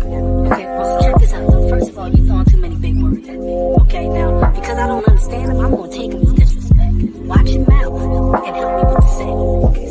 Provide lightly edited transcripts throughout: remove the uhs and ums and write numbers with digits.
Okay, well, check this out, though. First of all, you throwing too many big words at me. Okay, now, because I don't understand them, I'm gonna take them as disrespect. Watch your mouth and help me with the say. Okay,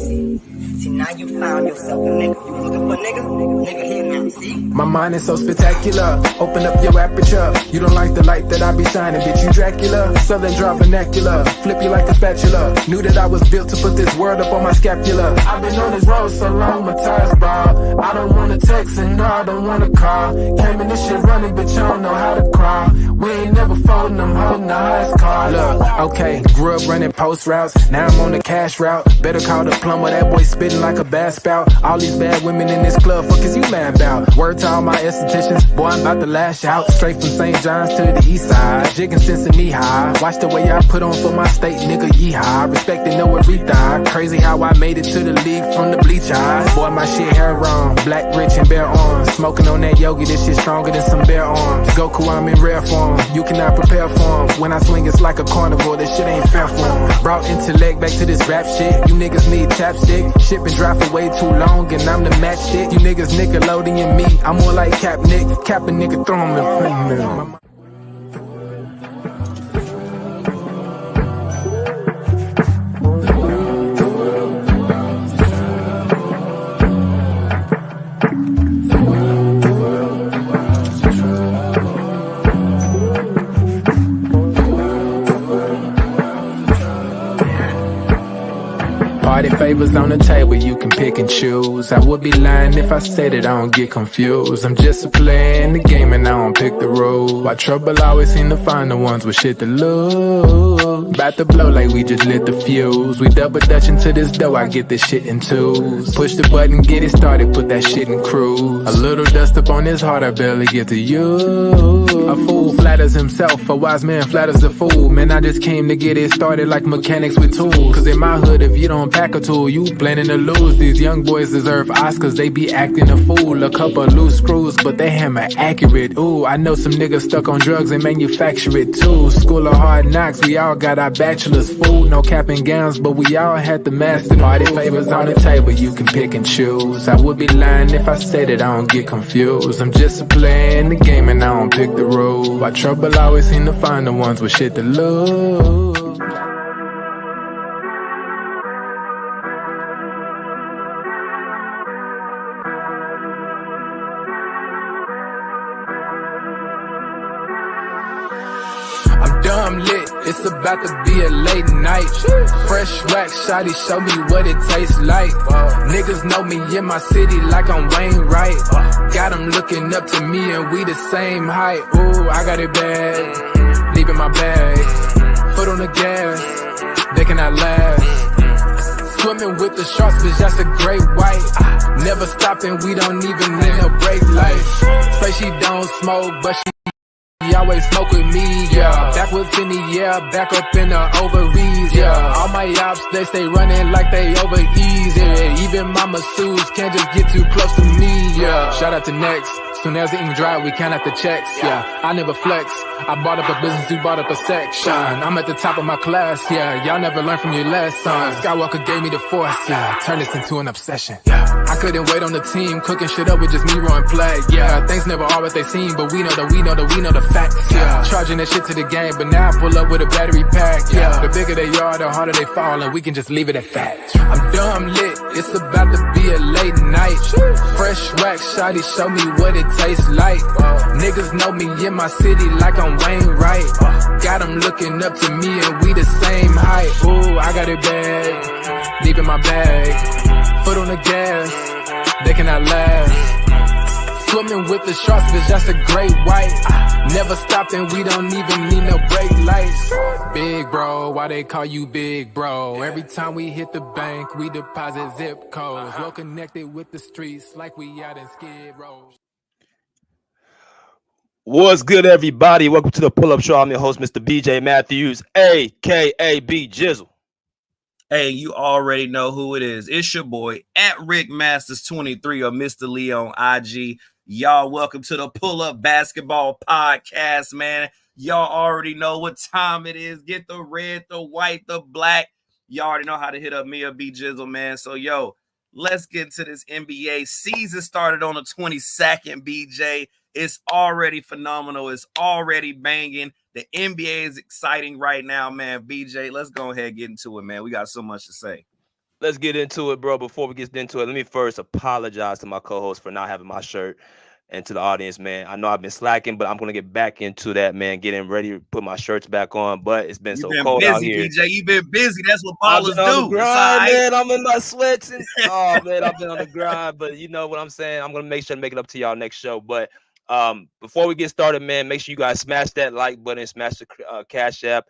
see, now you found yourself a nigga. You looking for a nigga? Nigga here now, see? My mind is so spectacular. Open up your aperture. You don't like the light that I be shining, bitch. You Dracula. Southern draw vernacular. Flip you like a spatula. Knew that I was built to put this word up on my scapula. I've been on this road so long, my tires bald. I don't wanna text and no, I don't wanna call. Came in this shit running, bitch, I don't know how to crawl. We ain't never folding, I'm holding the highest card. Look, okay, grew up running post routes. Now I'm on the cash route. Better call the plumber, that boy spitting like a bass spout. All these bad women in this club, fuck is you mad about? Word to all my estheticians, boy, I'm about to lash out. Straight from St. John's to the east side. Jigging since a knee high. Watch the way I put on for my state, nigga, yeehaw. Respecting no Aretha. Crazy how I made it to the league from the bleach eyes. Boy, my shit hair wrong. Black, rich, and bare arms. Smoking on that yogi, this shit stronger than some bare arms. Goku, I'm in rare form. You cannot prepare for him. When I swing, it's like a carnival. This shit ain't fair for him. Brought intellect back to this rap shit. You niggas need chapstick. Shit been dry for way too long, and I'm the matchstick. You niggas Nickelodeon me. I'm more like Cap Nick. Cap a nigga, throw him in front of me. Party favors on the table, you can pick and choose. I would be lying if I said that I don't get confused. I'm just a player in the game and I don't pick the rules. Why trouble always seem to find the ones with shit to lose. About to blow like we just lit the fuse. We double dutch into this dough, I get this shit in twos. Push the button, get it started, put that shit in cruise. A little dust up on his heart, I barely get to use. A fool flatters himself, a wise man flatters the fool. Man, I just came to get it started like mechanics with tools. Cause in my hood, if you don't pack a tool, you planning to lose. These young boys deserve Oscars, they be acting a fool. A couple loose screws, but they hammer accurate. Ooh, I know some niggas stuck on drugs and manufacture it too. School of hard knocks, we all got our bachelor's food. No cap and gowns, but we all had the master. Party favors on the table, you can pick and choose. I would be lying if I said it, I don't get confused. I'm just a player in the game and I don't pick the rules. Why trouble always seem to find the ones with shit to lose. I'm dumb lit, it's about to be a late night. Fresh wax, shawty, show me what it tastes like. Niggas know me in my city like I'm Wayne Wright. Got them looking up to me and we the same height. Ooh, I got it bad, leaving my bag. Foot on the gas, they cannot last. Swimming with the sharks, bitch, that's a great white. Never stopping, we don't even need a brake light. Say she don't smoke, but she always smoke with me, yeah. Backwards in the air, back up in the ovaries, yeah. All my ops, they stay running like they over easy. Yeah. Even my masseurs can't just get too close to me, yeah. Shout out to Next. Soon as the ink dry, we count out the checks, yeah. I never flex. I bought up a business, you bought up a section. I'm at the top of my class, yeah. Y'all never learned from your lessons. Skywalker gave me the force, yeah. Turned this into an obsession, yeah. I couldn't wait on the team, cooking shit up with just me rolling play, yeah. Things never are what they seem, but we know the facts, yeah. Charging that shit to the game, but now I pull up with a battery pack, yeah. The bigger they are, the harder they fall, and we can just leave it at that. I'm dumb lit, it's about to be a late night. Fresh wax, shawty, show me what it tastes like. Niggas know me in my city like I'm Wayne Wright. Got them looking up to me and we the same height. Ooh, I got it bad, deep in my bag. Foot on the gas, they cannot last. Swimming with the sharks, bitch, that's a great white. Never stopping, we don't even need no brake lights. Big bro, why they call you big bro? Every time we hit the bank, we deposit zip codes. Well connected with the streets like we out in Skid Row. What's good, everybody? Welcome to the Pull-Up Show. I'm your host, Mr. BJ Matthews, a.k.a. B Jizzle. Hey, you already know who it is. It's your boy, at Rick Masters 23 or Mr. Lee on IG. Y'all, welcome to the Pull-Up Basketball Podcast, man. Y'all already know what time it is. Get the red, the white, the black. Y'all already know how to hit up me or B Jizzle, man. So, yo, let's get to this NBA season. Started on the 22nd, BJ. It's already phenomenal. It's already banging. The NBA is exciting right now, man. BJ, let's go ahead and get into it, man. We got so much to say. Let's get into it, bro. Before we get into it, let me first apologize to my co-host for not having my shirt, and to the audience, man. I know I've been slacking, but I'm gonna get back into that, man. Getting ready to put my shirts back on, but it's been You've so been cold out busy, here. BJ. You've been busy. That's what I've been ballers on the do. It's all grind, right. man. I'm in my sweats, and oh man, I've been on the grind. But you know what I'm saying. I'm gonna make sure to make it up to y'all next show. But before we get started, man, make sure you guys smash that like button, smash the Cash App,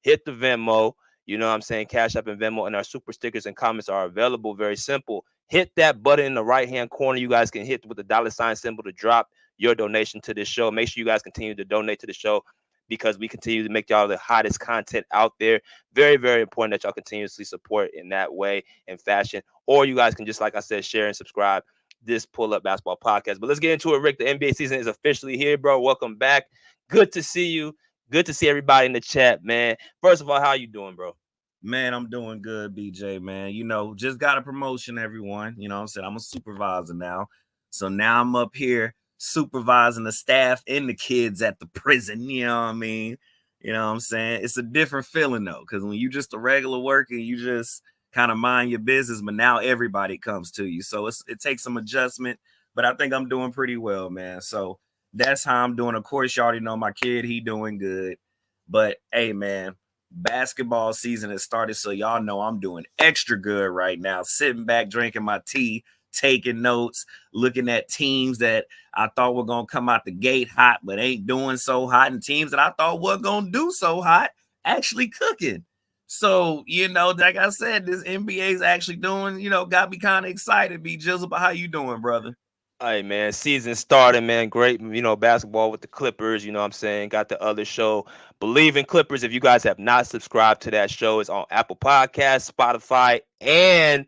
hit the Venmo. You know what I'm saying? Cash App and Venmo, and our super stickers and comments are available. Very simple. Hit that button in the right-hand corner. You guys can hit with the $ symbol to drop your donation to this show. Make sure you guys continue to donate to the show because we continue to make y'all the hottest content out there. Very, very important that y'all continuously support in that way and fashion. Or you guys can just, like I said, share and subscribe this Pull Up Basketball podcast. But let's get into it, Rick. The NBA season is officially here, bro. Welcome back. Good to see you. Good to see everybody in the chat, man. First of all, how you doing, bro? Man, I'm doing good, BJ, man. You know, just got a promotion, everyone. You know what I'm saying? I'm a supervisor now. So now I'm up here supervising the staff and the kids at the prison. You know what I mean? You know what I'm saying? It's a different feeling, though, because when you just a regular worker, you just kind of mind your business, but now everybody comes to you. So it takes some adjustment, but I think I'm doing pretty well, man. So that's how I'm doing. Of course, you already know my kid, he doing good. But hey, man, basketball season has started, so y'all know I'm doing extra good right now. Sitting back, drinking my tea, taking notes, looking at teams that I thought were going to come out the gate hot, but ain't doing so hot, and teams that I thought were going to do so hot, actually cooking. So, you know, like I said, this NBA is actually doing, you know, got me kind of excited. B Jizzle, but how you doing, brother? Hey man, season started, man. Great, you know, basketball with the Clippers. You know what I'm saying? Got the other show, Believe in Clippers. If you guys have not subscribed to that show, it's on Apple Podcasts, Spotify, and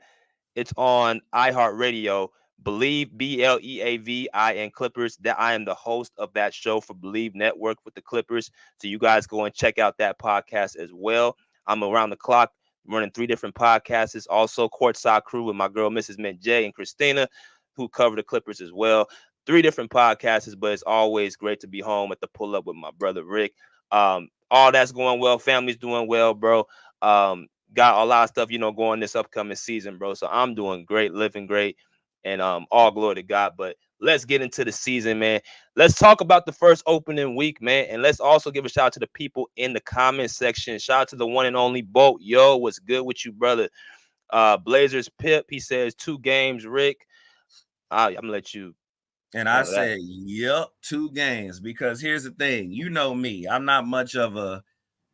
it's on iHeartRadio. Believe, BLEAVIN Clippers. That I am the host of that show for Believe Network with the Clippers. So you guys go and check out that podcast as well. I'm around the clock running 3 different podcasts. Also, Courtside Crew with my girl, Mrs. Mint J and Christina, who cover the Clippers as well. 3 different podcasts, but it's always great to be home at the Pull Up with my brother Rick. All that's going well. Family's doing well, bro. Got a lot of stuff, you know, going this upcoming season, bro. So I'm doing great, living great, and all glory to God. But let's get into the season, man. Let's talk about the first opening week, man. And let's also give a shout out to the people in the comment section. Shout out to the one and only Boat. Yo, what's good with you, brother? Blazers Pip, he says 2 games, Rick. I'm gonna let you. And I said, yep, 2 games. Because here's the thing, you know me, I'm not much of a,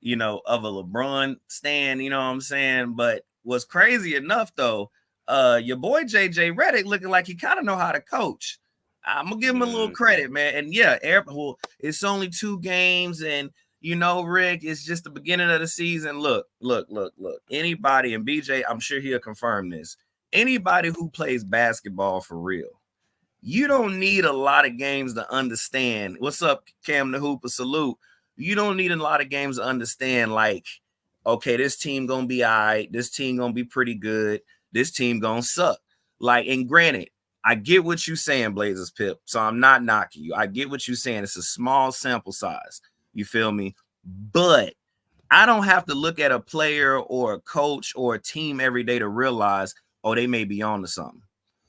you know, of a LeBron stan, you know what I'm saying? But what's crazy enough though, your boy JJ Redick looking like he kind of know how to coach. I'm gonna give him a little credit, man. And yeah, well, it's only 2 games, and you know, Rick, it's just the beginning of the season. Look. Anybody, and BJ, I'm sure he'll confirm this. Anybody who plays basketball for real, you don't need a lot of games to understand. What's up, Cam the Hooper? Salute. You don't need a lot of games to understand, like, okay, this team gonna be all right. This team gonna be pretty good. This team gonna suck. Like, and granted, I get what you're saying, Blazers Pip. So I'm not knocking you. I get what you're saying. It's a small sample size. You feel me? But I don't have to look at a player or a coach or a team every day to realize, oh, they may be on to something.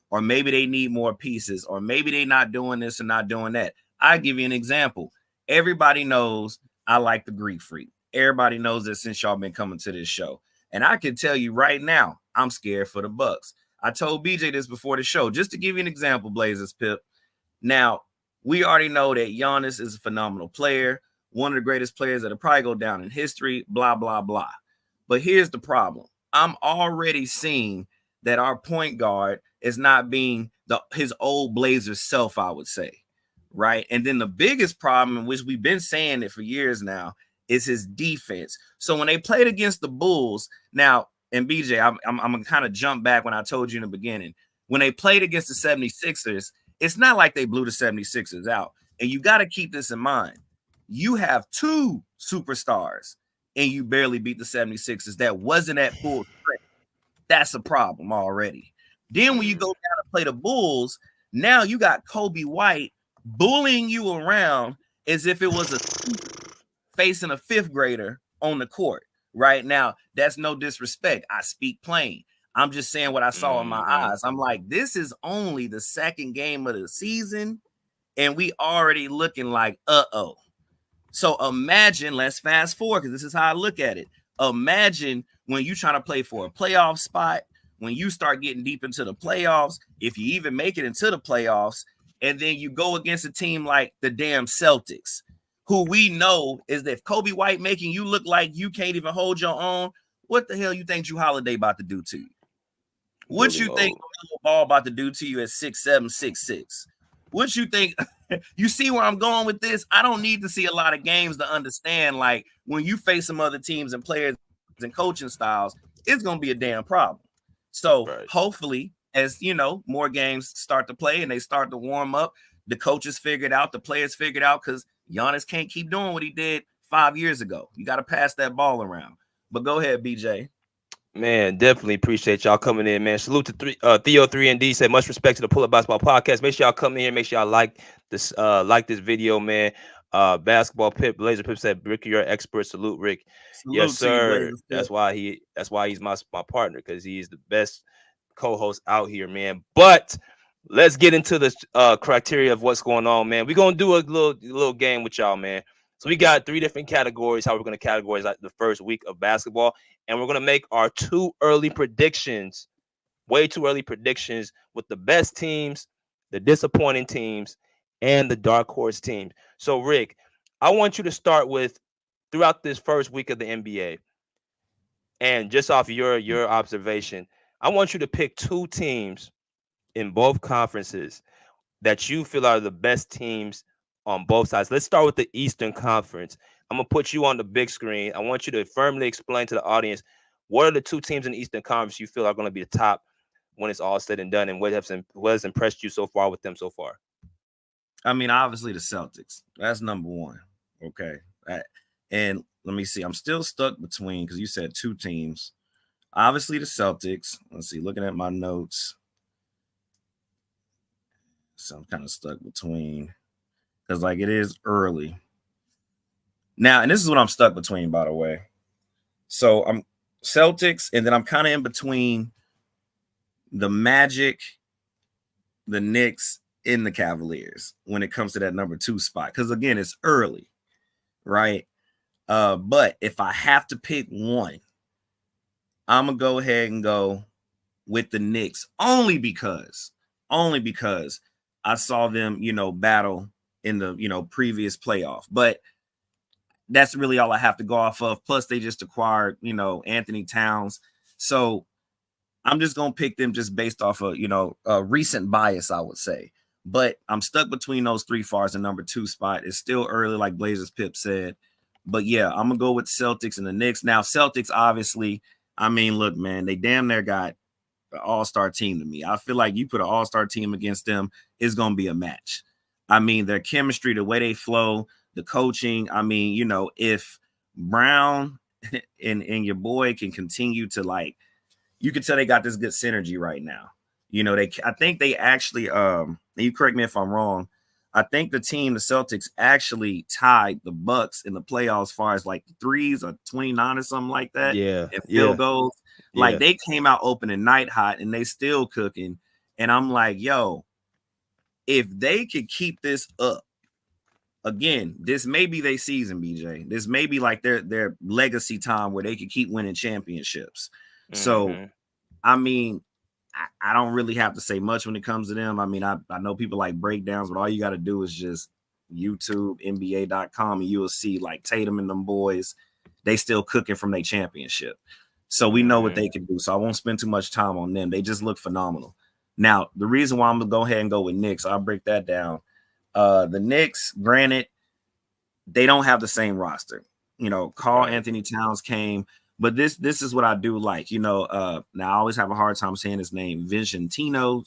Or maybe they need more pieces, or maybe they're not doing this and not doing that. I give you an example. Everybody knows I like the Greek Freak. Everybody knows this since y'all been coming to this show. And I can tell you right now, I'm scared for the Bucks. I told BJ this before the show, just to give you an example, Blazers Pip. Now, we already know that Giannis is a phenomenal player, one of the greatest players that'll probably go down in history, blah, blah, blah. But here's the problem. I'm already seeing that our point guard is not being his old Blazers self, I would say, right? And then the biggest problem, which we've been saying it for years now, is his defense. So when they played against the Bulls, now, and BJ, I'm going to kind of jump back when I told you in the beginning. When they played against the 76ers, it's not like they blew the 76ers out. And you got to keep this in mind. You have 2 superstars, and you barely beat the 76ers. That wasn't at full strength. That's a problem already. Then when you go down to play the Bulls, now you got Kobe White bullying you around as if it was a facing a fifth grader on the court. Right now, that's no disrespect. I speak plain. I'm just saying what I saw in my eyes. I'm like, this is only the second game of the season, and we already looking like, uh-oh. So imagine, let's fast forward, because this is how I look at it. Imagine when you trying to play for a playoff spot, when you start getting deep into the playoffs, if you even make it into the playoffs, and then you go against a team like the damn Celtics, who we know is that if Kobe White making you look like you can't even hold your own, what the hell you think Drew Holiday about to do to you? What you think LaMelo Ball about to do to you at 6'7", 6'6"? What you think? You see where I'm going with this? I don't need to see a lot of games to understand, like, when you face some other teams and players and coaching styles, it's going to be a damn problem. So hopefully, as you know, more games start to play and they start to warm up, the coaches figured out, the players figured out, because Giannis can't keep doing what he did 5 years ago. You got to pass that ball around. But go ahead, BJ. Man, definitely appreciate y'all coming in, man. Salute to Theo 3ND. Said much respect to the Pull Up Basketball Podcast. Make sure y'all come in here. Make sure y'all like this video, man. Basketball Pip, Blazer Pip said, Rick, you're an expert. Salute, Rick. Salute yes, sir. You, that's why he's my partner, because he's the best co-host out here, man. But let's get into the criteria of what's going on, man. We're gonna do a little game with y'all, man. So we got 3 different categories, how we're going to categorize the first week of basketball. And we're going to make our 2 early predictions, way too early predictions, with the best teams, the disappointing teams, and the dark horse teams. So, Rick, I want you to start with, throughout this first week of the NBA, and just off your observation, I want you to pick 2 teams in both conferences that you feel are the best teams on both sides. Let's start with the Eastern Conference. I'm going to put you on the big screen. I want you to firmly explain to the audience, what are the 2 teams in the Eastern Conference you feel are going to be the top when it's all said and done, and what has impressed you so far with them so far? I mean, obviously the Celtics. That's number 1. Okay. And let me see. I'm still stuck between, because you said 2 teams. Obviously the Celtics. Let's see. Looking at my notes. So I'm kind of stuck between, because like it is early now, and this is what I'm stuck between, by the way. So I'm Celtics, and then I'm kind of in between the Magic, the Knicks, and the Cavaliers when it comes to that number 2 spot, because again, it's early, right? But if I have to pick one, I'm gonna go ahead and go with the Knicks, only because I saw them, battle in the, previous playoff. But that's really all I have to go off of. Plus, they just acquired, Anthony Towns. So I'm just going to pick them just based off of, a recent bias, I would say. But I'm stuck between those 3 far as the number 2 spot. It's still early, like Blazers Pip said. But yeah, I'm going to go with Celtics and the Knicks. Now, Celtics, obviously, I mean, look, man, they damn near got an all-star team to me. I feel like you put an all-star team against them, it's going to be a match. I mean, their chemistry, the way they flow, the coaching. I mean, if Brown and your boy can continue to, like, you can tell they got this good synergy right now. I think they actually, you correct me if I'm wrong, I think the Celtics actually tied the Bucks in the playoffs as far as like threes or 29 or something like that. Yeah. And field goals. Like they came out opening night hot and they still cooking. And I'm like, yo, if they could keep this up, again, this may be their season, BJ. This may be like their legacy time where they could keep winning championships. Mm-hmm. So, I mean, I don't really have to say much when it comes to them. I mean, I know people like breakdowns, but all you got to do is just YouTube, NBA.com, and you'll see like Tatum and them boys, they still cooking from their championship. So we know what they can do. So I won't spend too much time on them. They just look phenomenal. Now, the reason why I'm going to go ahead and go with Knicks, I'll break that down. The Knicks, granted, they don't have the same roster. Carl Anthony Towns came. But this is what I do like, now I always have a hard time saying his name, Vincentino,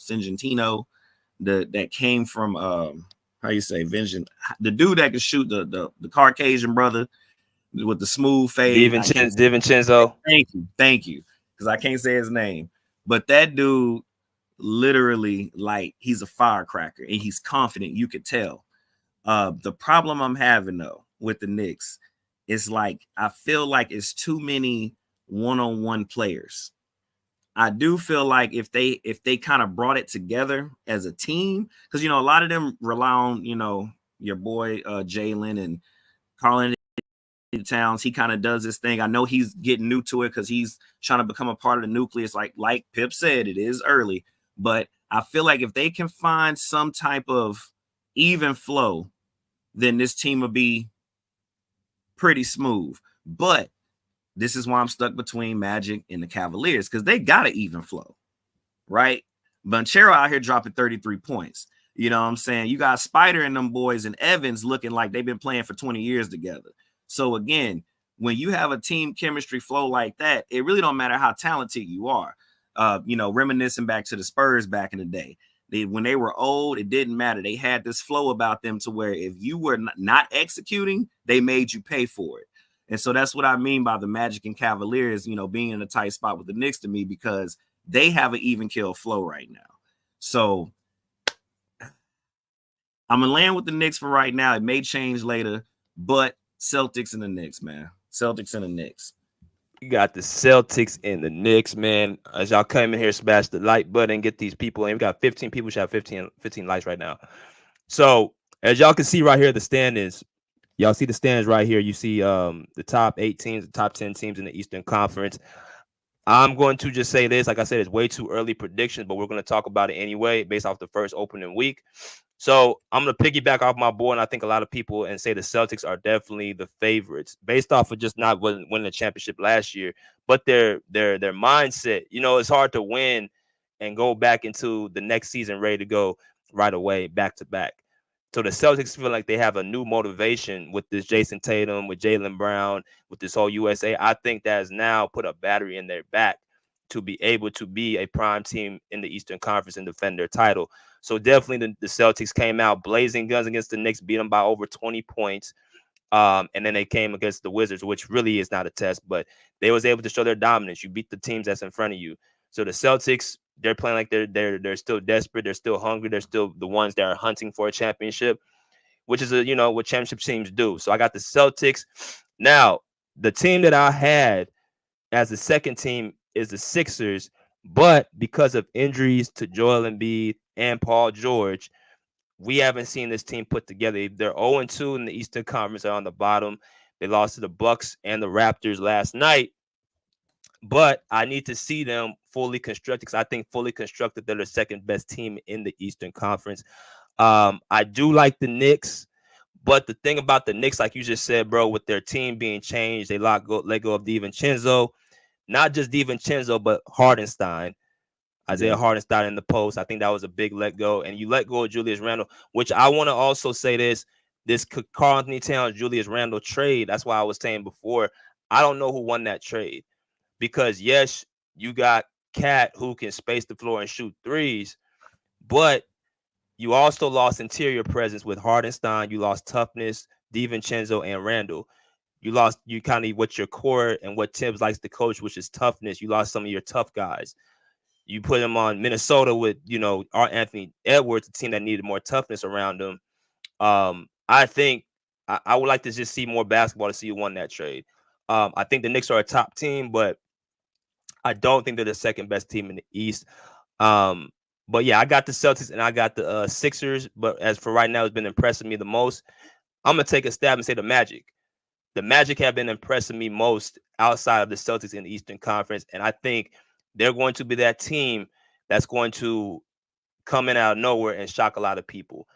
that came from, how you say, the dude that could shoot the Caucasian brother with the smooth fade. DiVincenzo. Thank you, because I can't say his name. But that dude, literally like he's a firecracker and he's confident. You could tell. The problem I'm having though with the Knicks is like I feel like it's too many one-on-one players. I do feel like if they kind of brought it together as a team, because a lot of them rely on your boy Jalen and Carl Towns. He kind of does this thing. I know he's getting new to it because he's trying to become a part of the nucleus. Like Pip said, it is early, but I feel like if they can find some type of even flow, then this team will be pretty smooth. But this is why I'm stuck between Magic and the Cavaliers, because they got an even flow, right? Banchero out here dropping 33 points. You know what I'm saying? You got Spider and them boys and Evans looking like they've been playing for 20 years together. So again, when you have a team chemistry flow like that, it really don't matter how talented you are. Reminiscing back to the Spurs back in the day, when they were old, it didn't matter. They had this flow about them to where if you were not executing, they made you pay for it. And so that's what I mean by the Magic and Cavaliers, being in a tight spot with the Knicks to me, because they have an even kill flow right now. So I'm going to land with the Knicks for right now. It may change later, but Celtics and the Knicks, man. Celtics and the Knicks. You got the Celtics and the Knicks, man. As y'all come in here, smash the like button, get these people in. We got 15 people. We should have 15 likes right now. So as y'all can see right here, the standings. Y'all see the standings right here. You see the top 8 teams, the top 10 teams in the Eastern Conference. I'm going to just say this. Like I said, it's way too early predictions, but we're going to talk about it anyway based off the first opening week. So I'm going to piggyback off my board, and I think a lot of people and say the Celtics are definitely the favorites based off of just not winning the championship last year, but their mindset. It's hard to win and go back into the next season ready to go right away, back to back. So the Celtics feel like they have a new motivation with this Jason Tatum, with Jaylen Brown, with this whole USA. I think that has now put a battery in their back to be able to be a prime team in the Eastern Conference and defend their title. So definitely the Celtics came out blazing guns against the Knicks, beat them by over 20 points. And then they came against the Wizards, which really is not a test, but they was able to show their dominance. You beat the teams that's in front of you. So the Celtics, they're playing like they're still desperate. They're still hungry. They're still the ones that are hunting for a championship, which is what championship teams do. So I got the Celtics. Now, the team that I had as the second team is the Sixers, but because of injuries to Joel Embiid and Paul George, we haven't seen this team put together. They're 0-2 in the Eastern Conference. They're on the bottom. They lost to the Bucks and the Raptors last night. But I need to see them fully constructed, because I think fully constructed, they're the second best team in the Eastern Conference. I do like the Knicks, but the thing about the Knicks, like you just said, bro, with their team being changed, they let go of DiVincenzo. Not just DiVincenzo, but Hardenstein. Isaiah Hardenstein in the post. I think that was a big let go. And you let go of Julius Randle, which I want to also say this Karl-Anthony Towns, Julius Randle trade. That's why I was saying before, I don't know who won that trade. Because, yes, you got Cat who can space the floor and shoot threes, but you also lost interior presence with Hardenstein. You lost toughness, DiVincenzo, and Randle. You kind of what your core and what Tibbs likes to coach, which is toughness. You lost some of your tough guys. You put them on Minnesota with, our Anthony Edwards, a team that needed more toughness around them. I think I would like to just see more basketball to see who won that trade. I think the Knicks are a top team, but I don't think they're the second best team in the East. But yeah, I got the Celtics and I got the Sixers. But as for right now, it's been impressing me the most. I'm going to take a stab and say the Magic. The Magic have been impressing me most outside of the Celtics in the Eastern Conference. And I think they're going to be that team that's going to come in out of nowhere and shock a lot of people.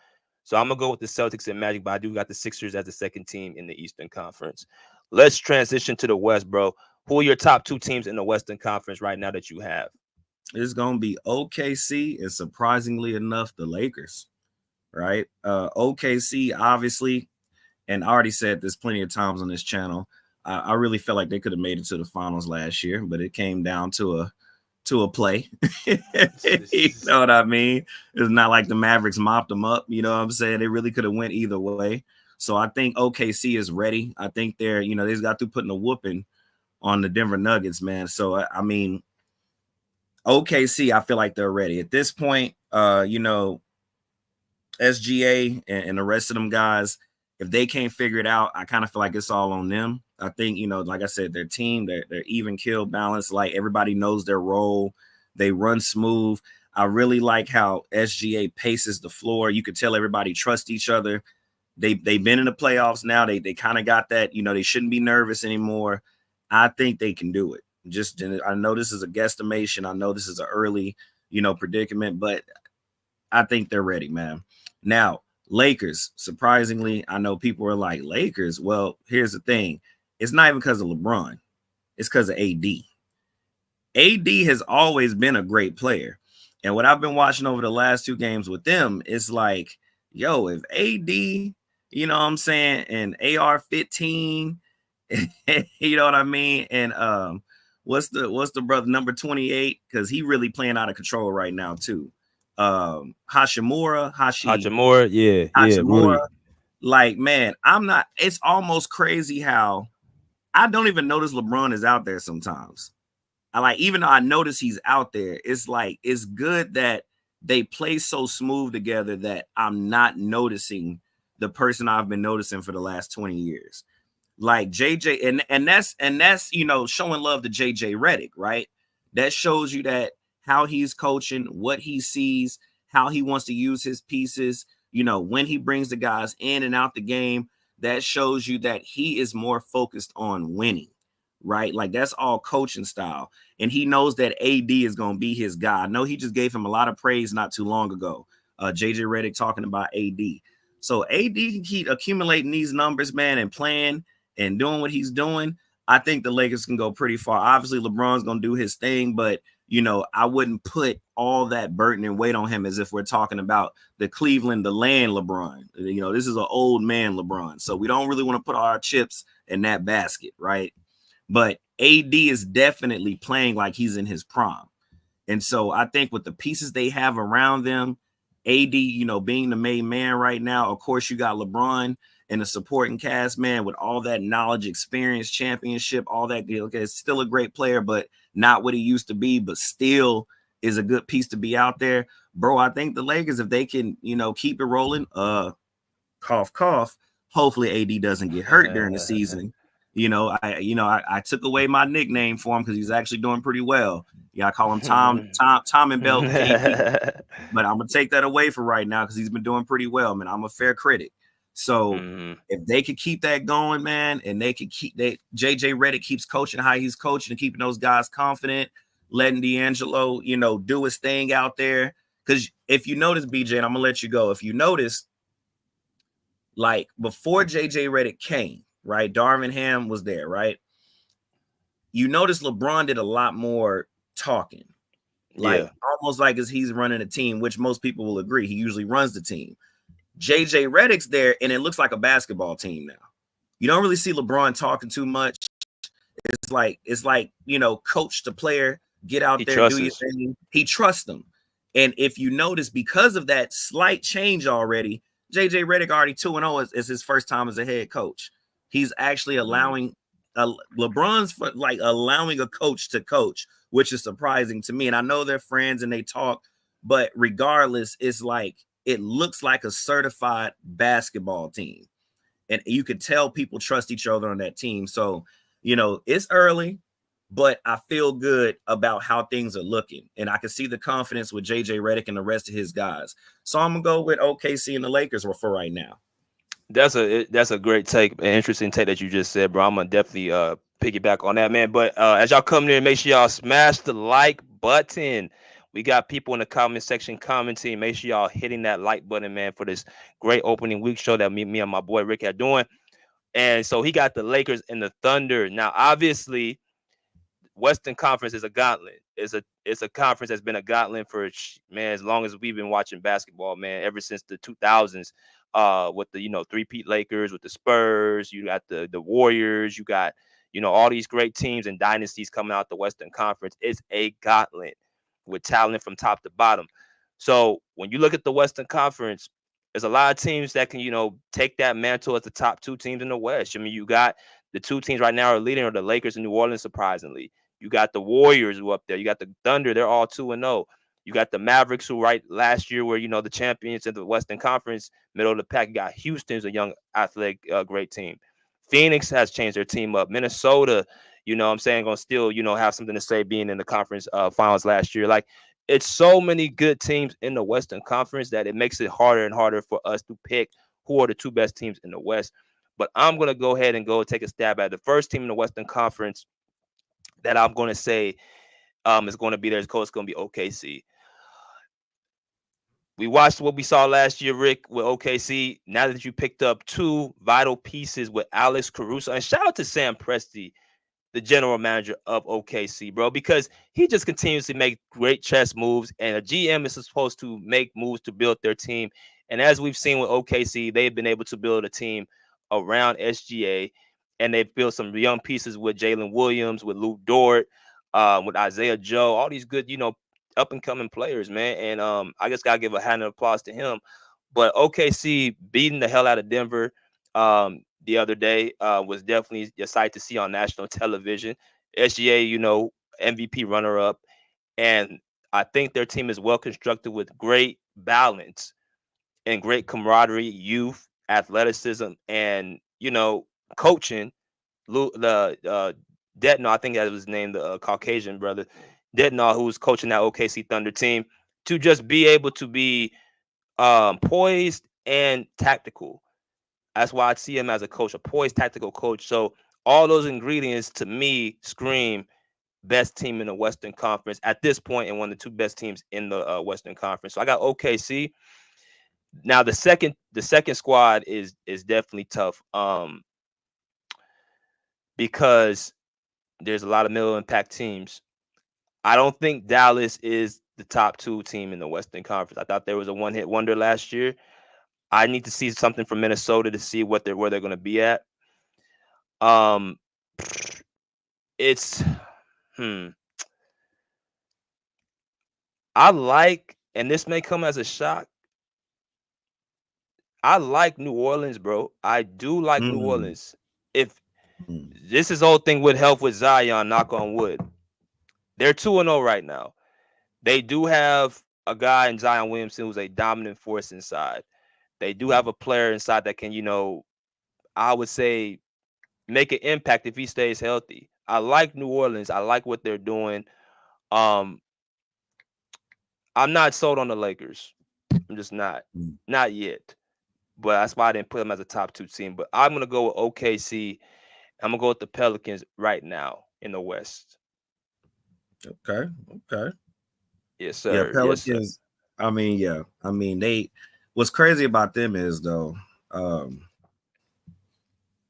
So I'm going to go with the Celtics and Magic, but I do got the Sixers as the second team in the Eastern Conference. Let's transition to the West, bro. Who are your top 2 teams in the Western Conference right now that you have? It's going to be OKC and, surprisingly enough, the Lakers, right? OKC, obviously, and I already said this plenty of times on this channel, I really felt like they could have made it to the finals last year, but it came down to a play. You know what I mean? It's not like the Mavericks mopped them up. You know what I'm saying? They really could have went either way. So I think OKC is ready. I think they're, they just got through putting a whooping on the Denver Nuggets, man. So, I mean, OKC, I feel like they're ready at this point. You know, SGA and the rest of them guys, if they can't figure it out, I kind of feel like it's all on them. I think, you know, like I said, their team, they're even kill balance. Like everybody knows their role. They run smooth. I really like how SGA paces the floor. You could tell everybody trusts each other. They've been in the playoffs now. They kind of got that, you know, they shouldn't be nervous anymore. I think they can do it. Just, I know this is a guesstimation. I know this is an early, you know, predicament, but I think they're ready, man. Now, Lakers, surprisingly, I know people are like, Lakers. Well, here's the thing. It's not even because of LeBron. It's because of AD. AD has always been a great player. And what I've been watching over the last 2 games with them is like, yo, if AD, you know what I'm saying, and AR-15, you know what I mean? And what's the brother number 28? Because he really playing out of control right now, too. Hachimura, yeah, Rudy. like, man, it's almost crazy how I don't even notice LeBron is out there sometimes. I like, even though I notice he's out there, it's like, it's good that they play so smooth together that I'm not noticing the person I've been noticing for the last 20 years. Like JJ, and that's, you know, showing love to JJ Redick, right? That shows you that how he's coaching, what he sees, how he wants to use his pieces, you know, when he brings the guys in and out the game, that shows you that he is more focused on winning, right? Like that's all coaching style. And he knows that AD is going to be his guy. I know he just gave him a lot of praise not too long ago. JJ Redick talking about AD. So AD can keep accumulating these numbers, man, and playing and doing what he's doing. I think the Lakers can go pretty far. Obviously, LeBron's going to do his thing, but, you know, I wouldn't put all that burden and weight on him as if we're talking about the Cleveland, the land LeBron. You know, this is an old man LeBron. So we don't really want to put all our chips in that basket, right? But AD is definitely playing like he's in his prime. And so I think with the pieces they have around them, AD, you know, being the main man right now, of course, you got LeBron and the supporting cast, man, with all that knowledge, experience, championship, all that. Okay, it's still a great player, but not what he used to be, but still is a good piece to be out there. Bro, I think the Lakers, if they can, you know, keep it rolling, cough, cough, hopefully AD doesn't get hurt during the season. You know, I took away my nickname for him because he's actually doing pretty well. Yeah, I call him Tom and Belt KD. But I'm gonna take that away for right now because he's been doing pretty well, man. I'm a fair critic. So if they could keep that going, man, and they could keep that JJ Redick keeps coaching how he's coaching and keeping those guys confident, letting D'Angelo, you know, do his thing out there. Because if you notice, BJ, and I'm gonna let you go. If you notice, like before JJ Redick came, right? Darvin Ham was there, right? You notice LeBron did a lot more talking. Like almost like as he's running a team, which most people will agree. He usually runs the team. JJ Redick's there, and it looks like a basketball team now. You don't really see LeBron talking too much. It's like, you know, coach the player, get out there, do your thing. He trusts them. And if you notice, because of that slight change already, JJ Redick already 2-0 is his first time as a head coach. He's actually allowing LeBron's like allowing a coach to coach, which is surprising to me. And I know they're friends and they talk, but regardless, it's like it looks like a certified basketball team. And you could tell people trust each other on that team. So, you know, it's early, but I feel good about how things are looking. And I can see the confidence with JJ Redick and the rest of his guys. So I'm going to go with OKC and the Lakers for right now. That's a great take, an interesting take that you just said, bro. I'm gonna definitely piggyback on that, man. But as y'all come in, make sure y'all smash the like button. We got people in the comment section commenting. Make sure y'all hitting that like button, man, for this great opening week show that me and my boy Rick are doing. And so he got the Lakers and the Thunder. Now, obviously, Western Conference is a gauntlet. It's a conference that's been a gauntlet for, man, as long as we've been watching basketball, man, ever since the 2000s. With the, you know, three-peat Lakers, with the Spurs, you got the Warriors, you got, you know, all these great teams and dynasties coming out the Western Conference. It's a gauntlet with talent from top to bottom. So when you look at the Western Conference, there's a lot of teams that can, you know, take that mantle as the top 2 teams in the West. I mean, you got the 2 teams right now are leading are the Lakers and New Orleans, surprisingly. You got the Warriors who up there. You got the Thunder. They're all 2-0. You got the Mavericks who last year were, the champions of the Western Conference, middle of the pack. You got Houston's a young, athletic, great team. Phoenix has changed their team up. Minnesota, I'm saying, gonna still, have something to say being in the conference finals last year. Like, it's so many good teams in the Western Conference that it makes it harder and harder for us to pick who are the two best teams in the West. But I'm gonna go ahead and take a stab at the first team in the Western Conference that I'm gonna say is going to be there. It's going to be OKC. We watched what we saw last year, Rick, with OKC. Now that you picked up two vital pieces with Alex Caruso, and shout out to Sam Presti, the general manager of OKC, bro, because he just continues to make great chess moves, and a GM is supposed to make moves to build their team. And as we've seen with OKC, they've been able to build a team around SGA, and they've built some young pieces with Jalen Williams, with Luke Dort, with Isaiah Joe, all these good, up and coming players, man. And I just gotta give a hand of applause to him. But OKC beating the hell out of Denver the other day was definitely a sight to see on national television. SGA, MVP runner up, and I think their team is well constructed with great balance and great camaraderie, youth, athleticism, and coaching. The Detno, I think that was named the Caucasian brother, Detno, who's coaching that OKC Thunder team, to just be able to be poised and tactical. That's why I see him as a coach, a poised, tactical coach. So all those ingredients to me scream best team in the Western Conference at this point, and one of the two best teams in the Western Conference. So I got OKC. Now the second squad is definitely tough. Because there's a lot of middle impact teams. I don't think Dallas is the top two team in the Western Conference. I thought there was a one-hit wonder last year. I need to see something from Minnesota to see where they're going to be at. It's I like, and this may come as a shock, I like New Orleans, bro. I do like New Orleans. If this is whole thing with health with Zion, knock on wood, they're 2-0 right now. They do have a guy in Zion Williamson who's a dominant force inside. They do have a player inside that can, I would say, make an impact if he stays healthy. I like New Orleans. I like what they're doing. I'm not sold on the Lakers. I'm just not yet. But that's why I didn't put them as a top two team. But I'm gonna go with OKC. I'm gonna go with the Pelicans right now in the West. Okay. Yes, sir. Yeah, Pelicans. Yes, sir. I mean, they. What's crazy about them is though,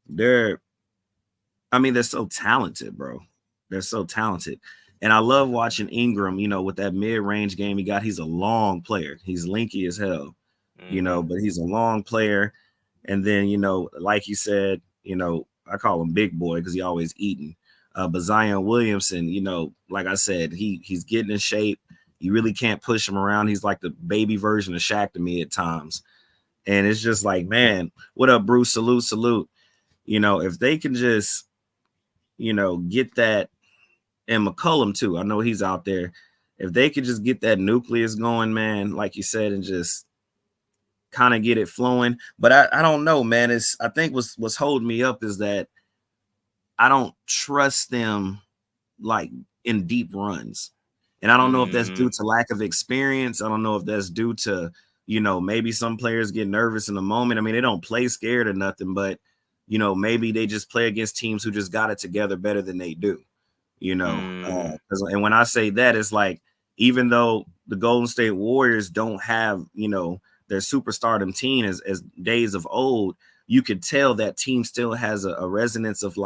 they're so talented, bro. They're so talented. And I love watching Ingram, with that mid-range game he got. He's a long player. He's lanky as hell, but he's a long player. And then, like you said, I call him big boy because he always eating. But Zion Williamson, like I said, he's getting in shape. You really can't push him around. He's like the baby version of Shaq to me at times. And it's just like, man, what up, Bruce? Salute. If they can just, get that, and McCollum too. I know he's out there. If they could just get that nucleus going, man, like you said, and just kind of get it flowing. But I don't know, man. I think what's holding me up is that I don't trust them like in deep runs. And I don't know if that's due to lack of experience. I don't know if that's due to, maybe some players get nervous in the moment. I mean, they don't play scared or nothing, but, maybe they just play against teams who just got it together better than they do, and when I say that, it's like, even though the Golden State Warriors don't have, their superstardom team as days of old, you could tell that team still has a resonance of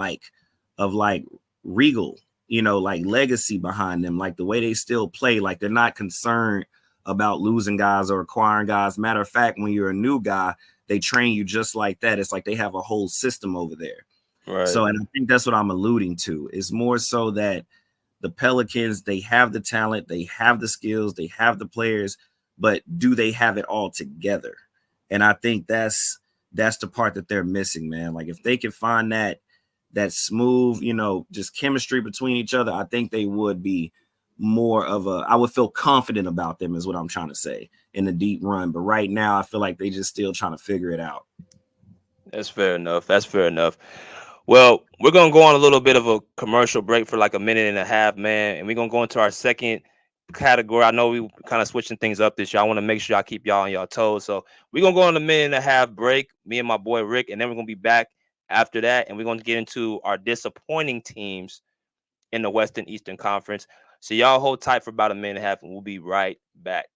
regal, like legacy behind them, like the way they still play, like they're not concerned about losing guys or acquiring guys. Matter of fact, when you're a new guy, they train you just like that. It's like they have a whole system over there. Right. So, and I think that's what I'm alluding to. It's more so that the Pelicans, they have the talent, they have the skills, they have the players, but do they have it all together? And I think that's the part that they're missing, man. Like if they can find that that smooth, just chemistry between each other, I think they would be more of a, I would feel confident about them is what I'm trying to say in the deep run. But right now I feel like they just still trying to figure it out. That's fair enough. That's fair enough. Well, we're gonna go on a little bit of a commercial break for like a minute and a half, man, and we're gonna go into our second category. I know we kind of switching things up this year. I want to make sure I keep y'all on y'all toes. So we're gonna go on a minute and a half break, me and my boy Rick, and then we're gonna be back after that, and we're gonna get into our disappointing teams in the Western Eastern Conference. So y'all hold tight for about a minute and a half, and we'll be right back.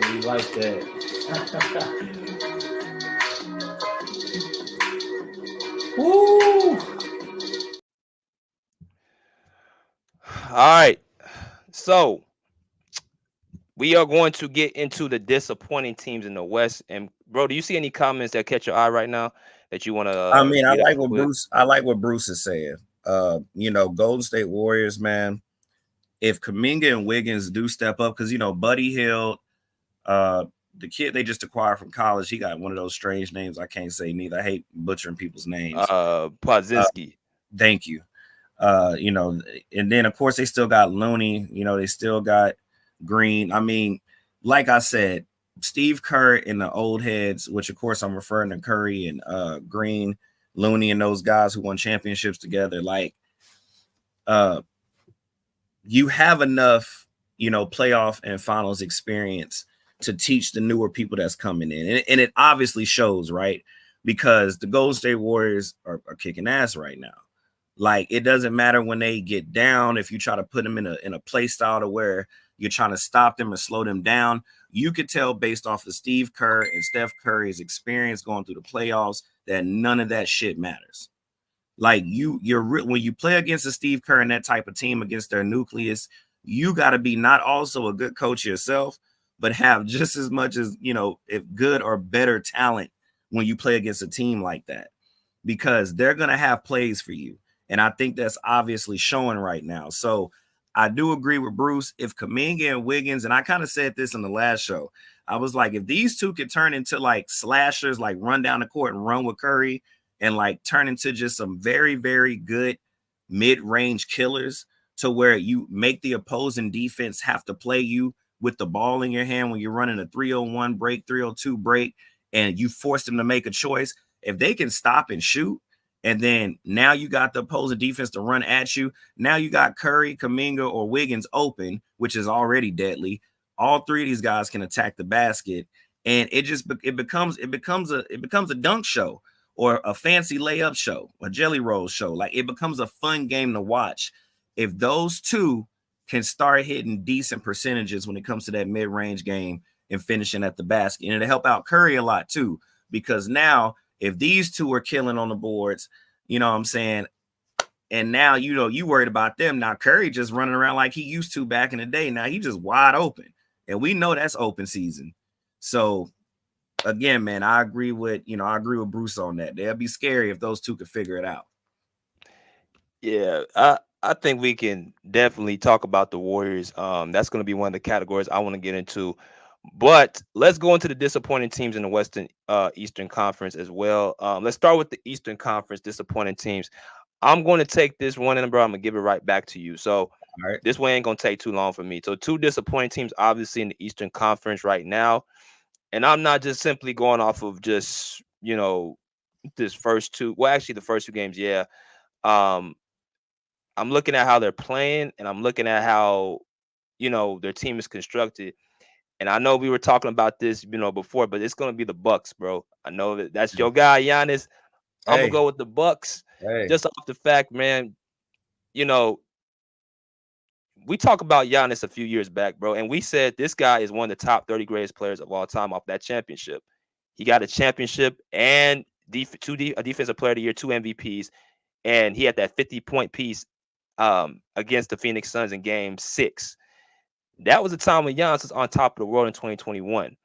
We like that. Woo! All right. So we are going to get into the disappointing teams in the West. And bro, do you see any comments that catch your eye right now that you want to I mean, read out real quick? I like what Bruce is saying. Golden State Warriors, man. If Kuminga and Wiggins do step up, because Buddy Hield, the kid they just acquired from college, he got one of those strange names I can't say neither. I hate butchering people's names. Podzinski. Thank you. And then of course they still got Looney, they still got Green. I mean, like I said, Steve Kerr and the old heads, which of course I'm referring to Curry and Green, Looney, and those guys who won championships together. Like, you have enough, playoff and finals experience to teach the newer people that's coming in, and it obviously shows, right? Because the Golden State Warriors are kicking ass right now. Like, it doesn't matter when they get down. If you try to put them in a play style to where you're trying to stop them or slow them down, you could tell based off of Steve Kerr and Steph Curry's experience going through the playoffs that none of that shit matters. Like, when you play against a Steve Kerr and that type of team against their nucleus, you got to be not also a good coach yourself, but have just as much as, if good or better talent when you play against a team like that, because they're going to have plays for you. And I think that's obviously showing right now. So I do agree with Bruce. If Kuminga and Wiggins, and I kind of said this in the last show, I was like, if these two could turn into like slashers, like run down the court and run with Curry and like turn into just some very, very good mid-range killers to where you make the opposing defense have to play you with the ball in your hand when you're running a 301 break, 302 break, and you force them to make a choice. If they can stop and shoot, and then now you got the opposing defense to run at you. Now you got Curry, Kuminga, or Wiggins open, which is already deadly. All three of these guys can attack the basket, and it becomes a dunk show or a fancy layup show, a jelly roll show. Like, it becomes a fun game to watch. If those two can start hitting decent percentages when it comes to that mid-range game and finishing at the basket, and it'll help out Curry a lot too, because now if these two are killing on the boards, you know what I'm saying, and now, you worried about them. Now Curry just running around like he used to back in the day. Now he just wide open, and we know that's open season. So again, man, I agree with Bruce on that. They'll be scary if those two could figure it out. Yeah, I think we can definitely talk about the Warriors. That's going to be one of the categories I want to get into. But let's go into the disappointing teams in the Western Eastern Conference as well. Let's start with the Eastern Conference disappointing teams. I'm going to take this one, and bro, I'm gonna give it right back to you. So All right. this way ain't gonna take too long for me. So two disappointing teams, obviously in the Eastern Conference right now, and I'm not just simply going off of just this first two. Well, actually, the first two games, yeah. Um, I'm looking at how they're playing, and I'm looking at how their team is constructed. And I know we were talking about this, before, but it's gonna be the Bucks, bro. I know that's your guy, Giannis. I'm gonna Hey, go with the Bucks, hey. just off the fact, man. You know, we talked about Giannis a few years back, bro, and we said this guy is one of the top 30 greatest players of all time off that championship. He got a championship and a defensive player of the year, 2 MVPs, and he had that 50-point piece against the Phoenix Suns in Game 6. That was a time when Giannis was on top of the world in 2021.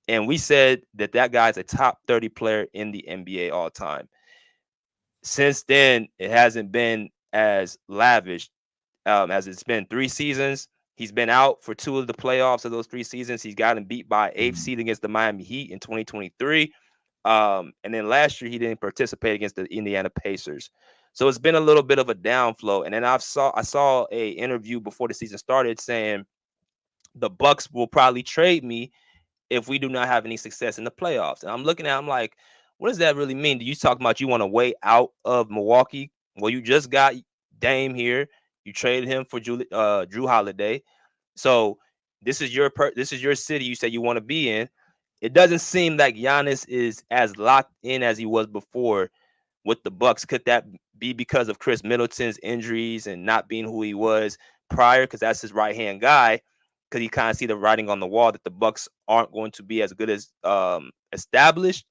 And we said that guy is a top 30 player in the NBA all time. Since then, it hasn't been as lavish as it's been 3 seasons. He's been out for 2 of the playoffs of those 3 seasons. He's gotten beat by 8th seed against the Miami Heat in 2023. And then last year, he didn't participate against the Indiana Pacers. So it's been a little bit of a downflow. And then I saw a interview before the season started saying the Bucks will probably trade me if we do not have any success in the playoffs. And I'm like, what does that really mean? Do you talk about you want to wait out of Milwaukee? Well, you just got Dame here. You traded him for Drew Holiday. So this is your city you say you want to be in. It doesn't seem like Giannis is as locked in as he was before with the Bucks. Could that be because of Chris Middleton's injuries and not being who he was prior? Because that's his right hand guy. Because he kind of see the writing on the wall that the Bucks aren't going to be as good as established.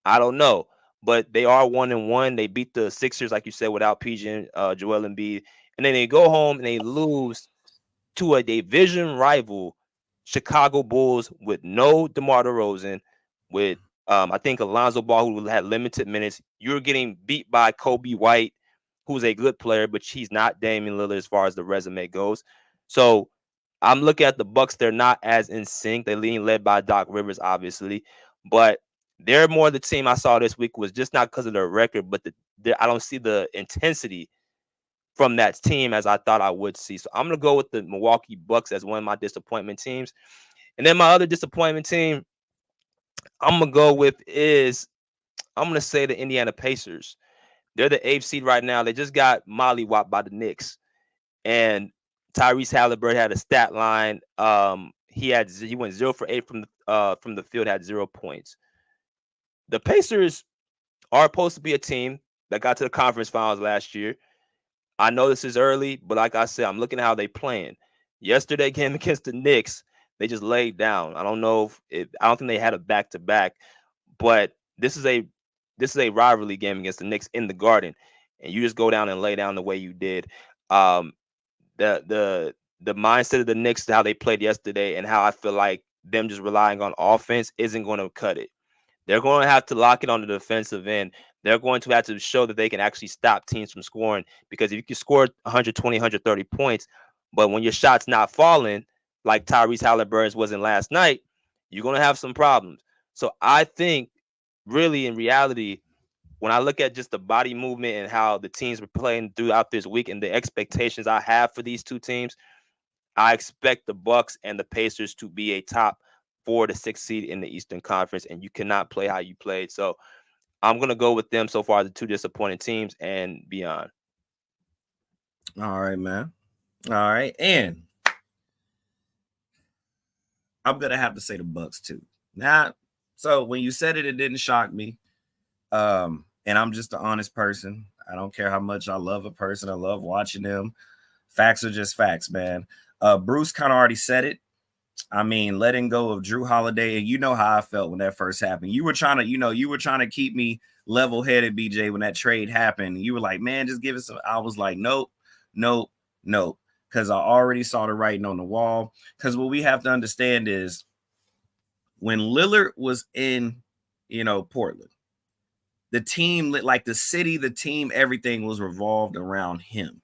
I don't know, but they are 1-1. They beat the Sixers, like you said, without PG and Joel Embiid, and then they go home and they lose to a division rival, Chicago Bulls, with no DeMar DeRozan, with I think Alonzo Ball, who had limited minutes. You're getting beat by Kobe White, who's a good player, but he's not Damian Lillard as far as the resume goes. So I'm looking at the Bucks. They're not as in sync. They're being led by Doc Rivers, obviously, but they're more the team I saw this week was just not because of their record, but I don't see the intensity from that team as I thought I would see. So I'm gonna go with the Milwaukee Bucks as one of my disappointment teams, and then my other disappointment team I'm gonna say the Indiana Pacers. They're the 8th seed right now. They just got mollywopped by the Knicks, and Tyrese Halliburton had a stat line. He went 0 for 8 from the field, had 0 points. The Pacers are supposed to be a team that got to the conference finals last year. I know this is early, but like I said, I'm looking at how they playing. Yesterday game against the Knicks, they just laid down. I don't know I don't think they had a back-to-back, but this is a rivalry game against the Knicks in the Garden, and you just go down and lay down the way you did. Um, the mindset of the Knicks, how they played yesterday, and how I feel like them just relying on offense isn't going to cut it. They're going to have to lock it on the defensive end. They're going to have to show that they can actually stop teams from scoring, because if you can score 120, 130 points, but when your shot's not falling, like Tyrese Halliburton's wasn't last night, you're going to have some problems. So I think really in reality, when I look at just the body movement and how the teams were playing throughout this week and the expectations I have for these two teams, I expect the Bucks and the Pacers to be a top 4 to 6 seed in the Eastern Conference, and you cannot play how you played. So I'm gonna go with them so far, the two disappointing teams and beyond. All right, man. All right, and I'm gonna have to say the Bucks too. Now, so when you said it, it didn't shock me. And I'm just an honest person. I don't care how much I love a person. I love watching them. Facts are just facts, man. Bruce kind of already said it. I mean, letting go of Drew Holiday, and you know how I felt when that first happened. You were trying to keep me level-headed, BJ, when that trade happened. You were like, man, just give it some. I was like, nope, because I already saw the writing on the wall. Because what we have to understand is when Lillard was in, Portland, the team, like the city, the team, everything was revolved around him,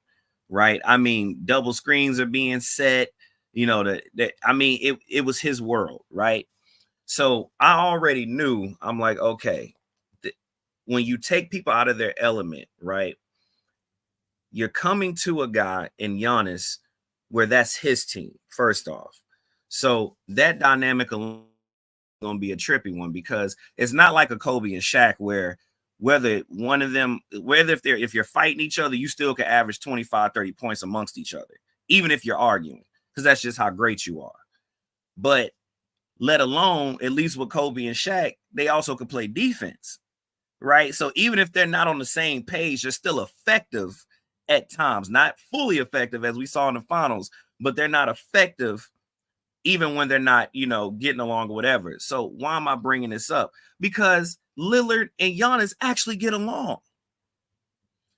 right? I mean, double screens are being set. It was his world, right? So I already knew, I'm like, okay, when you take people out of their element, right? you're coming to a guy in Giannis where that's his team, first off. So that dynamic alone is going to be a trippy one, because it's not like a Kobe and Shaq where whether one of them, whether if you're fighting each other, you still can average 25, 30 points amongst each other, even if you're arguing, because that's just how great you are. But let alone, at least with Kobe and Shaq, they also could play defense, right? So even if they're not on the same page, they're still effective at times, not fully effective as we saw in the finals, but they're not effective even when they're not, getting along or whatever. So why am I bringing this up? Because Lillard and Giannis actually get along.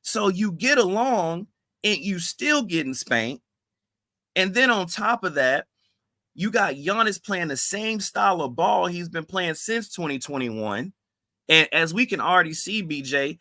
So you get along and you still getting spanked. And then on top of that, you got Giannis playing the same style of ball he's been playing since 2021. And as we can already see, BJ,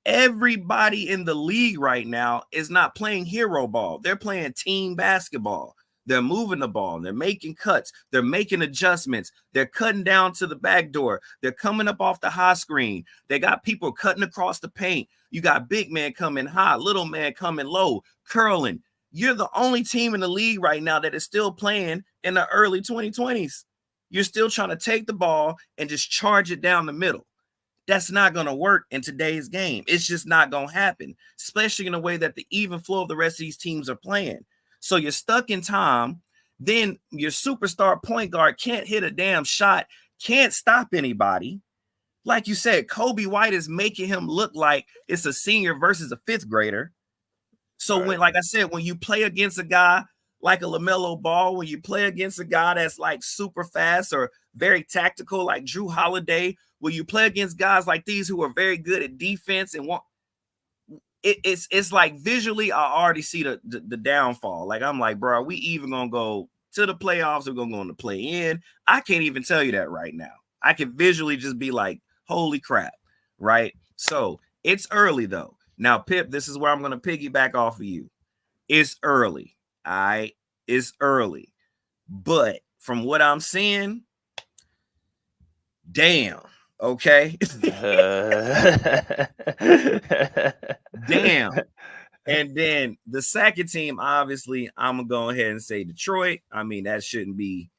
everybody in the league right now is not playing hero ball. They're playing team basketball. They're moving the ball. They're making cuts. They're making adjustments. They're cutting down to the back door. They're coming up off the high screen. They got people cutting across the paint. You got big man coming high, little man coming low, curling. You're the only team in the league right now that is still playing in the early 2020s. You're still trying to take the ball and just charge it down the middle. That's not going to work in today's game. It's just not going to happen, especially in a way that the even flow of the rest of these teams are playing. So you're stuck in time. Then your superstar point guard can't hit a damn shot, can't stop anybody. Like you said, Kobe White is making him look like it's a senior versus a fifth grader. So when, like I said, when you play against a guy like a LaMelo Ball, when you play against a guy that's like super fast or very tactical like Drew Holiday, when you play against guys like these who are very good at defense and want it's like visually I already see the downfall. Like I'm like, bro, are we even gonna go to the playoffs? We're gonna go in the play in. I can't even tell you that right now. I can visually just be like, holy crap, right? So it's early though. Now, Pip, this is where I'm gonna piggyback off of you. It's early. All right, it's early. But from what I'm seeing, damn. Okay. Damn. And then the second team, obviously, I'm gonna go ahead and say Detroit. I mean, that shouldn't be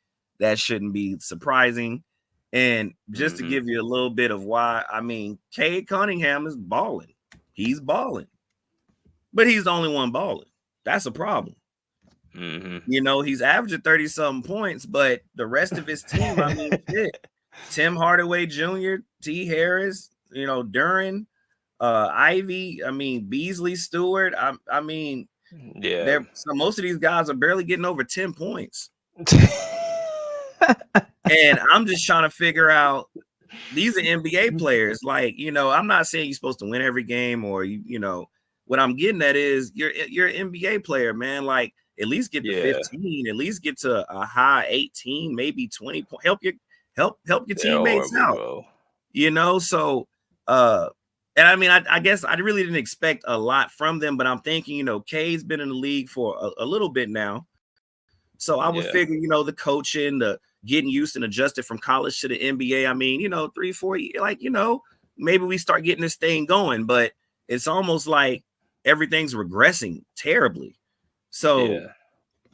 surprising. And just to give you a little bit of why, I mean, Cade Cunningham is balling. He's balling, but he's the only one balling. That's a problem. He's averaging 30-something points, but the rest of his team, I mean, shit. Tim Hardaway Jr., T. Harris, Duran, Ivy, I mean, Beasley, Stewart. I mean, yeah. So most of these guys are barely getting over 10 points. And I'm just trying to figure out, these are NBA players. Like, I'm not saying you're supposed to win every game or, what I'm getting at is you're an NBA player, man. Like, at least get to 15, at least get to a high 18, maybe 20 points. Help your teammates out, bro. So, and I mean, I guess I really didn't expect a lot from them, but I'm thinking, Kay's been in the league for a little bit now. So I would figure, the coaching, the getting used and adjusted from college to the NBA. I mean, 3-4 years, like, maybe we start getting this thing going, but it's almost like everything's regressing terribly. So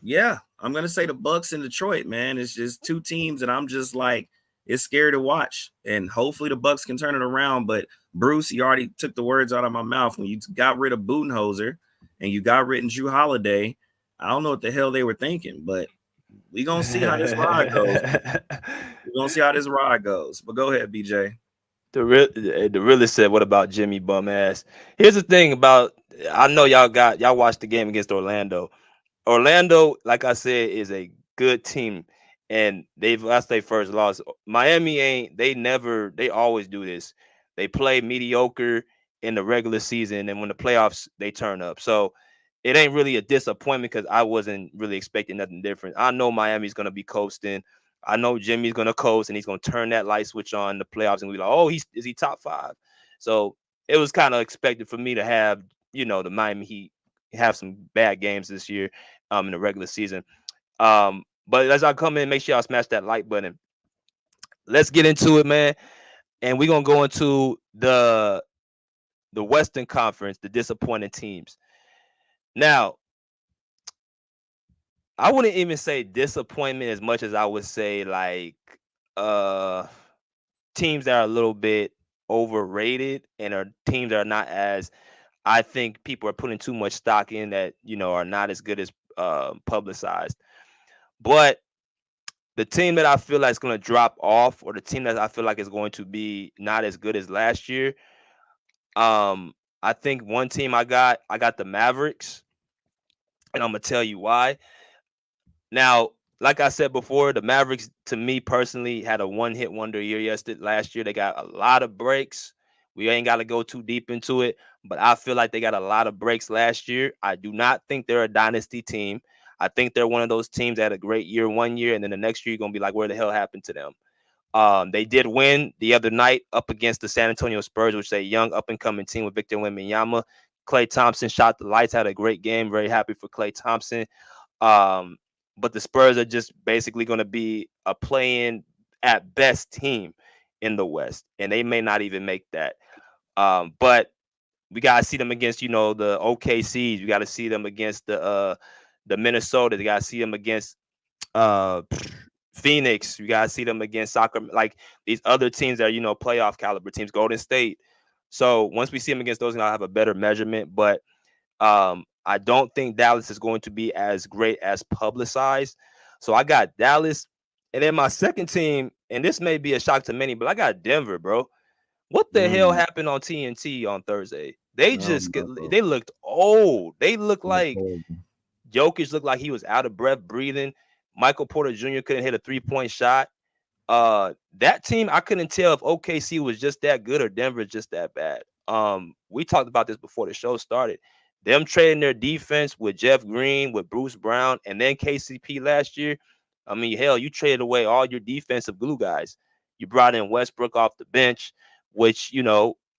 yeah, I'm going to say the Bucks and Detroit, man. It's just two teams that I'm just like, it's scary to watch. And hopefully the Bucks can turn it around. But Bruce, you already took the words out of my mouth. When you got rid of Budenholzer and you got rid of Drew Holiday, I don't know what the hell they were thinking, but we're going to see how this ride goes. We're going to see how this ride goes. But go ahead, BJ. The really said, what about Jimmy bum ass? Here's the thing about, I know y'all watched the game against Orlando. Orlando, like I said, is a good team, and that's their first loss. Miami they always do this. They play mediocre in the regular season, and when the playoffs, they turn up. So it ain't really a disappointment because I wasn't really expecting nothing different. I know Miami's going to be coasting. I know Jimmy's going to coast, and he's going to turn that light switch on in the playoffs and be like, oh, is he top 5? So it was kind of expected for me to have, the Miami Heat have some bad games this year in the regular season. But as I come in, make sure y'all smash that like button. Let's get into it, man. And we're going to go into the Western Conference, the disappointing teams. Now, I wouldn't even say disappointment as much as I would say like uh teams that are a little bit overrated and are teams that are not as I think people are putting too much stock in that, are not as good as publicized. But the team that I feel like is going to drop off, or the team that I feel like is going to be not as good as last year, um, I think one team I got the Mavericks, and I'm gonna tell you why. Now, like I said before, the Mavericks, to me personally, had a one-hit wonder year last year. They got a lot of breaks. We ain't got to go too deep into it, but I feel like they got a lot of breaks last year. I do not think they're a dynasty team. I think they're one of those teams that had a great year one year, and then the next year you're gonna be like, where the hell happened to them? They did win the other night up against the San Antonio Spurs, which is a young up and coming team with Victor Wembanyama. Klay Thompson shot the lights, had a great game. Very happy for Klay Thompson. Um, but the Spurs are just basically going to be a play-in at best team in the West, and they may not even make that. But we got to see them against, the OKCs. We got to see them against the Minnesota. We got to see them against uh Phoenix. You got to see them against soccer, like these other teams that are, playoff caliber teams, Golden State. So once we see them against those, I'll have a better measurement. But I don't think Dallas is going to be as great as publicized. So I got Dallas. And then my second team, and this may be a shock to many, but I got Denver, bro. What the hell happened on TNT on Thursday? They just they looked old. They looked like Jokic looked like he was out of breath breathing. Michael Porter Jr. couldn't hit a 3-point shot. That team, I couldn't tell if OKC was just that good or Denver just that bad. We talked about this before the show started. Them trading their defense with Jeff Green, with Bruce Brown, and then KCP last year. I mean, hell, you traded away all your defensive glue guys. You brought in Westbrook off the bench, which,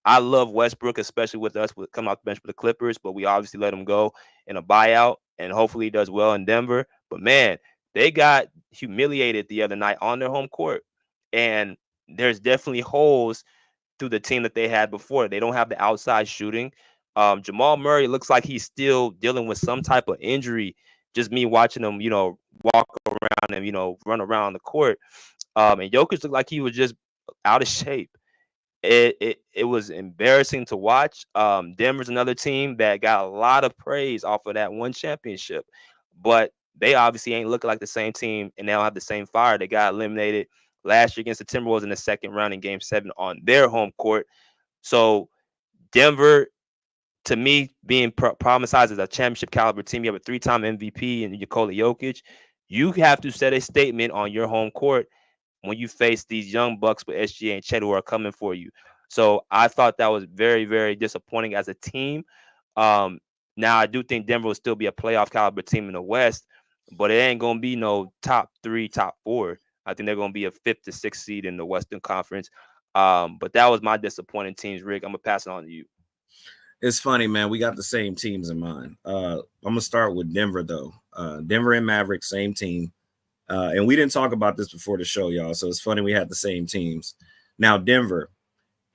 I love Westbrook, especially with us coming off the bench for the Clippers, but we obviously let him go in a buyout, and hopefully he does well in Denver. But man, they got humiliated the other night on their home court. And there's definitely holes through the team that they had before. They don't have the outside shooting. Jamal Murray looks like he's still dealing with some type of injury. Just me watching him, walk around and, run around the court. And Jokic looked like he was just out of shape. It was embarrassing to watch. Denver's another team that got a lot of praise off of that one championship, but they obviously ain't looking like the same team, and they don't have the same fire. They got eliminated last year against the Timberwolves in the second round in Game 7 on their home court. So Denver, to me, being promised as a championship caliber team, you have a 3-time MVP in Nikola Jokic. You have to set a statement on your home court when you face these young bucks with SGA and Chet who are coming for you. So I thought that was very, very disappointing as a team. Now I do think Denver will still be a playoff caliber team in the West, but it ain't gonna be no top 3, top 4. I think they're gonna be a 5th to 6th seed in the Western Conference. But that was my disappointing teams, Rick. I'm gonna pass it on to you. It's funny, man. We got the same teams in mind. I'm gonna start with Denver though. Denver and Mavericks, same team. And we didn't talk about this before the show, y'all. So it's funny we had the same teams. Now, Denver,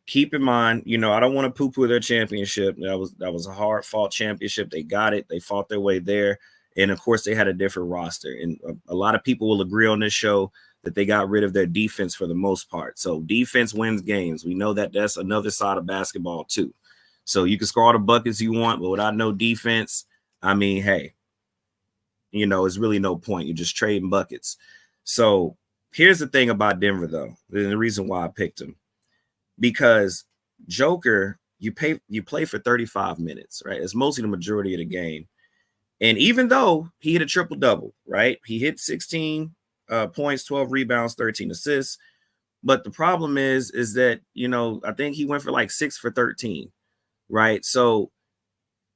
keep in mind, I don't want to poo-poo their championship. That was a hard-fought championship. They got it. They fought their way there. And, of course, they had a different roster. And a lot of people will agree on this show that they got rid of their defense for the most part. So defense wins games. We know that that's another side of basketball, too. So you can score all the buckets you want, but without no defense, I mean, hey, it's really no point. You're just trading buckets. So here's the thing about Denver, though, and the reason why I picked him. Because Joker, you play for 35 minutes, right? It's mostly the majority of the game. And even though he hit a triple-double, right? He hit 16 points, 12 rebounds, 13 assists. But the problem is that, I think he went for like 6 for 13, right? So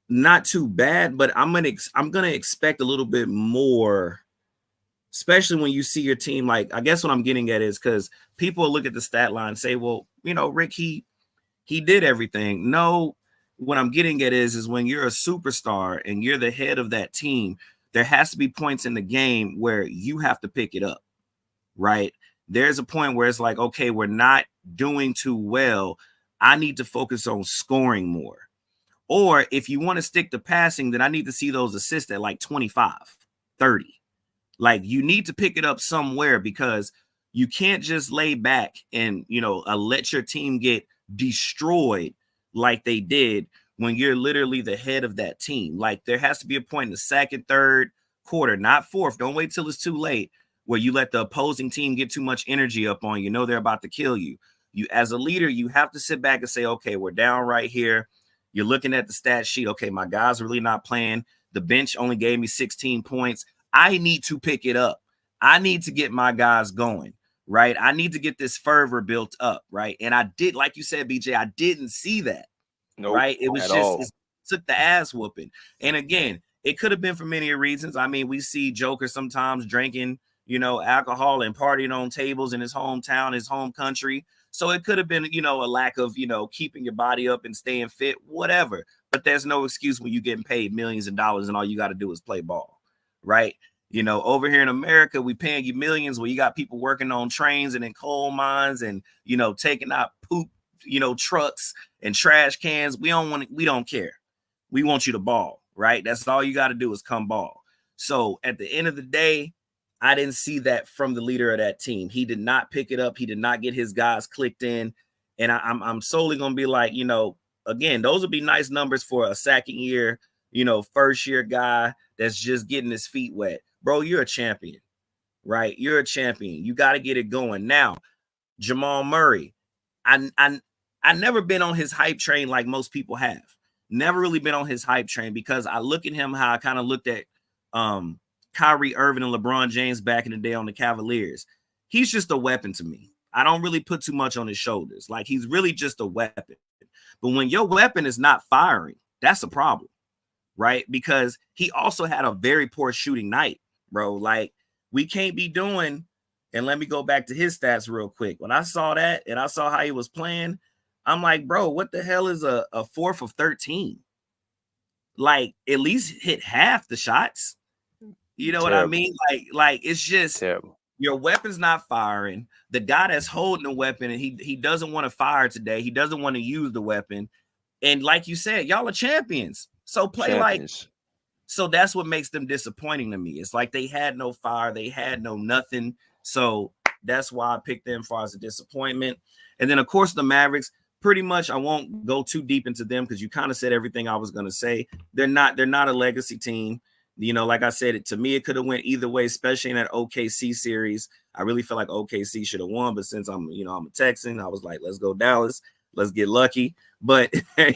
not too bad, but I'm gonna expect a little bit more, especially when you see your team. Like, I guess what I'm getting at is because people look at the stat line and say, well, Rick, he did everything. No, what I'm getting at is when you're a superstar and you're the head of that team, there has to be points in the game where you have to pick it up, right? There's a point where it's like, okay, we're not doing too well. I need to focus on scoring more. Or if you want to stick to passing, then I need to see those assists at like 25, 30. Like you need to pick it up somewhere because you can't just lay back and, let your team get destroyed like they did when you're literally the head of that team. Like there has to be a point in the second, third quarter, not fourth. Don't wait till it's too late where you let the opposing team get too much energy up on you. They're about to kill you. You, as a leader, you have to sit back and say, okay, we're down right here. You're looking at the stat sheet. Okay, my guys are really not playing. The bench only gave me 16 points. I need to pick it up. I need to get my guys going, right? I need to get this fervor built up, right? And I did, like you said, BJ, I didn't see that, right? It was just, it took the ass whooping. And again, it could have been for many reasons. I mean, we see Joker sometimes drinking, alcohol and partying on tables in his hometown, his home country. So it could have been, a lack of, keeping your body up and staying fit, whatever. But there's no excuse when you're getting paid millions of dollars and all you got to do is play ball, right? Over here in America, we paying you millions where you got people working on trains and in coal mines and, taking out poop, trucks and trash cans. We don't care. We want you to ball, right? That's all you got to do is come ball. So at the end of the day, I didn't see that from the leader of that team. He did not pick it up. He did not get his guys clicked in. And I'm solely going to be like, again, those would be nice numbers for a second year, first year guy that's just getting his feet wet. Bro, you're a champion, right? You're a champion. You got to get it going. Now, Jamal Murray, I never been on his hype train like most people have. Never really been on his hype train because I look at him how I kind of looked at Kyrie Irving and LeBron James back in the day on the Cavaliers. He's just a weapon to me. I don't really put too much on his shoulders. Like he's really just a weapon. But when your weapon is not firing, that's a problem, right? Because he also had a very poor shooting night, bro. Like we can't be doing, and let me go back to his stats real quick. When I saw that and I saw how he was playing, I'm like, bro, what the hell is a 4 for 13? Like at least hit half the shots. You know what I mean? Like it's just terrible. Your weapon's not firing. The guy that's holding the weapon and he doesn't want to fire today. He doesn't want to use the weapon. And like you said, y'all are champions. So play like. So that's what makes them disappointing to me. It's like they had no fire, they had no nothing. So that's why I picked them for as a disappointment. And then of course the Mavericks. Pretty much, I won't go too deep into them because you kind of said everything I was going to say. They're not a legacy team. Like I said, to me, it could have went either way, especially in that OKC series. I really feel like OKC should have won, but since I'm a Texan, I was like, let's go Dallas. Let's get lucky. But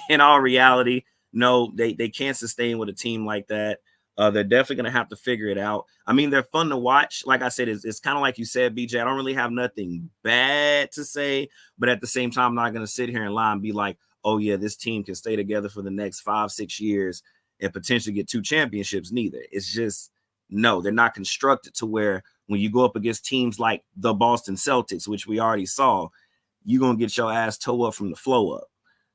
in all reality, no, they can't sustain with a team like that. They're definitely going to have to figure it out. I mean, they're fun to watch. Like I said, it's kind of like you said, BJ. I don't really have nothing bad to say, but at the same time, I'm not going to sit here and lie and be like, oh, yeah, this team can stay together for the next 5-6 years and potentially get 2 championships. Neither. It's just, no, they're not constructed to where when you go up against teams like the Boston Celtics, which we already saw, you're going to get your ass toe up from the flow up.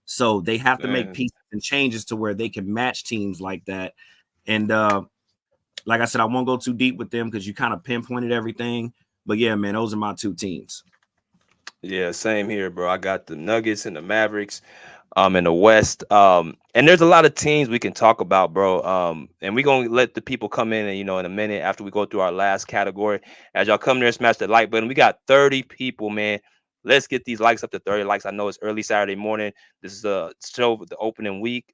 So they have to make pieces and changes to where they can match teams like that. And like I said, I won't go too deep with them because you kind of pinpointed everything. But yeah, man, those are my 2 teams. Yeah, same here, bro. I got the Nuggets and the Mavericks in the West. And there's a lot of teams we can talk about, bro. And we're going to let the people come in and, in a minute after we go through our last category. As y'all come there and smash the like button, we got 30 people, man. Let's get these likes up to 30 likes. I know it's early Saturday morning. This is a show with the opening week.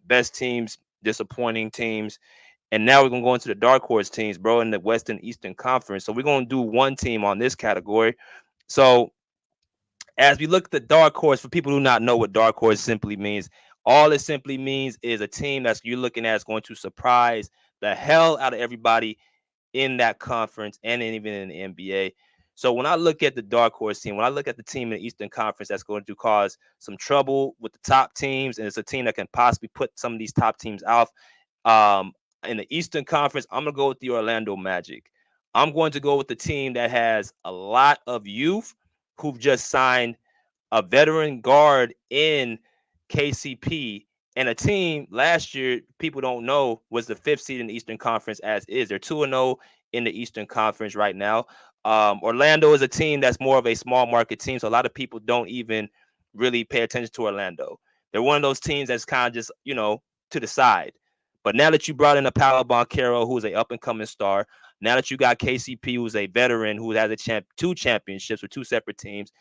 Best teams, disappointing teams. And now we're going to go into the dark horse teams, bro, in the Western Eastern Conference. So we're going to do one team on this category. So as we look at the dark horse, for people who do not know what dark horse simply means, all it simply means is a team that's you're looking at is going to surprise the hell out of everybody in that conference and even in the NBA. So when I look at the dark horse team, when I look at the team in the Eastern Conference that's going to cause some trouble with the top teams, and it's a team that can possibly put some of these top teams out, in the Eastern Conference, I'm going to go with the Orlando Magic. I'm going to go with the team that has a lot of youth who've just signed a veteran guard in KCP, and a team last year, people don't know, was the 5th seed in the Eastern Conference as is. They're 2-0 in the Eastern Conference right now. Orlando is a team that's more of a small market team, so a lot of people don't even really pay attention to Orlando. They're one of those teams that's kind of just, you know, to the side. But now that you brought in a Paolo Banchero, who's a up and coming star, now that you got KCP, who's a veteran who has two championships with two separate teams,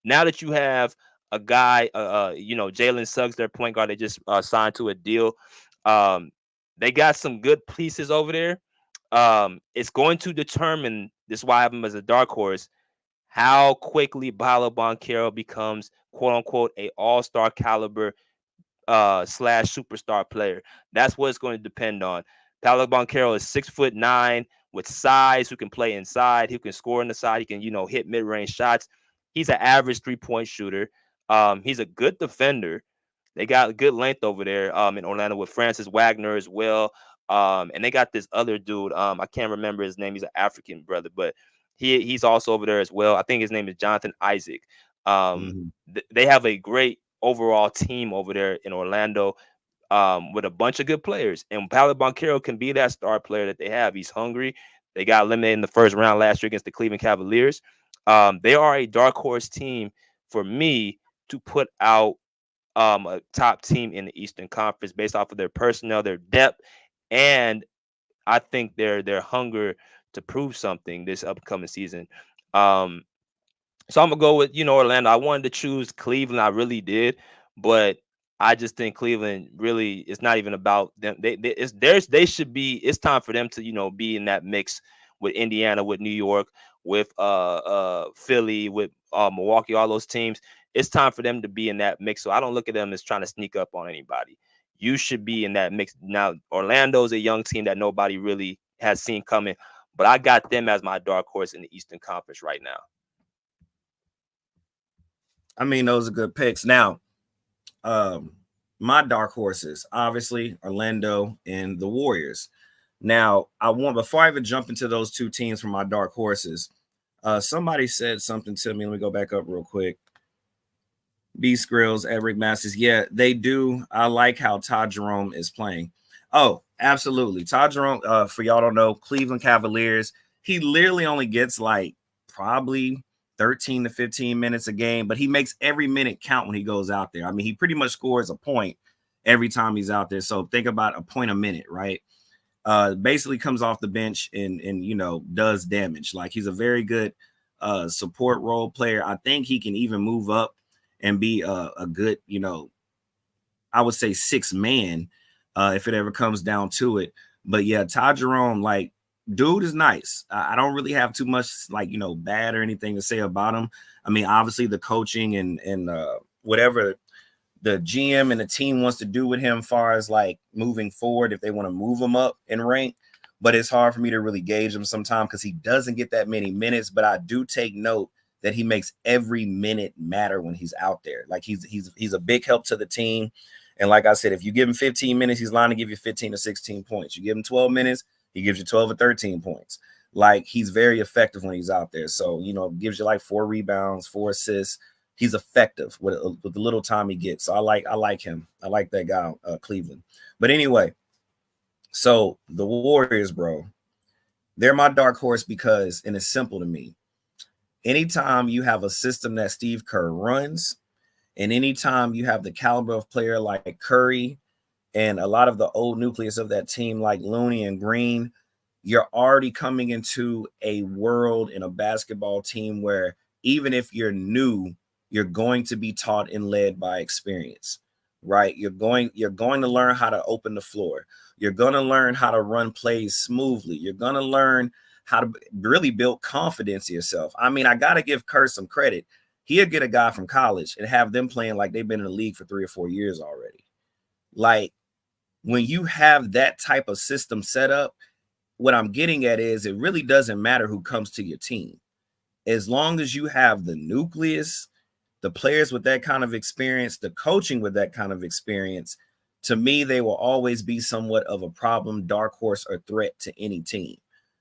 now that you have a guy, you know, Jalen Suggs, their point guard, they just signed to a deal. Um, they got some good pieces over there. It's going to determine, this is why I have him as a dark horse, how quickly Paolo Banchero becomes quote unquote a all-star caliber slash superstar player. That's what it's going to depend on. Paolo Banchero is 6'9" with size, who can play inside, who can score in the side, he can, you know, hit mid-range shots. He's an average 3-point shooter. He's a good defender. They got good length over there in Orlando with Francis Wagner as well. And they got this other dude. I can't remember his name. He's an African brother, but he's also over there as well. I think his name is Jonathan Isaac. They have a great overall team over there in Orlando with a bunch of good players. And Paolo Banchero can be that star player that they have. He's hungry. They got eliminated in the first round last year against the Cleveland Cavaliers. They are a dark horse team for me to put out a top team in the Eastern Conference based off of their personnel, their depth, and I think their hunger to prove something this upcoming season. So I'm gonna go with, you know, Orlando. I wanted to choose Cleveland, I really did, but I just think Cleveland really, it's not even about them. They should be. It's time for them to, you know, be in that mix with Indiana, with New York, with Philly, with Milwaukee, all those teams. It's time for them to be in that mix. So I don't look at them as trying to sneak up on anybody. You should be in that mix. Now, Orlando's a young team that nobody really has seen coming, but I got them as my dark horse in the Eastern Conference right now. I mean, those are good picks. Now, my dark horses, obviously, Orlando and the Warriors. Now, before I even jump into those two teams for my dark horses, somebody said something to me. Let me go back up real quick. B Skrills, Eric Masters. Yeah, they do. I like how Todd Jerome is playing. Oh, absolutely. Todd Jerome, for y'all don't know, Cleveland Cavaliers, he literally only gets like probably 13 to 15 minutes a game, but he makes every minute count when he goes out there. I mean, he pretty much scores a point every time he's out there. So think about a point a minute, right? Basically comes off the bench and you know, does damage. Like, he's a very good support role player. I think he can even move up and be a good, you know, I would say 6 man if it ever comes down to it. But yeah, Todd Jerome, like, dude is nice. I don't really have too much, like, you know, bad or anything to say about him. I mean, obviously the coaching and whatever the GM and the team wants to do with him, far as like moving forward, if they want to move him up in rank. But it's hard for me to really gauge him sometimes because he doesn't get that many minutes. But I do take note that he makes every minute matter when he's out there. Like, he's a big help to the team. And like I said, if you give him 15 minutes, he's lying to give you 15 or 16 points. You give him 12 minutes, he gives you 12 or 13 points. Like, he's very effective when he's out there. So, you know, gives you like 4 rebounds, 4 assists. He's effective with the little time he gets. So I like him. I like that guy, Cleveland. But anyway, so the Warriors, bro, they're my dark horse because, and it's simple to me, anytime you have a system that Steve Kerr runs, and anytime you have the caliber of player like Curry and a lot of the old nucleus of that team like Looney and Green, you're already coming into a world in a basketball team where even if you're new, you're going to be taught and led by experience, right? You're going to learn how to open the floor. You're going to learn how to run plays smoothly. You're going to learn how to really build confidence in yourself. I mean, I got to give Kerr some credit. He'll get a guy from college and have them playing like they've been in the league for 3 or 4 years already. Like, when you have that type of system set up, what I'm getting at is it really doesn't matter who comes to your team. As long as you have the nucleus, the players with that kind of experience, the coaching with that kind of experience, to me, they will always be somewhat of a problem, dark horse, or threat to any team,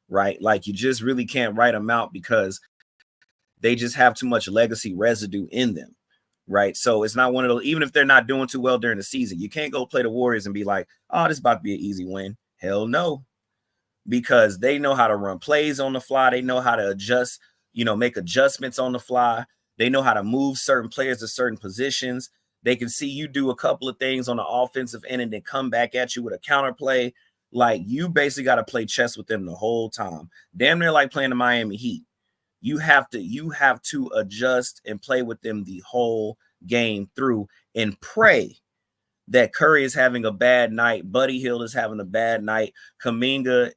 right? Like, you just really can't write them out because they just have too much legacy residue in them, right? So it's not one of those, even if they're not doing too well during the season, you can't go play the Warriors and be like, oh, this is about to be an easy win. Hell no, because they know how to run plays on the fly. They know how to adjust, you know, make adjustments on the fly. They know how to move certain players to certain positions. They can see you do a couple of things on the offensive end and then come back at you with a counter play. Like, you basically got to play chess with them the whole time. Damn near like playing the Miami Heat. You have to adjust and play with them the whole game through and pray that Curry is having a bad night, Buddy Hield is having a bad night, Kuminga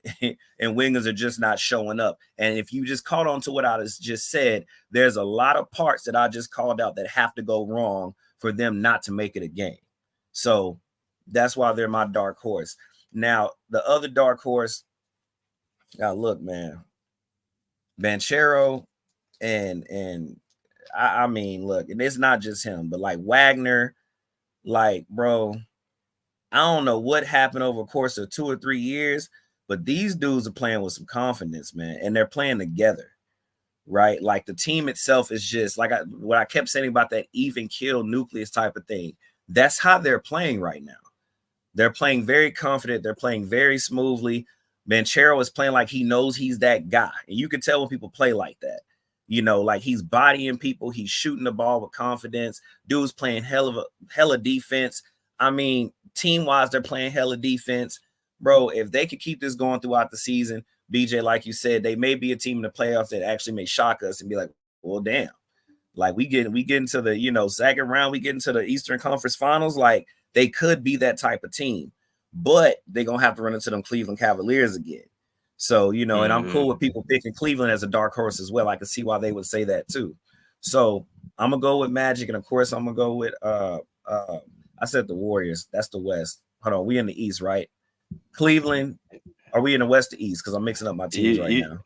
and Wiggins are just not showing up. And if you just caught on to what I just said, there's a lot of parts that I just called out that have to go wrong for them not to make it a game. So that's why they're my dark horse. Now, the other dark horse, now look, man, Banchero and I mean, look, and it's not just him, but like Wagner, like, bro, I don't know what happened over the course of 2 or 3 years, but these dudes are playing with some confidence, man, and they're playing together, right? Like, the team itself is just like what I kept saying about that even kill nucleus type of thing. That's how they're playing right now. They're playing very confident. They're playing very smoothly. Banchero is playing like he knows he's that guy, and you can tell when people play like that. You know, like, he's bodying people, he's shooting the ball with confidence. Dude's playing hella defense. I mean, team-wise, they're playing hella defense. Bro, if they could keep this going throughout the season, BJ, like you said, they may be a team in the playoffs that actually may shock us and be like, well, damn. Like, we get into the, you know, second round, we get into the Eastern Conference Finals. Like, they could be that type of team, but they're going to have to run into them Cleveland Cavaliers again. So, you know, and I'm cool with people picking Cleveland as a dark horse as well. I can see why they would say that too. So I'm gonna go with Magic, and of course I'm gonna go with I said the Warriors. That's the West. Hold on, we in the East, right? Cleveland. Are we in the West or East? Because I'm mixing up my teams now.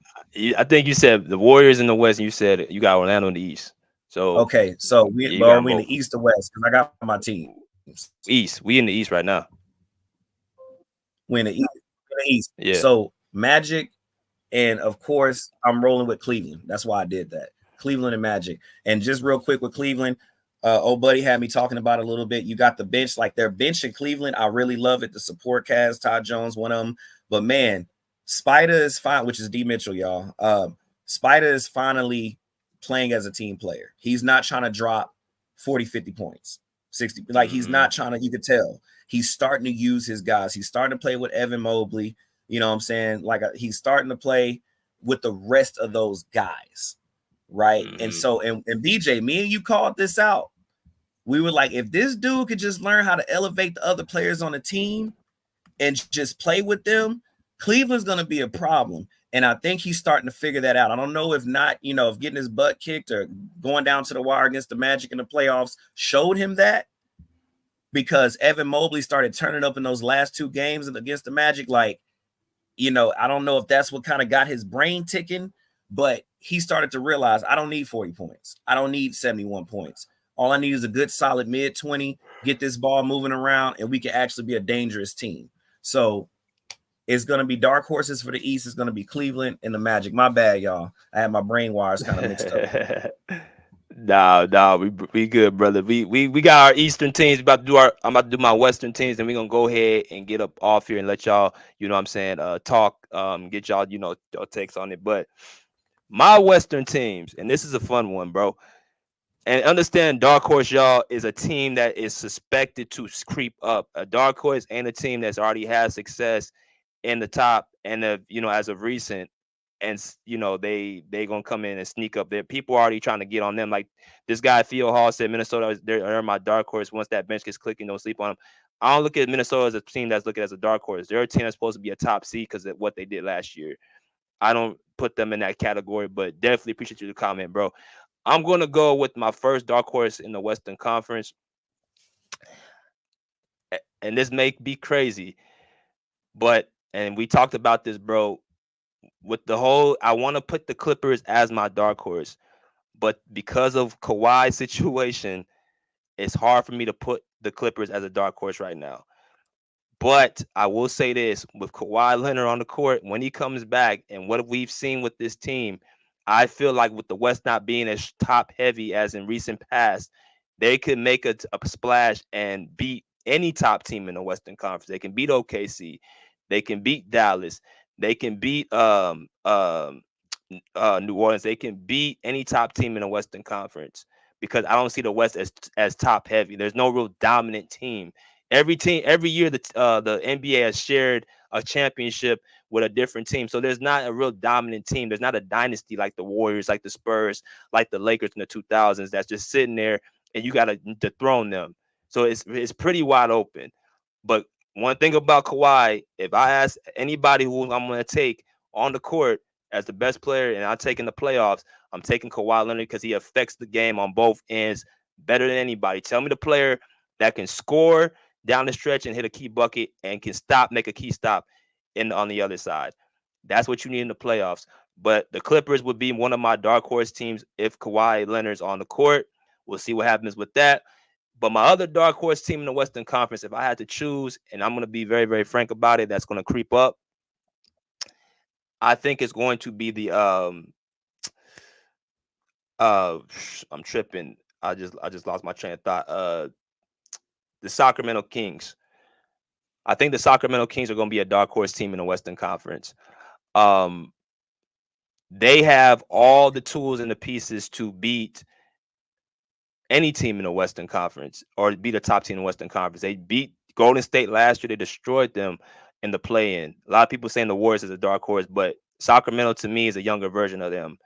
I think you said the Warriors in the West, and you said you got Orlando in the East. So okay, so are we in the East or West? Because I got my teams. East. We in the East right now. We in the East. Yeah. So Magic, and of course I'm rolling with Cleveland. That's why I did that. Cleveland and Magic. And just real quick with Cleveland, old buddy had me talking about it a little bit. You got the bench, like their bench in Cleveland. I really love it. The support cast, Todd Jones, one of them. But man, Spider is fine, which is D Mitchell, y'all. Spider is finally playing as a team player. He's not trying to drop 40, 50 points, 60. Like, he's not trying to, you could tell. He's starting to use his guys. He's starting to play with Evan Mobley. You know what I'm saying? Like, he's starting to play with the rest of those guys, right? And so, and BJ, me and you called this out. We were like, if this dude could just learn how to elevate the other players on the team and just play with them, Cleveland's going to be a problem. And I think he's starting to figure that out. I don't know if not, you know, if getting his butt kicked or going down to the wire against the Magic in the playoffs showed him that, because Evan Mobley started turning up in those last 2 games against the Magic. Like, you know, I don't know if that's what kind of got his brain ticking, but he started to realize, I don't need 40 points. I don't need 71 points. All I need is a good solid mid-20, get this ball moving around, and we can actually be a dangerous team. So it's going to be dark horses for the East. It's going to be Cleveland and the Magic. My bad, y'all. I had my brain wires kind of mixed up. Nah, we good, brother. We got our Eastern teams. I'm about to do my Western teams, and we're gonna go ahead and get up off here and let y'all, you know what I'm saying, talk, get y'all, you know, your takes on it. But my Western teams, and this is a fun one, bro. And understand, dark horse, y'all, is a team that is suspected to creep up. A dark horse ain't a team that's already had success in the top, and you know, as of recent. And you know, they gonna come in and sneak up there. People are already trying to get on them. Like this guy Theo Hall said, Minnesota they're my dark horse. Once that bench gets clicking, don't sleep on them. I don't look at Minnesota as a team that's looking as a dark horse. They're a team that's supposed to be a top seed because of what they did last year. I don't put them in that category, but definitely appreciate you to comment, bro. I'm gonna go with my first dark horse in the Western Conference, and this may be crazy, but and we talked about this, bro. With the whole, I want to put the Clippers as my dark horse, but because of Kawhi's situation, it's hard for me to put the Clippers as a dark horse right now. But I will say this, with Kawhi Leonard on the court, when he comes back and what we've seen with this team, I feel like with the West not being as top heavy as in recent past, they could make a splash and beat any top team in the Western Conference. They can beat OKC. They can beat Dallas. They can beat New Orleans. They can beat any top team in the Western Conference. because I don't see the West as top heavy. There's no real dominant team. Every year, the NBA has shared a championship with a different team. So there's not a real dominant team. There's not a dynasty like the Warriors, like the Spurs, like the Lakers in the 2000s that's just sitting there and you got to dethrone them. So it's pretty wide open. But one thing about Kawhi, if I ask anybody who I'm going to take on the court as the best player and I'm taking the playoffs, I'm taking Kawhi Leonard because he affects the game on both ends better than anybody. Tell me the player that can score down the stretch and hit a key bucket and can make a key stop on the other side. That's what you need in the playoffs. But the Clippers would be one of my dark horse teams if Kawhi Leonard's on the court. We'll see what happens with that. But my other dark horse team in the Western Conference, if I had to choose, and I'm going to be very, very frank about it, that's going to creep up. I think it's going to be the I'm tripping. I just lost my train of thought. The Sacramento Kings. I think the Sacramento Kings are going to be a dark horse team in the Western Conference. They have all the tools and the pieces to beat any team in the Western Conference or be the top team in the Western Conference. They beat Golden State last year. They destroyed them in the play-in. A lot of people saying the Warriors is a dark horse, but Sacramento to me is a younger version of them.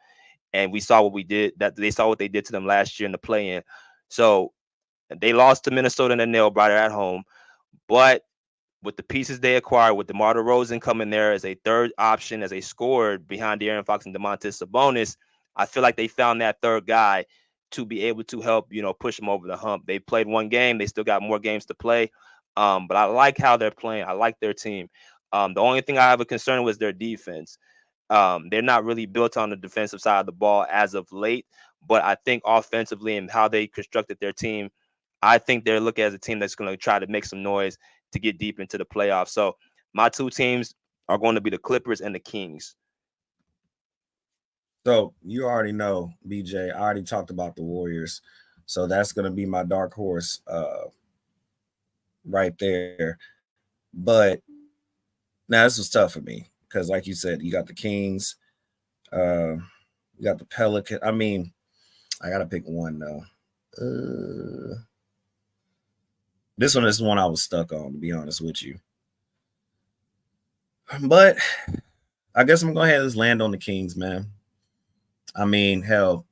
And we saw what they saw what they did to them last year in the play-in. So they lost to Minnesota in the nail biter at home, but with the pieces they acquired, with DeMar DeRozan coming there as a third option, as a scorer behind De'Aaron Fox and Domantas Sabonis, I feel like they found that third guy to be able to help, push them over the hump. They played one game. They still got more games to play. But I like how they're playing. I like their team. The only thing I have a concern with is their defense. They're not really built on the defensive side of the ball as of late, but I think offensively and how they constructed their team, I think they're looking as a team that's going to try to make some noise to get deep into the playoffs. So my two teams are going to be the Clippers and the Kings. So you already know, BJ, I already talked about the Warriors. So that's going to be my dark horse right there. But now this was tough for me because, like you said, you got the Kings, you got the Pelicans. I mean, I got to pick one, though. This one is the one I was stuck on, to be honest with you. But I guess I'm going to just land on the Kings, man. I mean, hell,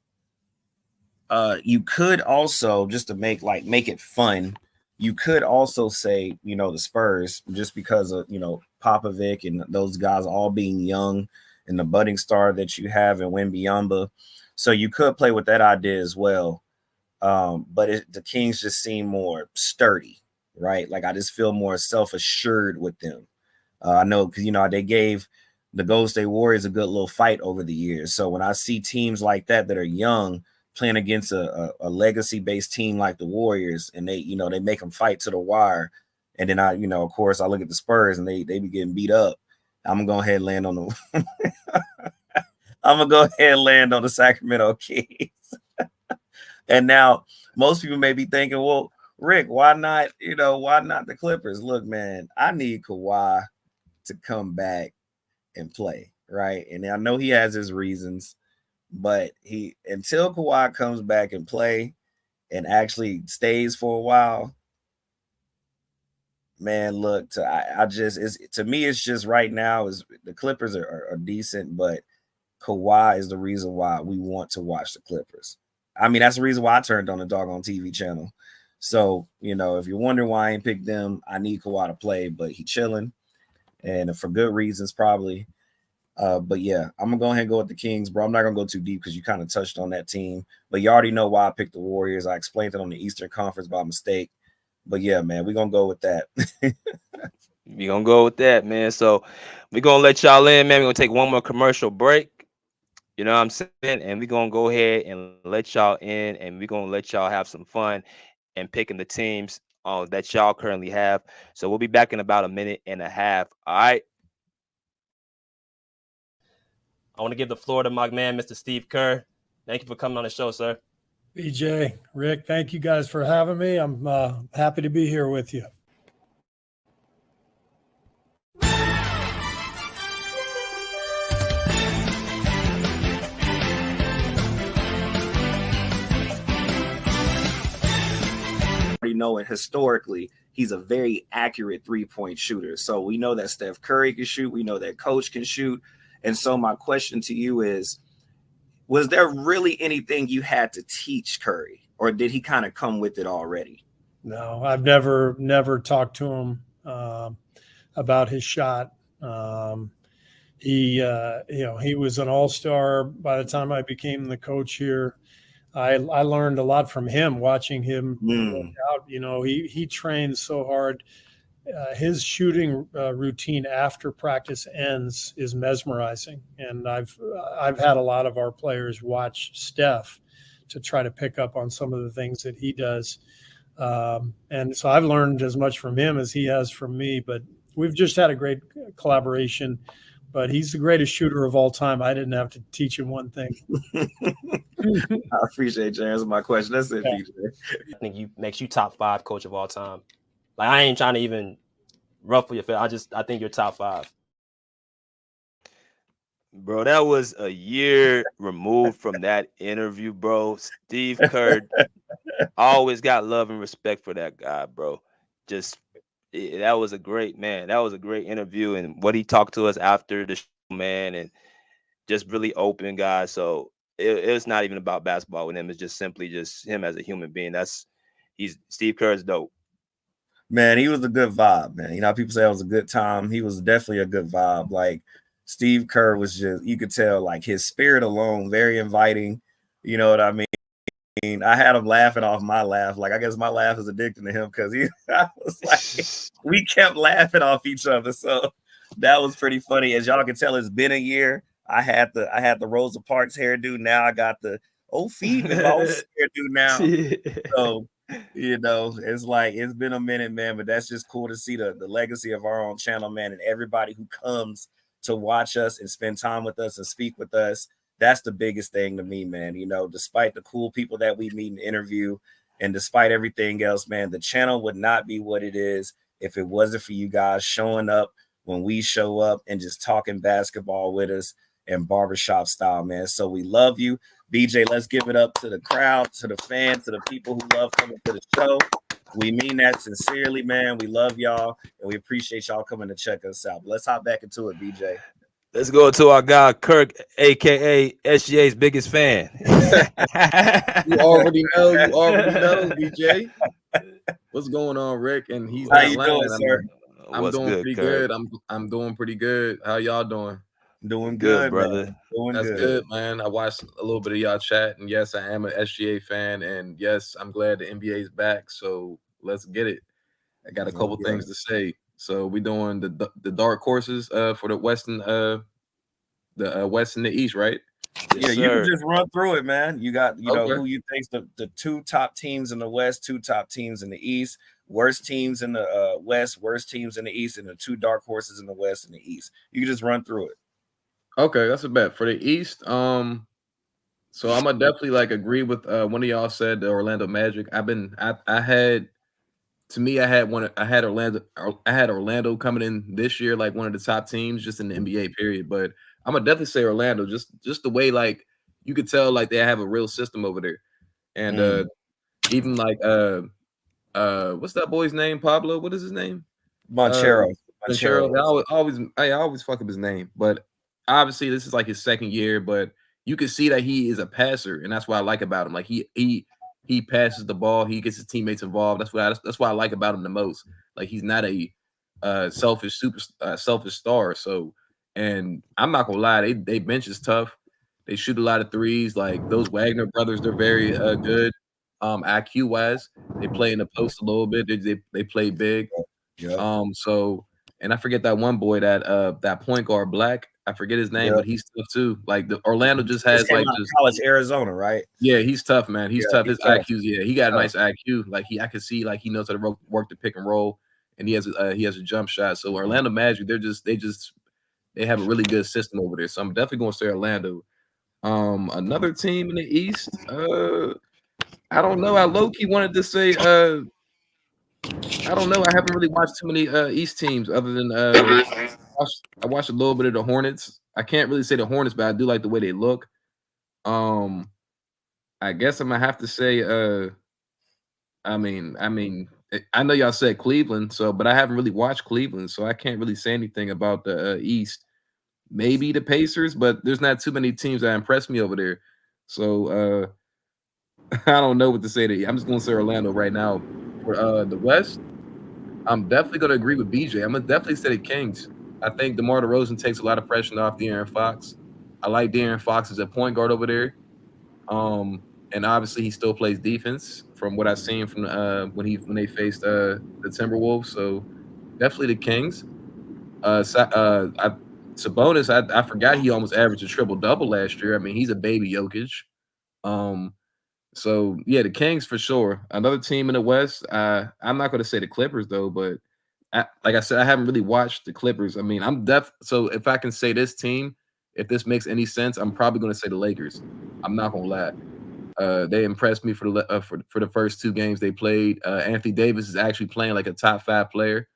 you could also, just to make it fun, you could also say, the Spurs, just because of, Popovich and those guys all being young and the budding star that you have in Wembanyama. So you could play with that idea as well. But the Kings just seem more sturdy, right? Like I just feel more self-assured with them. I know because, they gave the Golden State Warriors a good little fight over the years. So when I see teams like that are young playing against a legacy-based team like the Warriors, and they make them fight to the wire, and then I of course I look at the Spurs and they be getting beat up. I'm gonna go ahead and land on the Sacramento Kings. And now most people may be thinking, well, Rick, why not the Clippers? Look, man, I need Kawhi to come back and play, right? And I know he has his reasons, but until Kawhi comes back and play and actually stays for a while, man, look, to me, it's just right now is the Clippers are decent, but Kawhi is the reason why we want to watch the Clippers. I mean, that's the reason why I turned on the doggone TV channel. So, if you're wondering why I ain't picked them, I need Kawhi to play, but he chilling, and for good reasons probably. But yeah, I'm gonna go ahead and go with the Kings, bro. I'm not gonna go too deep because you kind of touched on that team, but you already know why I picked the Warriors. I explained it on the Eastern Conference by mistake. But yeah, man, we're gonna go with that. We're gonna go with that, man. So we're gonna let y'all in, man. We're gonna take one more commercial break. You know what I'm saying? And we're gonna go ahead and let y'all in, and we're gonna let y'all have some fun and picking the teams that y'all currently have. So we'll be back in about a minute and a half. All right. I want to give the floor to my man, Mr. Steve Kerr. Thank you for coming on the show, sir. BJ, Rick, thank you guys for having me. I'm happy to be here with you. know it historically, he's a very accurate 3-point shooter. So we know that Steph Curry can shoot. We know that Coach can shoot. And so my question to you is, was there really anything you had to teach Curry, or did he kind of come with it already? No, I've never talked to him about his shot. He was an all-star by the time I became the coach here. I learned a lot from him, watching him work out. He trains so hard. His shooting routine after practice ends is mesmerizing, and I've had a lot of our players watch Steph to try to pick up on some of the things that he does, and so I've learned as much from him as he has from me. But we've just had a great collaboration. But he's the greatest shooter of all time. I didn't have to teach him one thing. I appreciate you answering my question. That's it, BJ. I think you makes you top 5 coach of all time. Like, I ain't trying to even ruffle your feathers. I think you're top 5. Bro, that was a year removed from that interview, bro. Steve Kerr, always got love and respect for that guy, bro. That was a great interview, and what he talked to us after the show, man, and just really open guy. So it's not even about basketball with him. It's just simply just him as a human being. Steve Kerr's dope. Man, he was a good vibe, man. You know, people say it was a good time. He was definitely a good vibe. Like, Steve Kerr was just, you could tell, like, his spirit alone, very inviting. You know what I mean? I had him laughing off my laugh. Like, I guess my laugh is addicting to him because I was like, we kept laughing off each other. So that was pretty funny. As y'all can tell, it's been a year. I had the Rosa Parks hairdo. Now I got the feed hairdo now. So, it's like, it's been a minute, man, but that's just cool to see the legacy of our own channel, man, and everybody who comes to watch us and spend time with us and speak with us. That's the biggest thing to me, man. Despite the cool people that we meet and interview, and despite everything else, man, the channel would not be what it is if it wasn't for you guys showing up when we show up and just talking basketball with us and barbershop style, man. So we love you. BJ, let's give it up to the crowd, to the fans, to the people who love coming to the show. We mean that sincerely, man. We love y'all, and we appreciate y'all coming to check us out. But let's hop back into it, BJ. Let's go to our guy, Kirk, a.k.a. SGA's biggest fan. You already know, BJ. What's going on, Rick? And he's How you doing, sir? I'm doing pretty good. I'm doing pretty good. How y'all doing? Doing good, brother. Man. Doing That's good, man. I watched a little bit of y'all chat, and yes, I am an SGA fan, and yes, I'm glad the NBA is back. So let's get it. I got a couple things to say. So we doing the dark horses for the West and the West and the East, right? Yes, you can just run through it, man. You got who you think's the 2 top teams in the West, 2 top teams in the East, worst teams in the West, worst teams in the East, and the 2 dark horses in the West and the East. You can just run through it. Okay, that's a bet for the East. So I'm gonna definitely agree with one of y'all said the Orlando Magic. I had Orlando coming in this year like one of the top teams just in the NBA period. But I'm gonna definitely say Orlando, just the way you could tell they have a real system over there. And even what's that boy's name? Pablo, what is his name? Monchero. I always fuck up his name, but obviously this is his second year, but you can see that he is a passer, and that's what I like about him. He passes the ball, he gets his teammates involved. That's why I like about him the most. He's not a selfish star. So, and I'm not gonna lie, they bench is tough. They shoot a lot of threes. Those Wagner brothers, they're very good. IQ wise, they play in the post a little bit. They play big. Yeah. So, and I forget that one boy that point guard black. I forget his name, but he's tough too. The Orlando just has college Arizona, right? Yeah, he's tough, man. He's tough. His IQ's he got a nice IQ. I could see he knows how to work the pick and roll, and he has a jump shot. So Orlando Magic, they have a really good system over there. So I'm definitely going to say Orlando. Another team in the East, I don't know. I low-key wanted to say I don't know. I haven't really watched too many East teams other than I watched a little bit of the Hornets. I can't really say the Hornets, but I do like the way they look. I guess I'm gonna have to say I mean, I know y'all said Cleveland, but I haven't really watched Cleveland, so I can't really say anything about the East. Maybe the Pacers, but there's not too many teams that impress me over there. So I don't know what to say to you. I'm just gonna say Orlando right now. For the West, I'm definitely gonna agree with BJ. I'm gonna definitely say the Kings. I think DeMar DeRozan takes a lot of pressure off De'Aaron Fox. I like De'Aaron Fox as a point guard over there. And obviously he still plays defense from what I've seen from when they faced the Timberwolves. So definitely the Kings. Sabonis, I forgot he almost averaged a triple double last year. I mean, he's a baby Jokic. So yeah, the Kings for sure. Another team in the West. I'm not going to say the Clippers though, but like I said, I haven't really watched the Clippers. I mean, so if I can say this team, if this makes any sense, I'm probably going to say the Lakers. I'm not going to lie. They impressed me for the first 2 games they played. Anthony Davis is actually playing like a top 5 player.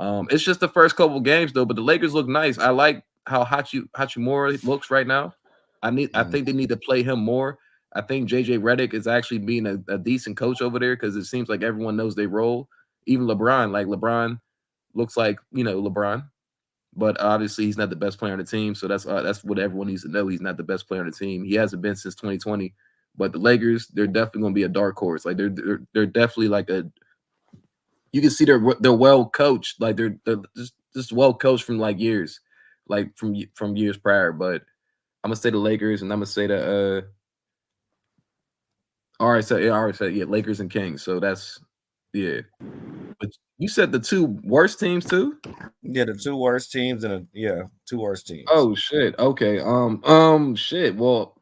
It's just the first couple games though, but the Lakers look nice. I like how Hachimura looks right now. I think they need to play him more. I think JJ Redick is actually being a decent coach over there because it seems like everyone knows their role. Even LeBron looks like LeBron, but obviously he's not the best player on the team. So that's what everyone needs to know. He's not the best player on the team. He hasn't been since 2020. But the Lakers, they're definitely going to be a dark horse. Like they're definitely like you can see they're well coached. Like they're just well coached from like years, like from years prior. But I'm gonna say the Lakers, and I'm gonna say the I already said Lakers and Kings. So that's But you said the 2 worst teams too? Yeah, the 2 worst teams 2 worst teams. Oh shit. Okay. Shit. Well,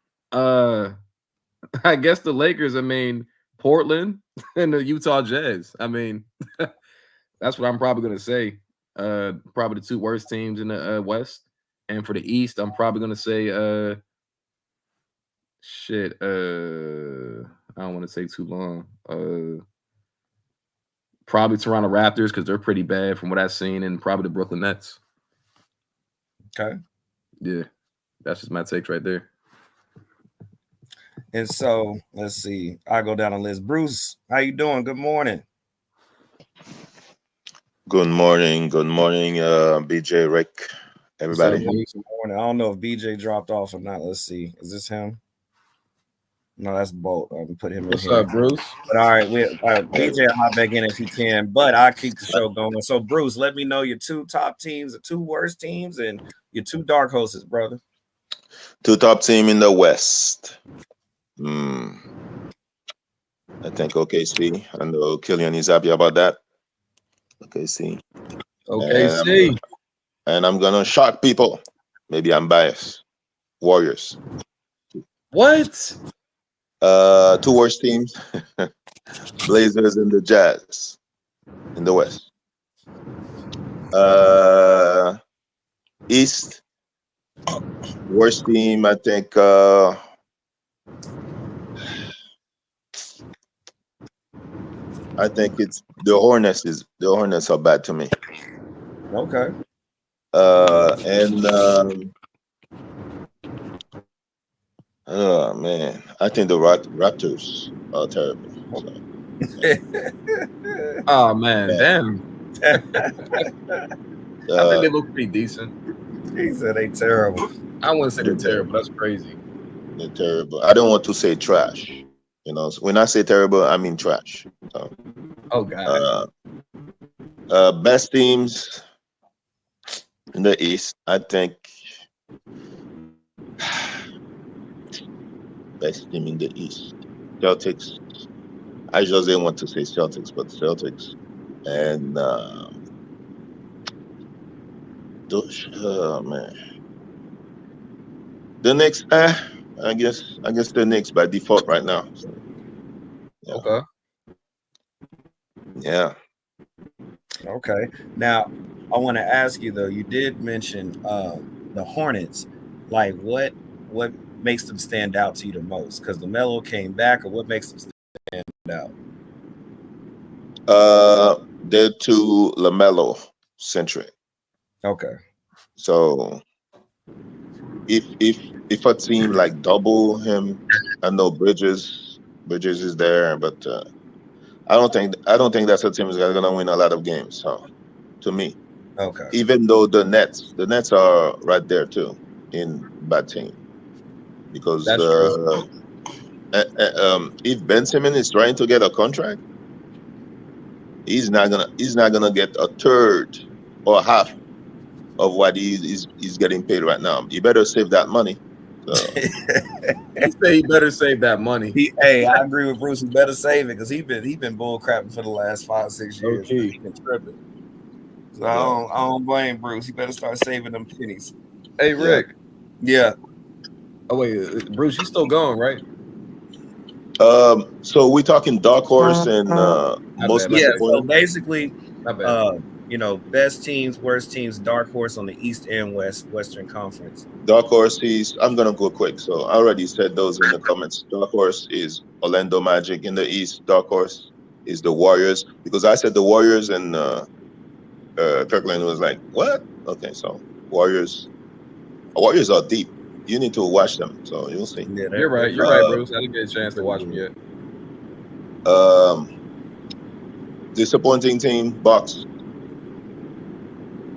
I guess the Lakers. I mean, Portland and the Utah Jazz. I mean, that's what I'm probably gonna say. Probably the 2 worst teams in the West, and for the East, I'm probably gonna say shit. I don't want to take too long. Probably Toronto Raptors because they're pretty bad from what I've seen, and probably the Brooklyn Nets. Okay. Yeah, that's just my takes right there. And so let's see. I go down the list. Bruce, how you doing? Good morning. Good morning, BJ, Rick, everybody. Good morning. I don't know if BJ dropped off or not. Let's see. Is this him? No, that's Bolt. I can put him in What's here. up, Bruce? But all right, BJ will hop back in if he can. But I'll keep the show going. So Bruce, let me know your 2 top teams, the 2 worst teams, and your 2 dark horses, brother. 2 top team in the West. I think OKC. I know Killian is happy about that. OKC. And I'm gonna shock people. Maybe I'm biased. Warriors. What? 2 worst teams. Blazers and the Jazz in the West. East. Worst team, I think. I think it's the Hornets. The Hornets are bad to me. Okay. Oh man, I think the Raptors are terrible. So. Oh man, damn. I think they look pretty decent. He said they terrible. I wouldn't say they're terrible. That's crazy. They're terrible. I don't want to say trash. So when I say terrible, I mean trash. So, oh god. Best teams in the East, I think. Best team in the East, Celtics. I just didn't want to say Celtics, but Celtics, and man, the Knicks. I guess the Knicks by default right now. So, yeah. Okay. Yeah. Okay. Now, I want to ask you though. You did mention the Hornets. Like, what makes them stand out to you the most? Because LaMelo came back, or what makes them stand out? They're too LaMelo centric. Okay. So if a team like double him, I know Bridges is there, but I don't think that's a team that's gonna win a lot of games. So, to me, Okay. even though the Nets are right there too in bad team because That's true. If Ben Simmons is trying to get a contract, he's not gonna get a third or half of what he's getting paid right now. You better save that money. So. He said he better save that money. Hey, I agree with Bruce. He better save it because he been bull crapping for the last 5-6 years. Okay. He been tripping. So I don't blame Bruce. He better start saving them pennies. Hey, Rick. Yeah. Oh wait, Bruce, you still going, right? So we're talking dark horse and most Yeah. So disappointing. basically, My bad. best teams, worst teams, dark horse on the East and Western Conference. Dark horse is, I'm gonna go quick. So I already said those in the comments. Dark horse is Orlando Magic in the East. Dark horse is the Warriors because I said the Warriors and Kirkland was like, what? Okay, so Warriors are deep. You need to watch them, so you'll see. Yeah, You're right, Bruce. I didn't get a chance to watch them yet. Disappointing team, Bucks.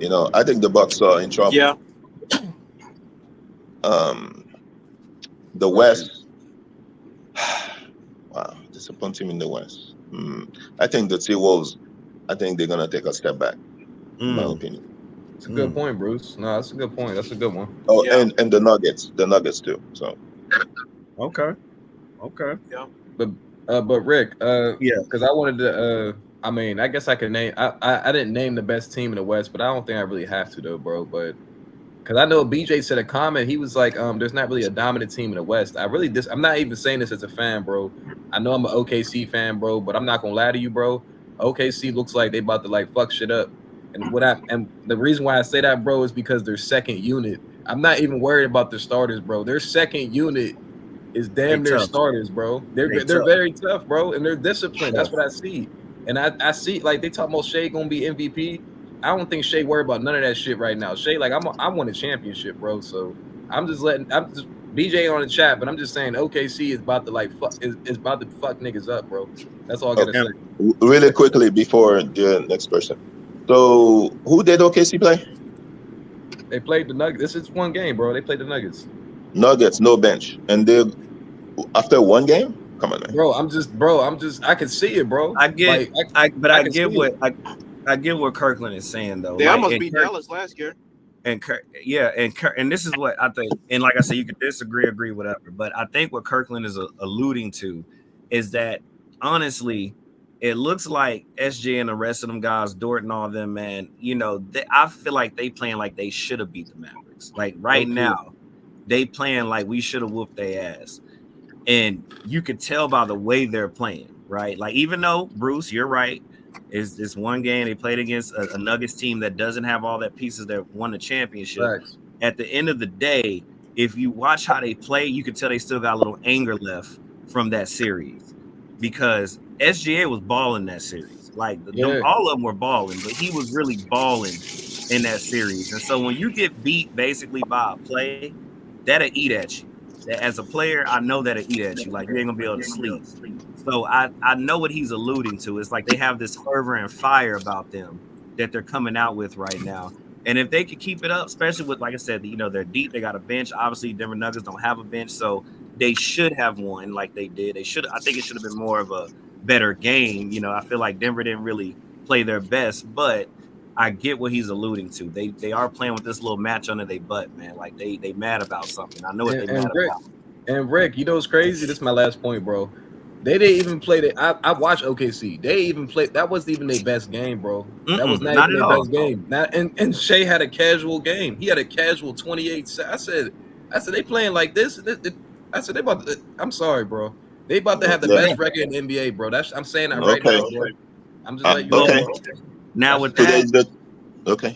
I think the Bucks are in trouble. Yeah. The West. Wow, disappointing in the West. I think the T-Wolves, I think they're gonna take a step back, in my opinion. It's a good point, Bruce. No, that's a good point. That's a good one. Oh, yeah. and the Nuggets too. So. Okay. Yeah. But Rick, yeah, because I wanted to. I mean, I guess I could name. I didn't name the best team in the West, but I don't think I really have to though, bro. But because I know BJ said a comment, he was like, "There's not really a dominant team in the West." I'm not even saying this as a fan, bro. I know I'm an OKC fan, bro, but I'm not gonna lie to you, bro. OKC looks like they about to like fuck shit up. And the reason why I say that, bro, is because their second unit. I'm not even worried about their starters, bro. Their second unit is damn near starters, bro. They're very tough, bro, and they're disciplined. That's what I see. And I see like they talk about Shea gonna be MVP. I don't think Shea worried about none of that shit right now. Shea, like I won a championship, bro. So I'm just BJ on the chat, but I'm just saying OKC is about to like fuck is about to fuck niggas up, bro. That's all I gotta say. Really quickly before the next person. So who did OKC play? They played the Nuggets. This is one game, bro. They played the Nuggets. Nuggets, no bench, and they after one game. Come on, man. I can see it, bro. I get, I get what Kirkland is saying though. They almost beat Dallas last year. And this is what I think. And like I said, you can disagree, agree, whatever. But I think what Kirkland is alluding to is that honestly, it looks like SJ and the rest of them guys, Dort and all of them, man. I feel like they playing like they should have beat the Mavericks. Like now, they playing like we should have whooped their ass. And you could tell by the way they're playing, right? Like, even though, Bruce, you're right, is this one game they played against a Nuggets team that doesn't have all that pieces that won the championship. Right. At the end of the day, if you watch how they play, you can tell they still got a little anger left from that series because SGA was balling that series. Like, all of them were balling, but he was really balling in that series. And so when you get beat basically by a play, that'll eat at you. As a player, I know that'll eat at you. Like, you ain't gonna be able to sleep. So I know what he's alluding to. It's like they have this fervor and fire about them that they're coming out with right now. And if they could keep it up, especially with, like I said, they're deep. They got a bench. Obviously, Denver Nuggets don't have a bench, so they should have won like they did. I think it should have been more of a better game. I feel like Denver didn't really play their best, but I get what he's alluding to. They are playing with this little match under their butt, man. Like they mad about something. I know what they mad about. And Rick, what's crazy? This is my last point, bro. They didn't even play that. I watched OKC. They even played. That wasn't even their best game, bro. That was not even their best game. And Shea had a casual game. He had a casual 28. I said they playing like this. I said they about to, I'm sorry, bro. They about to have the best record in the NBA, bro. I'm saying that right now, bro. I'm just letting you know. Now with that,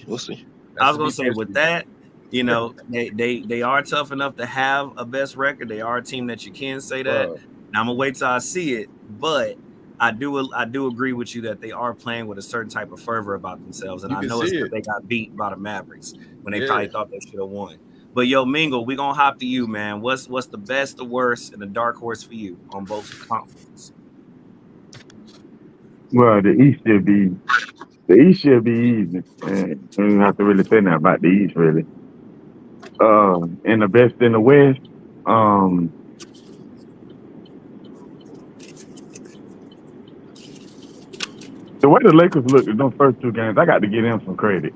we'll see. I was gonna say with that, they are tough enough to have a best record. They are a team that you can say that. Now I'm gonna wait till I see it, but I do agree with you that they are playing with a certain type of fervor about themselves, and I know it's because they got beat by the Mavericks when they probably thought they should have won. But yo, Mingle, we gonna hop to you, man. What's the best, the worst, and the dark horse for you on both conferences? Well, the East should be easy. And you don't have to really say nothing about the East, really. And the best in the West, um, the way the Lakers looked in those first two games, I got to give them some credit.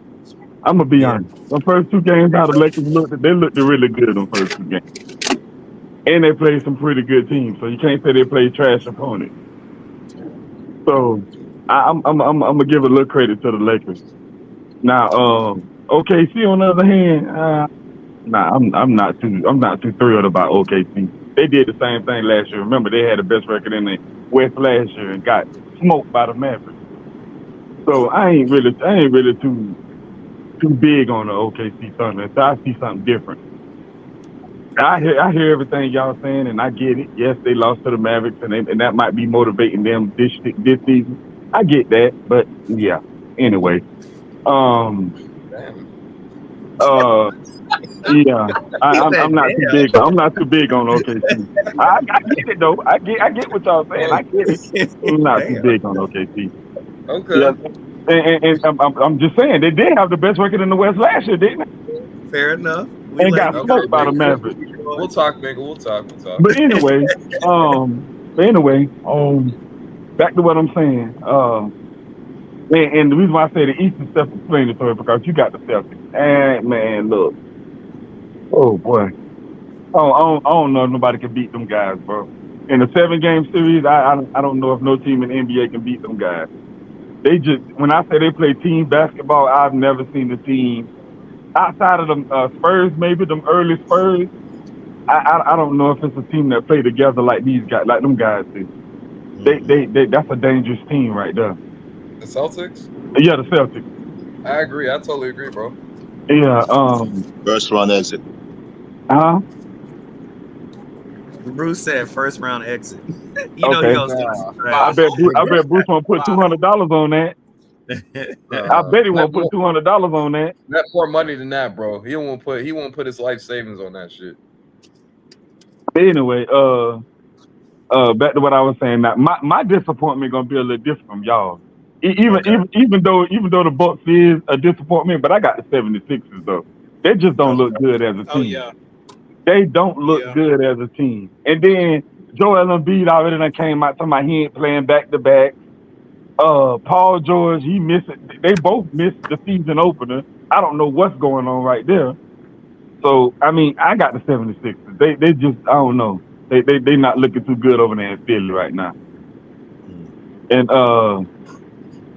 I'm gonna be Yeah. honest. The first two games, how the Lakers looked, they looked really good on first two games, and they played some pretty good teams. So you can't say they played trash opponents. So I'm gonna give a little credit to the Lakers. Now, OKC on the other hand, nah, I'm not too thrilled about OKC. They did the same thing last year. Remember, they had the best record in the West last year and got smoked by the Mavericks. So I ain't really too big on the OKC Thunder. So I see something different. I hear everything y'all saying, and I get it. Yes, they lost to the Mavericks, and that might be motivating them this season. I get that, but yeah. Anyway, um, Damn. yeah, He I'm said, not too "Damn." big. I'm not too big on OKC. I get it though. I get what y'all saying. I get it. I'm not too Damn. big on OKC. Okay. Yeah, and I'm just saying they did have the best record in the West last year, didn't they? Fair enough. We And let got you Okay, smoked by the Mingle. Mavericks. We'll talk, Mingle. We'll talk. But anyway, back to what I'm saying. And the reason why I say the East is self-explanatory because you got the Celtics. And man, look, oh boy, I don't know if nobody can beat them guys, bro. In a 7-game series, I don't know if no team in the NBA can beat them guys. They just when I say they play team basketball, I've never seen a team outside of them Spurs, maybe them early Spurs. I don't know if it's a team that play together like these guys, like them guys do. They that's a dangerous team right there. The Celtics? Yeah, the Celtics. I agree. I totally agree, bro. Yeah. First round exit. Huh? Bruce said first round exit. You know Okay. he gonna start some I trash. bet Bruce won't put $200 on that. I bet he won't put $200 on that. Not more money than that, bro. He won't put his life savings on that shit. But anyway, back to what I was saying. Now, my disappointment gonna be a little different from y'all. Even though the Bucks is a disappointment, but I got the 76ers though. They just don't look good as a team. Oh yeah. They don't look Yeah. good as a team. And then Joel Embiid already done came out talking about he ain't playing back to back. Paul George, he missed it. They both missed the season opener. I don't know what's going on right there. So I mean, I got the 76ers. They just I don't know. They not looking too good over there in Philly right now. And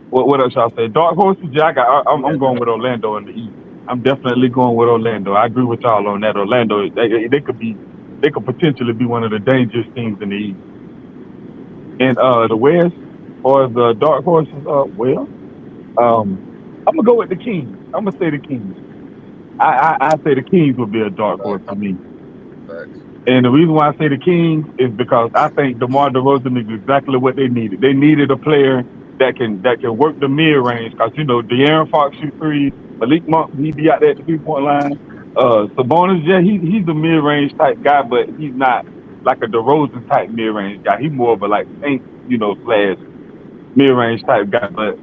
what else y'all say? Dark horses, yeah, I'm going with Orlando in the East. I'm definitely going with Orlando. I agree with y'all on that. Orlando, they could potentially be one of the dangerous teams in the East. And the West, or the dark horses, I'm gonna go with the Kings. I'm gonna say the Kings. I say the Kings would be a dark horse for me. Facts. And the reason why I say the Kings is because I think DeMar DeRozan is exactly what they needed. They needed a player that can work the mid range because De'Aaron Fox shoot threes, Malik Monk he be out there at the 3-point line. Sabonis, yeah, he's a mid range type guy, but he's not like a DeRozan type mid range guy. He's more of a like paint, slash mid range type guy. But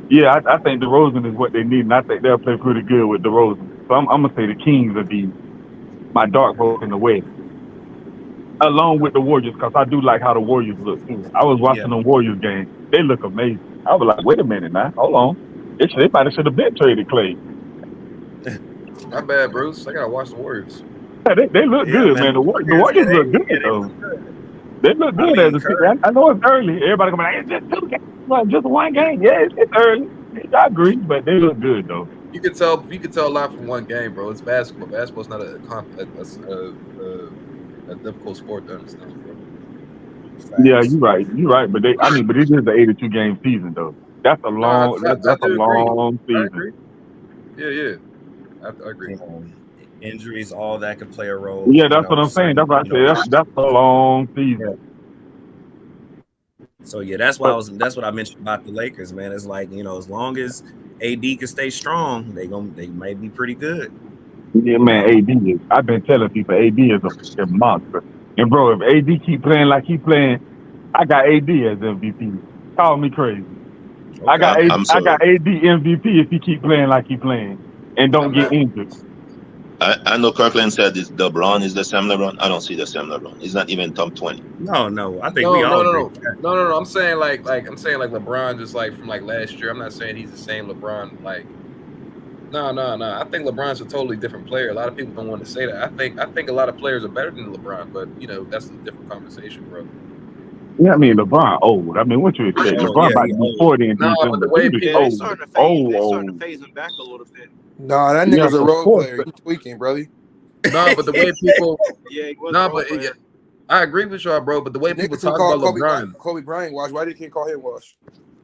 yeah, I think DeRozan is what they need, and I think they'll play pretty good with DeRozan. So I'm gonna say the Kings would be my dark horse in the West, along with the Warriors, because I do like how the Warriors look too. I was watching the Warriors game; they look amazing. I was like, wait a minute now, hold on, they might should have been traded Clay. Not bad, Bruce. I gotta watch the Warriors. Yeah, they look good, man. The Warriors look good though. They look good as a team. I know it's early. Everybody come like, it's just 2 games, just 1 game. Yeah, it's early. I agree, but they look good though. You can tell a lot from 1 game, bro. It's basketball. Basketball's not a difficult sport to understand, bro. Yeah, you're right. But it is an 82-game season though. That's a long. That's a long season. Yeah. I agree. Injuries, all that could play a role. Yeah, that's what I'm saying. That's what I say. That's a long season. So yeah, that's what I mentioned about the Lakers, man. It's like, as long as AD can stay strong, they might be pretty good. Yeah, man, AD is. I've been telling people AD is a monster. And bro, if AD keep playing like he playing, I got AD as MVP. Call me crazy. I got Okay. AD, I'm I got sorry. AD MVP if he keep playing like he playing and don't get injured. I know Kirkland said this LeBron is the same LeBron. I don't see the same LeBron. He's not even top 20. No. I think we No, all no, no, agree no, with that. no. I'm saying like LeBron just like from like last year. I'm not saying he's the same LeBron. Like, no. I think LeBron's a totally different player. A lot of people don't want to say that. I think a lot of players are better than LeBron, but that's a different conversation, bro. Yeah, I mean LeBron old. I mean, what you expect? Oh LeBron yeah, about he to be old. 40 in No, but December. the way Dude is Yeah, people, they old, starting to phase. They starting to old. phase him back a little bit. Nah, that Yeah, nigga's a for role sports. player. He tweaking, brother. no, but the way people, Yeah, he was a no, role but player. I agree with y'all, bro. But the way people Niggas who talk call about LeBron, Kobe Bryant wash. Why they can't call him wash?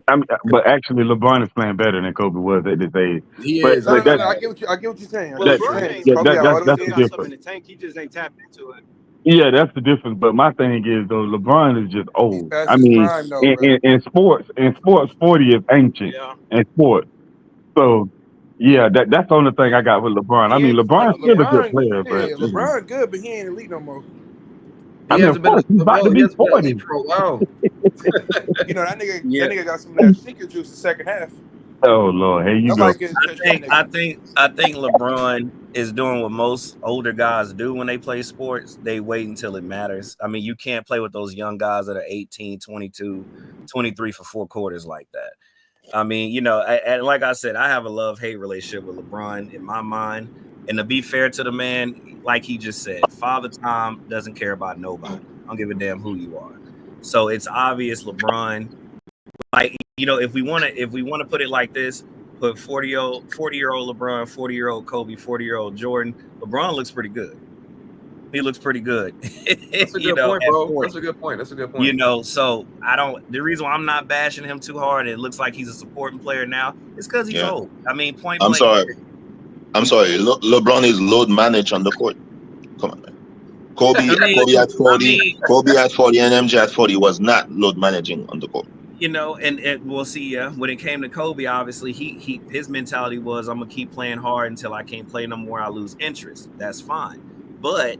I mean, but actually, LeBron is playing better than Kobe was at this age. he But is. No, no, but no, that's no. I get what you're saying. I Well, get what that you're LeBron saying. ain't yeah Kobe got slow. all He those that's still the got injuries. something in difference. the tank. He just ain't tapped into it. Yeah, that's the difference. But my thing is though, LeBron is just He's old. past I his mean, prime, though, bro. in sports, 40 is ancient Yeah. in sports. So yeah, that's the only thing I got with LeBron. I Yeah, mean, LeBron's still a good LeBron, player, but yeah, LeBron good, but he ain't elite no more. I he mean, of hasn't been course, he's about to he be hasn't been elite 40. for a while. You know that Yeah, nigga got some of that secret juice the second half. Oh Lord, here you go. Nobody can touch that nigga. I think LeBron is doing what most older guys do when they play sports. They wait until it matters. I mean, you can't play with those young guys that are 18, 22, 23 for 4 quarters like that. I mean, and like I said, I have a love-hate relationship with LeBron in my mind. And to be fair to the man, like he just said, Father Time doesn't care about nobody. I don't give a damn who you are. So it's obvious LeBron, like, if we want to put it like this, put 40-year-old LeBron, 40-year-old Kobe, 40-year-old Jordan, LeBron looks pretty good. He looks pretty good. That's a good point, at bro. 40. That's a good point. That's a good point. So the reason why I'm not bashing him too hard, and it looks like he's a supporting player now, is because he's Yeah. old. I mean, point I'm blank. sorry. LeBron is load managed on the court. Come on, man. Kobe at 40. Kobe at 40 and MJ at 40 was not load managing on the court. And we'll see. When it came to Kobe, obviously his mentality was, I'm gonna keep playing hard until I can't play no more. I lose interest. That's fine. But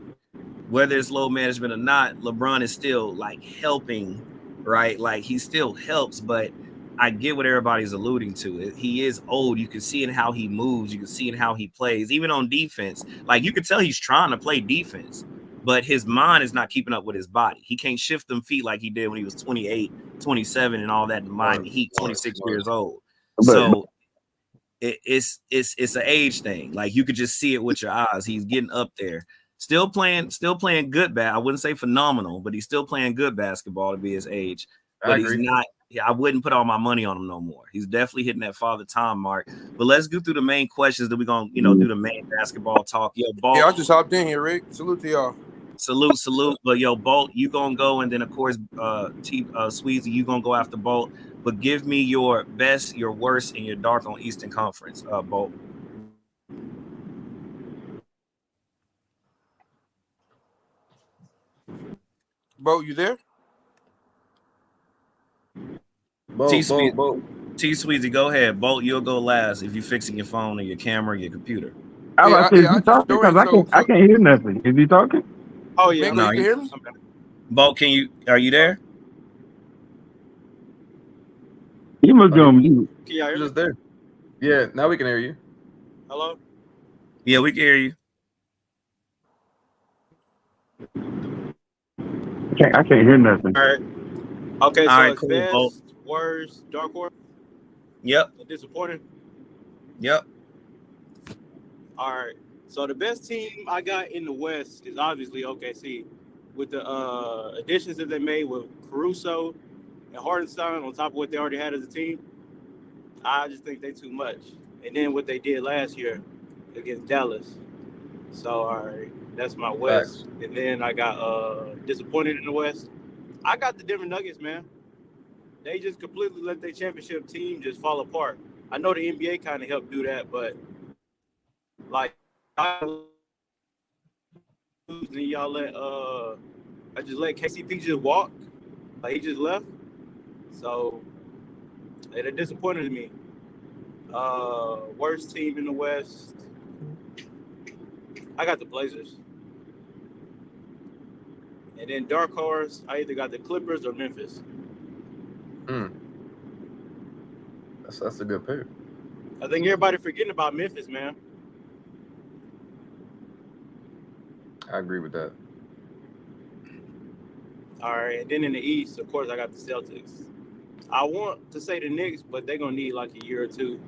whether it's load management or not, LeBron is still like helping, right? Like he still helps, but I get what everybody's alluding to. He is old. You can see in how he moves. You can see in how he plays, even on defense. Like you can tell he's trying to play defense, but his mind is not keeping up with his body. He can't shift them feet like he did when he was 28, 27 and all that in Miami Heat, 26 years old. But So it's an age thing. Like you could just see it with your eyes. He's getting up there. Still playing good I wouldn't say phenomenal, but he's still playing good basketball to be his age. But he's not. Yeah, I wouldn't put all my money on him no more. He's definitely hitting that Father Time mark. But let's go through the main questions that we're gonna, do the main basketball talk. Yo, Bolt. Yeah, I just hopped in here, Rick. Salute to y'all. Salute. But yo, Bolt, you gonna go, and then of course, Sweezy, you gonna go after Bolt. But give me your best, your worst, and your dark on Eastern Conference, Bolt. Bo, you there? T-Sweezy, go ahead. Bolt, you'll go last if you're fixing your phone or your camera or your computer. I was like, is I he just talking? Because joined, I can't hear nothing. Is he talking? Oh yeah, Mingo, you can hear me? Bolt, are you there? He must be on mute. Can y'all hear me? Just there. Yeah, now we can hear you. Hello? Yeah, we can hear you. I can't hear nothing. All right. Okay, All so right, it's cool, best, Bolt. worst, dark horse, Yep. and disappointing. Yep. All right. So the best team I got in the West is obviously OKC, with the additions that they made with Caruso and Hardenstein on top of what they already had as a team. I just think they too much. And then what they did last year against Dallas. So all right, that's my West. And then I got disappointed in the West. I got the Denver Nuggets, man. They just completely let their championship team just fall apart. I know the NBA kind of helped do that, but like then y'all I just let KCP just walk. Like he just left. So they're disappointed in me. Worst team in the West. I got the Blazers. And then dark horse, I either got the Clippers or Memphis. That's a good pick. I think everybody forgetting about Memphis, man. I agree with that. All right, and then in the East, of course, I got the Celtics. I want to say the Knicks, but they're gonna need like a year or two.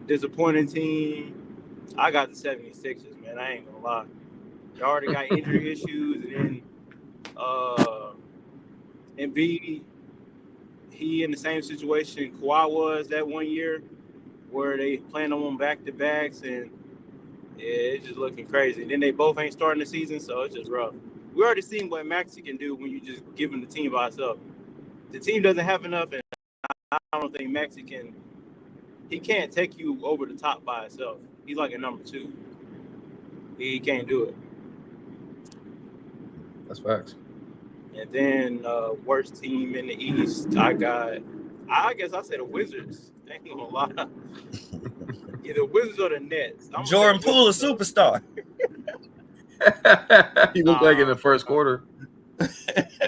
Disappointing team. I got the 76ers, man. I ain't gonna lie. They already got injury issues, and then Embiid, he in the same situation Kawhi was that one year, where they planned on back-to-backs, and it's just looking crazy. And then they both ain't starting the season, so it's just rough. We already seen what Maxey can do when you just give him the team by itself. The team doesn't have enough, and I don't think Maxey can. He can't take you over the top by himself. He's like a number 2. He can't do it. That's facts. And then worst team in the East, I guess I said the Wizards. Ain't gonna lie. Either Wizards or the Nets. Jordan Poole, a superstar. He looked like in the first quarter.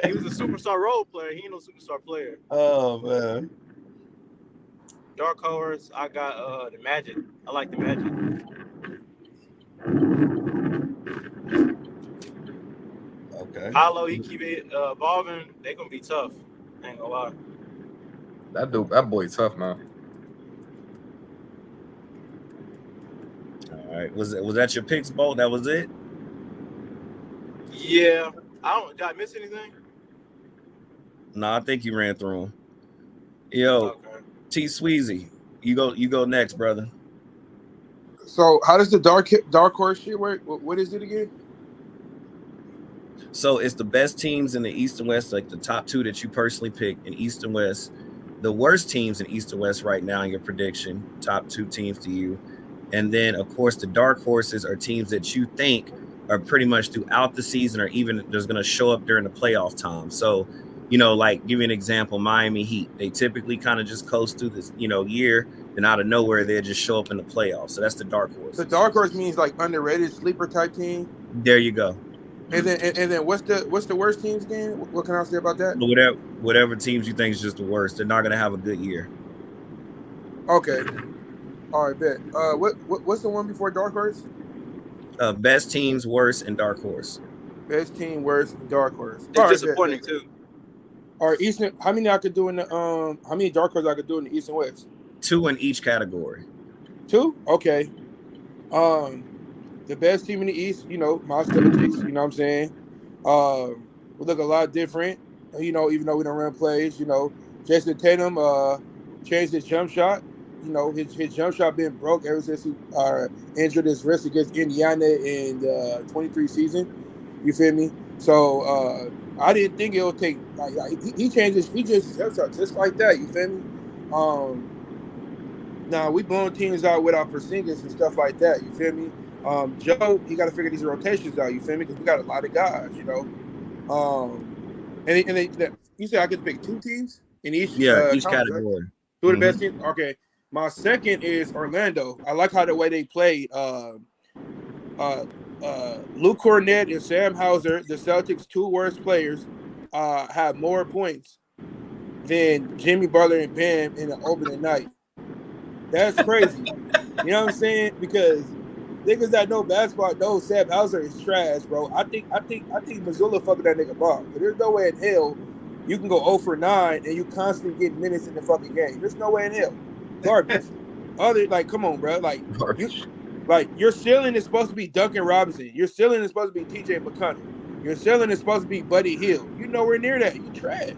He was a superstar role player. He ain't no superstar player. Oh man. Dark horse, I got the Magic. I like the Magic. Okay. Paolo, he keep it evolving. They gonna be tough. I ain't gonna lie. That boy tough, man. All right. Was that your picks, Bo? That was it? Yeah. Did I miss anything? No, I think you ran through them. Yo, Okay. T Sweezy, you go next, brother. So how does the dark horse shit work? What is it again? So it's the best teams in the East and West, like the top 2 that you personally picked in East and West. The worst teams in East and West right now in your prediction, top 2 teams to you. And then, of course, the dark horses are teams that you think are pretty much throughout the season or even there's going to show up during the playoff time. So, like give you an example, Miami Heat. They typically kind of just coast through this, year, and out of nowhere, they just show up in the playoffs. So that's the dark horse. The dark horse means like underrated sleeper type team. There you go. And then what's the worst teams again? What can I say about that? Whatever teams you think is just the worst, they're not going to have a good year. Okay. All right, bet. What's the one before dark horse? Best teams, worst, and dark horse. Best team, worst, dark horse. It's disappointing too. All right, Eastern. How many I could do in the How many dark horse I could do in the East and West? 2 in each category. 2? Okay. The best team in the East, my Celtics. You know what I'm saying? We look a lot different. Even though we don't run plays. Jason Tatum changed his jump shot. His jump shot been broke ever since he injured his wrist against Indiana in the 23 season. You feel me? So I didn't think it would take he changed his jump shot just like that. You feel me? Now we blowing teams out without Porzingis and stuff like that. You feel me? Joe, he got to figure these rotations out. You feel me? Because we got a lot of guys. You said I get to pick 2 teams in each. Each category. Right? 2 of the best teams. Okay. My second is Orlando. I like how the way they played. Luke Cornett and Sam Hauser, the Celtics' 2 worst players, have more points than Jimmy Butler and Bam in an opening night. That's crazy. You know what I'm saying? Because niggas that know basketball know Sam Hauser is trash, bro. I think Missoula fucking that nigga bar. But there's no way in hell you can go 0 for 9 and you constantly get minutes in the fucking game. There's no way in hell. Garbage. Come on, bro. Your ceiling is supposed to be Duncan Robinson. Your ceiling is supposed to be TJ McConnell. Your ceiling is supposed to be Buddy Hield. You're nowhere near that. You trash.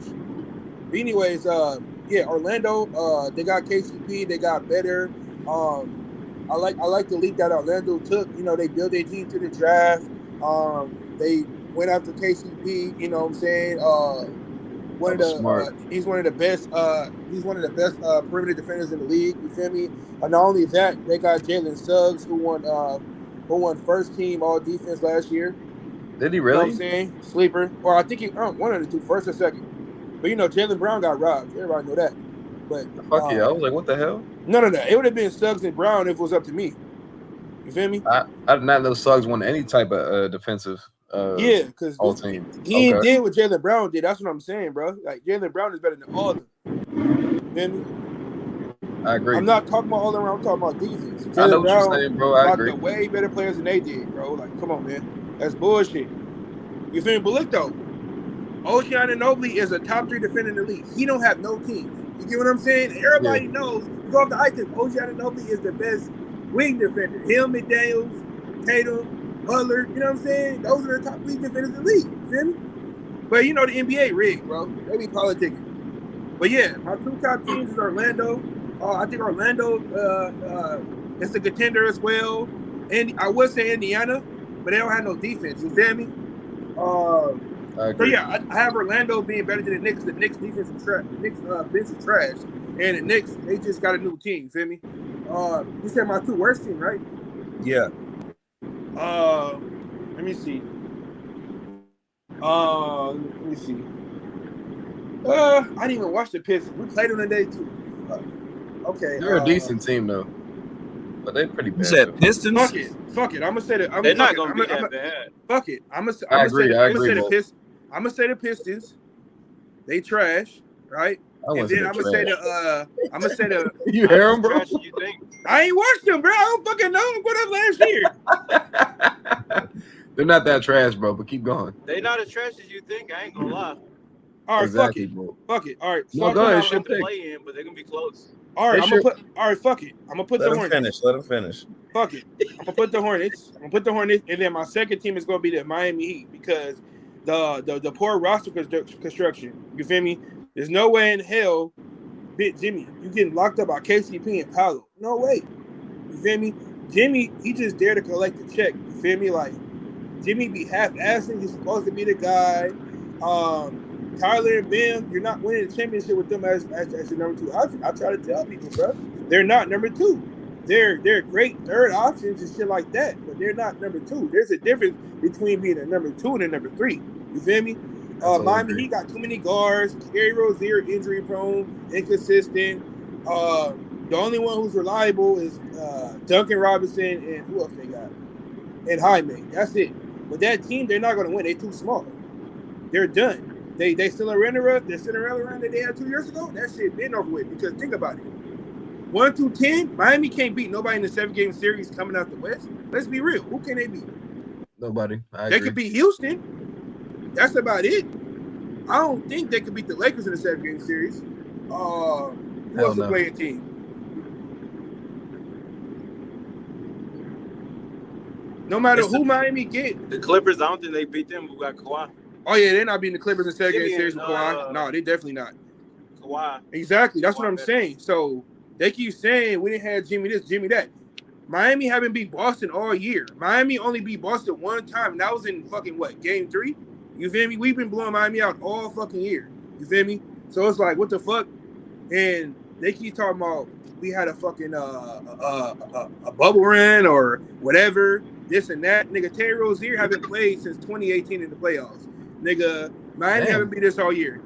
But anyways, Orlando, they got KCP. They got better. I like the leap that Orlando took. They built their team to the draft. They went after KCP. You know what I'm saying? He's one of the best. He's one of the best perimeter defenders in the league. You feel me? And not only that, they got Jalen Suggs, who won first team all defense last year. Did he really? You know what I'm saying? Sleeper. Or I think he one of the 2, first or second. But Jalen Brown got robbed. Everybody know that. But fuck yeah, I was like, what the hell? No. It would have been Suggs and Brown if it was up to me. You feel me? I did not know Suggs won any type of defensive. Because he ain't did what Jalen Brown did. That's what I'm saying, bro. Like Jalen Brown is better than all of them. You feel me? I agree. I'm not talking about all around. I'm talking about defense. I know Jalen what you're Brown saying, bro. I got agree. the way better players than they did, bro. Like, come on, man. That's bullshit. You feel me? But look, though. OG Anunoby is a top 3 defender in the league. He don't have no teams. You get what I'm saying? Everybody knows. You go off the item. OG Anunoby is the best wing defender. Him, McDaniels, Tatum, Butler. You know what I'm saying? Those are the top wing defenders in the league. You feel me? But you know the NBA rigged, bro. They be politicking. But yeah, my 2 top teams is Orlando. I think Orlando is a contender as well. And I would say Indiana, but they don't have no defense. You feel me? I So agree. yeah, I have Orlando being better than the Knicks. The Knicks defense is trash. The Knicks bench is trash, and the Knicks they just got a new team. Feel me? You said my 2 worst team, right? Yeah. Let me see. I didn't even watch the Pistons. We played them today too. Okay. They're a decent team though, but they're pretty You bad. said though. Pistons? Fuck it. I'm gonna say that. They're not gonna be that bad. Fuck it. I'm gonna I say agree, the Bo. Pistons. I'm gonna say the Pistons. They trash, right? I And wouldn't say then they're I'm gonna say the. You hear them, bro? Trash as you think. I ain't watched them, bro. I don't fucking know. What up last year? They're not that trash, bro. But keep going. They not as trash as you think. I ain't gonna lie. All right, Exactly, fuck it. bro. Fuck it. All right. No, So go ahead. Not Shit about to pick. play in, but they're gonna be close. all right, They I'm should- gonna put. All right, fuck it. I'm gonna put Let the him Hornets. finish. Let him finish. Fuck it. I'm gonna put the Hornets. And then my second team is gonna be the Miami Heat because the poor roster construction. You feel me? There's no way in hell, bit Jimmy, you getting locked up by KCP and Paolo. No way. You feel me? Jimmy, he just there to collect the check. You feel me? Like Jimmy be half-assing. He's supposed to be the guy. Tyler and Ben, you're not winning the championship with them as your number 2 option. I try to tell people, bro, they're not number 2. They're great third options and shit like that, but they're not number 2. There's a difference between being a number 2 and a number 3. You feel me? Miami, he got too many guards. Gary Rozier, injury prone, inconsistent. The only one who's reliable is Duncan Robinson and who else they got? And Jaime. That's it. But that team, they're not going to win. They're too small. They're done. They still a Cinderella run that they had 2 years ago. That shit been over with. Because think about it. 1 through 10, Miami can't beat nobody in the 7-game series coming out the West. Let's be real. Who can they beat? Nobody. I They agree. could beat Houston. That's about it. I don't think they could beat the Lakers in the 7-game series. Who else is no. playing team? No matter who Miami get. The Clippers, I don't think they beat them. Who got Kawhi? Oh, yeah, they're not beating the Clippers in 7-game Jimmy series and, with Kawhi. No, they definitely not. Kawhi. Exactly. That's what Kawhi I'm better. saying. So they keep saying we didn't have Jimmy this, Jimmy that. Miami haven't beat Boston all year. Miami only beat Boston one time, and that was in fucking what, game 3? You feel me? We've been blowing Miami out all fucking year. You feel me? So it's like, what the fuck? And they keep talking about we had a fucking a bubble run or whatever, this and that. Nigga, Terry Rozier haven't played since 2018 in the playoffs. Nigga, Miami Damn. haven't beat us all year.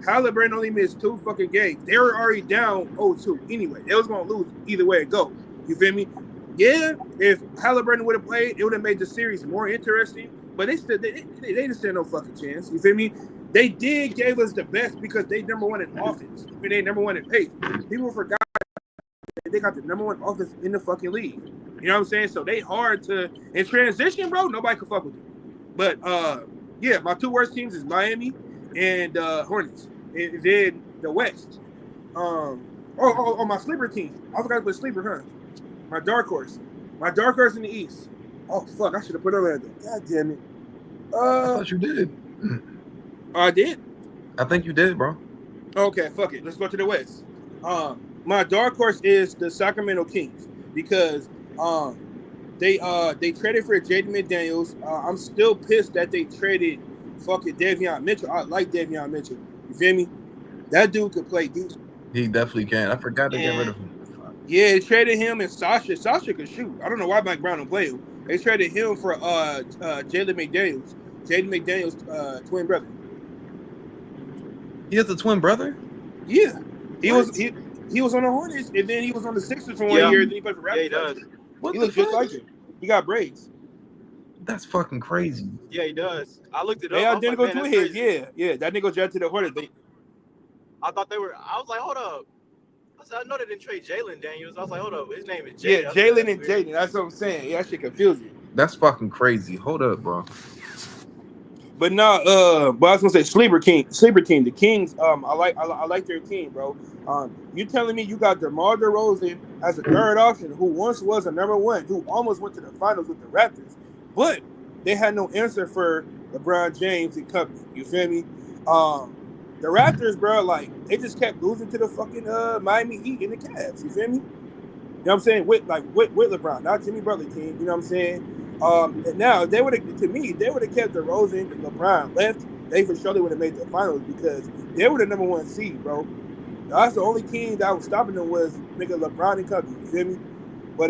Halliburton only missed 2 fucking games. They were already down 0-2 anyway. They was gonna lose either way it go. You feel me? Yeah, if Halliburton would have played, it would have made the series more interesting. But they just stand no fucking chance. You feel me? They did gave us the best because they number 1 in offense. I mean, they number 1 in pace. People forgot that they got the number 1 offense in the fucking league. You know what I'm saying? So they hard to in transition, bro. Nobody can fuck with them. But yeah, my 2 worst teams is Miami and Hornets. And then the West. My sleeper team. I forgot to put sleeper, huh? My dark horse. My dark horse in the East. Oh fuck! I should have put Orlando. God damn it. I thought you did. I did. I think you did, bro. Okay, fuck it. Let's go to the West. My dark horse is the Sacramento Kings because they traded for Jaden McDaniels. I'm still pissed that they traded fucking Davion Mitchell. I like Davion Mitchell. You feel me? That dude could play deep. He definitely can. I forgot to get rid of him. Yeah, they traded him and Sasha. Sasha could shoot. I don't know why Mike Brown don't play him. They traded him for Jaden McDaniels. Jaden McDaniels' twin brother. He has a twin brother? Yeah. He What? was on the Hornets and then he was on the Sixers for 1 Yeah. year. Then he played for Raptors. Yeah, he does. What He the looks just fuck? like him. He got braids. That's fucking crazy. Yeah, he does. I looked it up. They I was identical like, man, twins. that's crazy. Yeah. That nigga drafted to the Hornets. I thought they were. I was like, hold up. I know they didn't trade Jalen Daniels. I was like, hold up, his name is Yeah, Jaden. Jalen and Jaden. That's what I'm saying. Yeah, that shit confusing. That's fucking crazy. Hold up, bro. But no, but I was gonna say sleeper team. The Kings. I like their team, bro. You telling me you got DeMar DeRozan as a third option, who once was a number one, who almost went to the finals with the Raptors, but they had no answer for LeBron James and company. You feel me? The Raptors, bro, like they just kept losing to the fucking Miami Heat and the Cavs. You feel me? You know what I'm saying? With LeBron, not Jimmy Butler team. You know what I'm saying? And now they would have kept DeRozan and LeBron left. They for sure would have made the finals because they were the number one seed, bro. That's the only team that was stopping them was nigga LeBron and company. You feel me? But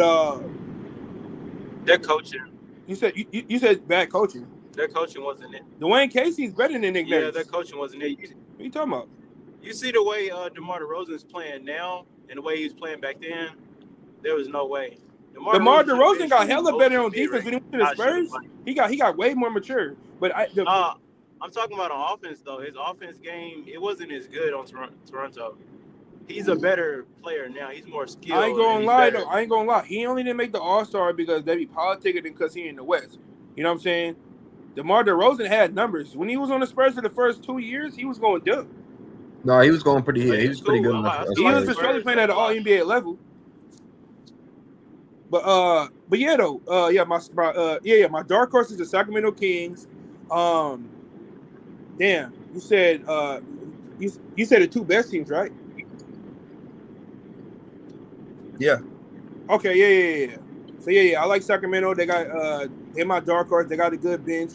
Their coaching. you said bad coaching. Their coaching wasn't it. Dwayne Casey's better than Nick Nurse. Yeah, their coaching wasn't it. What are you talking about? You see the way DeMar DeRozan is playing now and the way he was playing back then. There was no way. DeMar DeRozan got hella better on defense when he went to the Spurs. He got way more mature. But I'm talking about on offense though. His offense game, it wasn't as good on Toronto. He's a better player now. He's more skilled. I ain't gonna lie. He only didn't make the All-Star because they be politicking because he in the West. You know what I'm saying? DeMar DeRozan had numbers. When he was on the Spurs for the first 2 years, he was going dumb. No, he was going pretty. Yeah, he was pretty good. He was for sure playing at an All NBA level. But yeah though, my dark horse is the Sacramento Kings. Damn, you said you said the two best teams, right? Yeah. Okay, yeah. So yeah, I like Sacramento. They got they're my dark horse. They got a good bench.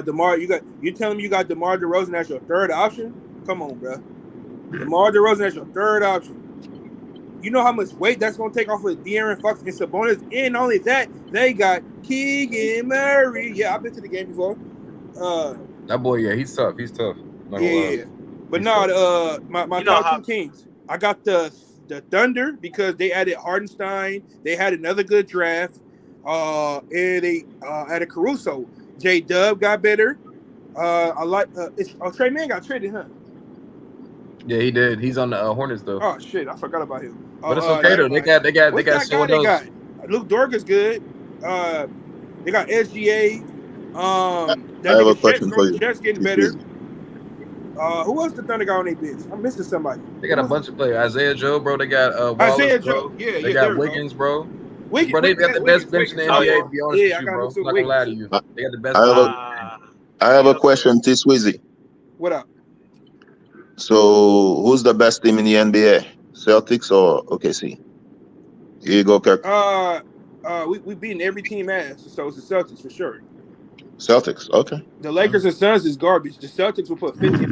DeMar, you telling me you got DeMar DeRozan as your third option? Come on, bro. DeMar DeRozan as your third option. You know how much weight that's going to take off of De'Aaron Fox and Sabonis? And not only that, they got Keegan Murray. Yeah, I've been to the game before. That boy, yeah, he's tough. He's tough. Yeah. But no, my top two teams. I got the Thunder because they added Hardenstein. They had another good draft. And they added Caruso. J-Dub got better. I like Trey Mann got traded, huh? Yeah, he did. He's on the Hornets though. Oh shit, I forgot about him. But it's okay though. They got someone else. Luke Dorga's good. They got SGA. I have a question for you. Chet's getting better. Who else the Thunder got on their bench? I'm missing somebody. They got a bunch of players. Isaiah Joe, bro. They got Wallace, Isaiah bro. Joe. Yeah, they got Wiggins, bro. Bro, they got the best bench in the NBA. To be honest with you, bro. I'm not gonna lie to you. They got the best. I have a question, T. Swizzy. What up? So, who's the best team in the NBA? Celtics or OKC? Here you go, Kirk. We beating every team ass, so it's the Celtics for sure. Celtics, okay. The Lakers and Suns is garbage. The Celtics will put 50.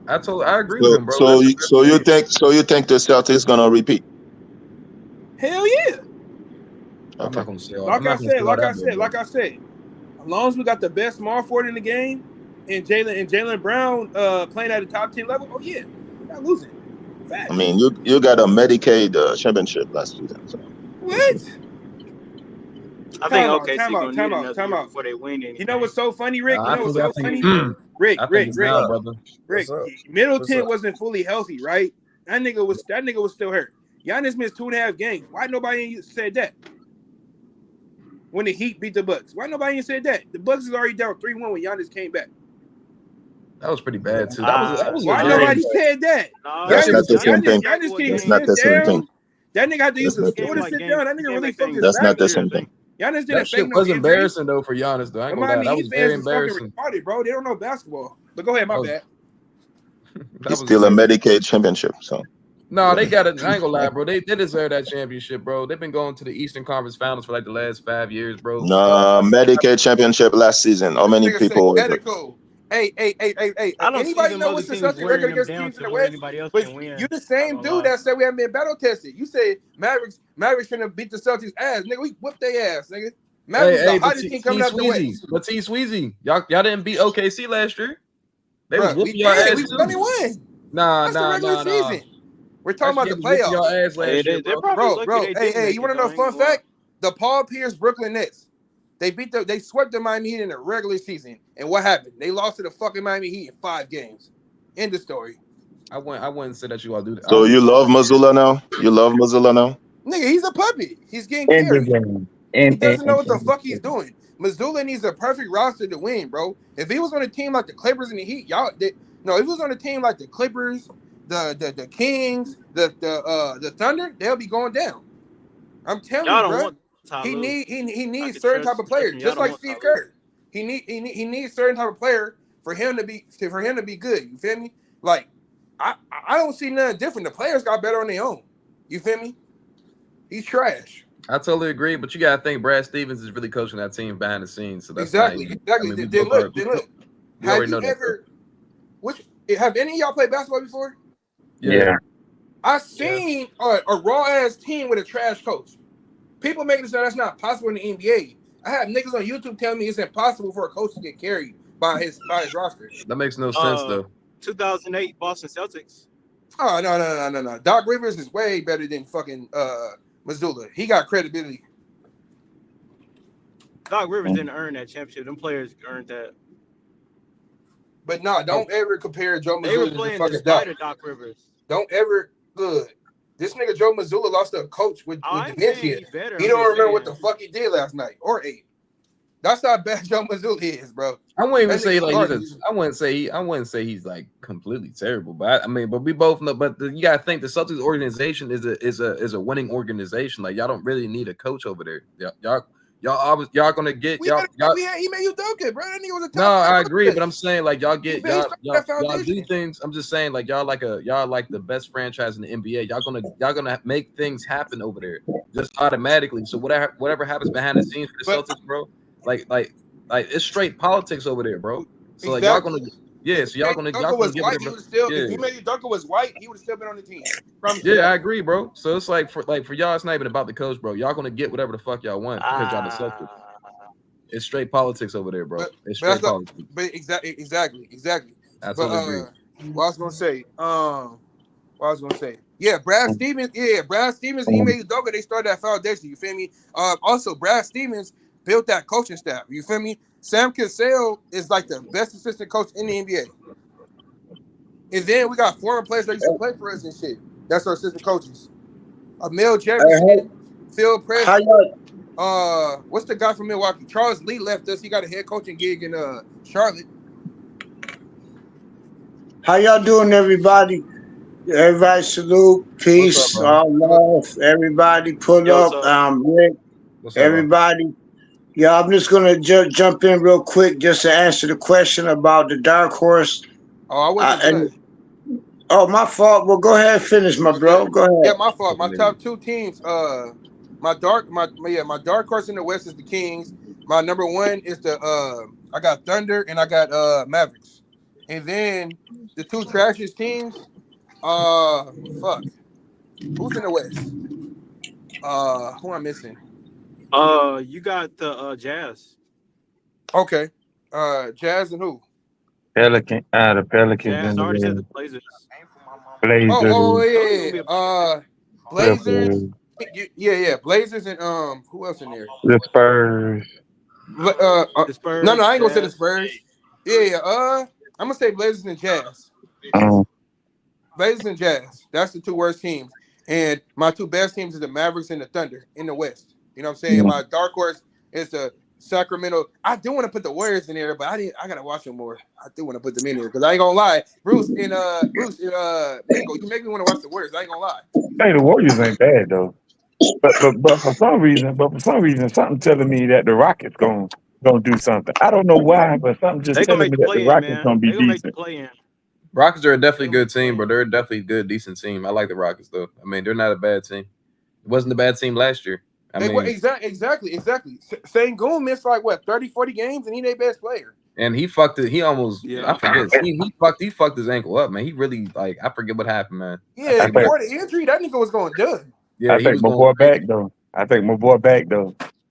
I agree with him, bro. So you think the Celtics gonna repeat? Hell yeah. I'm not gonna say. Like I said, as long as we got the best small forward in the game, and Jaylen Brown playing at the top 10 level, oh yeah, we're not losing. Fact. I mean, you got a Medicaid championship last season. So. What? I think OKC gonna need another year before they win anything. You know what's so funny, Rick? You know what's so funny? Rick. Middleton wasn't fully healthy, right? That nigga was still hurt. Giannis missed 2.5 games. Why nobody said that? When the Heat beat the Bucks, why nobody said that? The Bucks is already down 3-1 when Giannis came back. That was pretty bad too. That was why nobody said that? That's not the same thing. That's not the same thing. That nigga had to use his foot to sit down. That nigga really fucked his back. That's not the same thing. Giannis that shit was embarrassing though for Giannis though. I ain't gonna lie. That was very embarrassing. Retarded, bro. They don't know basketball. But go ahead, my bad. It's still a Medicaid championship, so. No, they got it. I ain't gonna lie, bro. They deserve that championship, bro. They've been going to the Eastern Conference Finals for like the last 5 years, bro. No, Medicaid championship last season. How many people? Medical. Hey. Anybody know what's the Celtics record against teams in the West? But you the same dude that said we haven't been battle tested. You said Mavericks finna beat the Celtics ass, nigga. We whooped their ass, nigga. Mavericks the hottest team coming out the West. But T Sweezy, y'all didn't beat OKC last year. They was whooping your ass too. We won. Nah. Season. We're talking about the playoffs. Your ass last year, bro. Hey, you want to know a fun fact? The Paul Pierce Brooklyn Nets. They swept the Miami Heat in the regular season. And what happened? They lost to the fucking Miami Heat in 5 games. End of story. I wouldn't say that you all do that. So you love Missoula now? You love Missoula now? Nigga, he's a puppet. He's getting In the carried. game. He doesn't know what the fuck he's doing. Missoula needs a perfect roster to win, bro. If he was on a team like the Clippers and the Heat, if he was on a team like the Clippers, the Kings, the Thunder, they'll be going down. I'm telling Y'all you, don't bro. want Ty He Lue. needs certain type of players, Y'all just don't like want Steve Ty Lue. Kerr. He needs certain type of player for him to be good. You feel me? Like I don't see nothing different. The players got better on their own. You feel me? He's trash. I totally agree, but you gotta think Brad Stevens is really coaching that team behind the scenes. So that's Exactly. I mean, we Then both look. we Have already you know that. have any of y'all played basketball before? Yeah. I seen a raw ass team with a trash coach. People making it sound that's not possible in the NBA. I have niggas on YouTube telling me it's impossible for a coach to get carried by his roster. That makes no sense though. 2008 Boston Celtics. Oh no. Doc Rivers is way better than fucking Missoula. He got credibility. Doc Rivers didn't earn that championship. Them players earned that. But don't ever compare Joe They were Missoula to playing fucking despite Doc. of Doc Rivers. Don't ever good. This nigga Joe Missoula lost a coach with I ain't saying dementia. he better. He I'm don't just remember what saying. the fuck he did last night or ate. That's how bad Joe Missoula is, bro. I wouldn't even That say nigga like garbage. I wouldn't say he's like completely terrible, but but we both know. But you gotta think the Celtics organization is a winning organization. Like y'all don't really need a coach over there. Y'all gonna get He made you dunk it, bro. That nigga was a top. No, I agree, but I'm saying like y'all that foundation. do things. I'm just saying like y'all like the best franchise in the NBA. Y'all gonna make things happen over there just automatically. So whatever happens behind the scenes for the Celtics, bro, like it's straight politics over there, bro. So like y'all gonna so y'all gonna Duncan was give white. it He would still. yeah. If you made Duncan was white, he would have still been on the team. Yeah, I agree, bro. So it's like for y'all, it's not even about the coach, bro. Y'all gonna get whatever the fuck y'all want because y'all the Celtics. It's straight politics over there, bro. It's straight politics. But exactly. I totally agree. What I was gonna say. Yeah, Brad Stevens. He made Doga. They started that foundation. You feel me? Also, Brad Stevens built that coaching staff. You feel me? Sam Cassell is like the best assistant coach in the NBA. And then we got former players that used to play for us and shit. That's our assistant coaches. Emil Jefferson, Phil Press. What's the guy from Milwaukee? Charles Lee left us. He got a head coaching gig in Charlotte. How y'all doing, everybody? Everybody salute, peace, all love. Everybody pull up. Rick. Everybody. Yeah, I'm just gonna jump in real quick just to answer the question about the dark horse. Oh, I wasn't done. Oh, my fault. Well, go ahead and finish, my bro. Go ahead. Yeah, my fault. My top two teams. My dark horse in the West is the Kings. My number one is I got Thunder and I got Mavericks. And then the two trashiest teams. Fuck. Who's in the West? Who am I missing? You got the Jazz. Okay. Jazz and who? The Pelicans Jazz. and I already said the the Blazers. Blazers. Blazers. Yeah. Blazers and who else in there? The Spurs. The Spurs. No, I ain't gonna say the Jazz. Spurs. Yeah. I'm gonna say Blazers and Jazz. Blazers and Jazz. That's the two worst teams. And my two best teams is the Mavericks and the Thunder in the West. You know what I'm saying? My dark horse is the Sacramento. I do want to put the Warriors in there, but I gotta watch them more. I do want to put them in there because I ain't gonna lie. Bruce and Mingo, you make me want to watch the Warriors. I ain't gonna lie. Hey, the Warriors ain't bad though. But for some reason, something telling me that the Rockets gonna do something. I don't know why, but something just telling me that the Rockets gonna be decent. Rockets are a definitely good team, but they're a definitely good, decent team. I like the Rockets though. I mean, they're not a bad team. It wasn't a bad team last year. Exactly. Sengun missed like what 30, 40 games, and he their best player. And he fucked it. He almost I forget. He fucked his ankle up, man. He really I forget what happened, man. Yeah, before the injury, that nigga was going done. Yeah, I think my boy back though.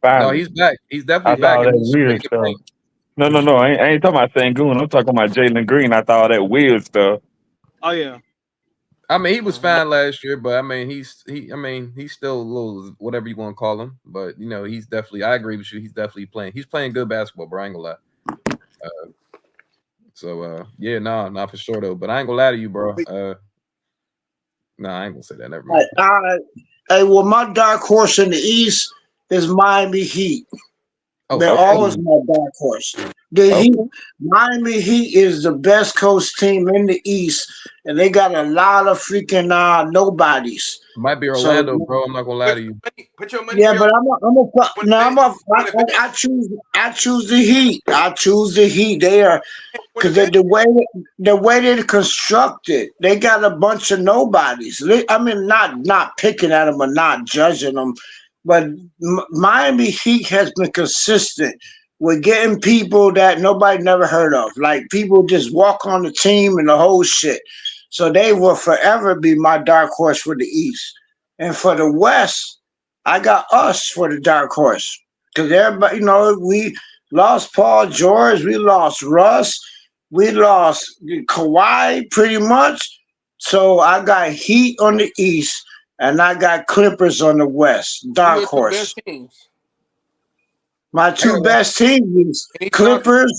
Finally. No, he's back. He's definitely I back. thought that weird stuff. No. I ain't talking about Sengun. I'm talking about Jalen Green. I thought all that weird stuff. Oh yeah. I mean, he was fine last year, but I mean, he's still a little whatever you want to call him. But you know, he's definitely. I agree with you. He's definitely playing. He's playing good basketball, bro. I ain't gonna lie. So yeah, nah, for sure though. But I ain't gonna lie to you, bro. Nah, I ain't gonna say that. Never mind. Hey, well, my dark horse in the East is Miami Heat. Oh, They're okay. always my dark horse. The Heat, Miami Heat is the best coach team in the East, and they got a lot of freaking nobodies. Might be So Orlando, bro. I'm not gonna lie to you. Put your money yeah, where I choose the Heat. I choose the Heat. They are because the way they're constructed, they got a bunch of nobodies. I mean, not picking at them or not judging them, but Miami Heat has been consistent with getting people that nobody never heard of. Like people just walk on the team and the whole shit. So they will forever be my dark horse for the East. And for the West, I got us for the dark horse. Because everybody, we lost Paul George, we lost Russ, we lost Kawhi pretty much. So I got Heat on the East and I got Clippers on the West. Dark your two horse. best teams? My two best teams is Clippers.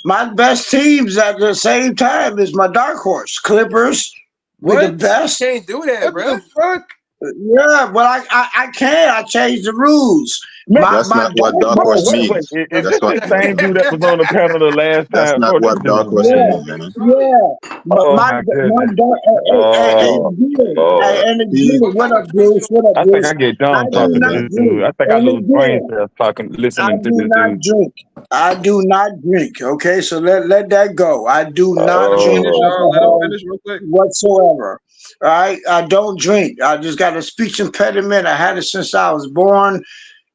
My best teams at the same time is my dark horse. Clippers. We the best. You can't do that, bro. What the fuck? Yeah, but I can't. I changed the rules. That's not what dark horse means. Is this That's the what. same dude that was on the panel the last That's time? not Bro, what this dark dude horse is means, man. Yeah. Oh my goodness. And again, what up, Bruce? What up, I think I Bruce? get I dumb do talking to not this drink. dude. I think I And lose brain again, cells I listening to do this not dude. drink. I do not drink. Okay, so let that go. I do not Let him drink finish, y'all. Let him alcohol finish real quick. whatsoever. All right, I don't drink. I just got a speech impediment. I had it since I was born.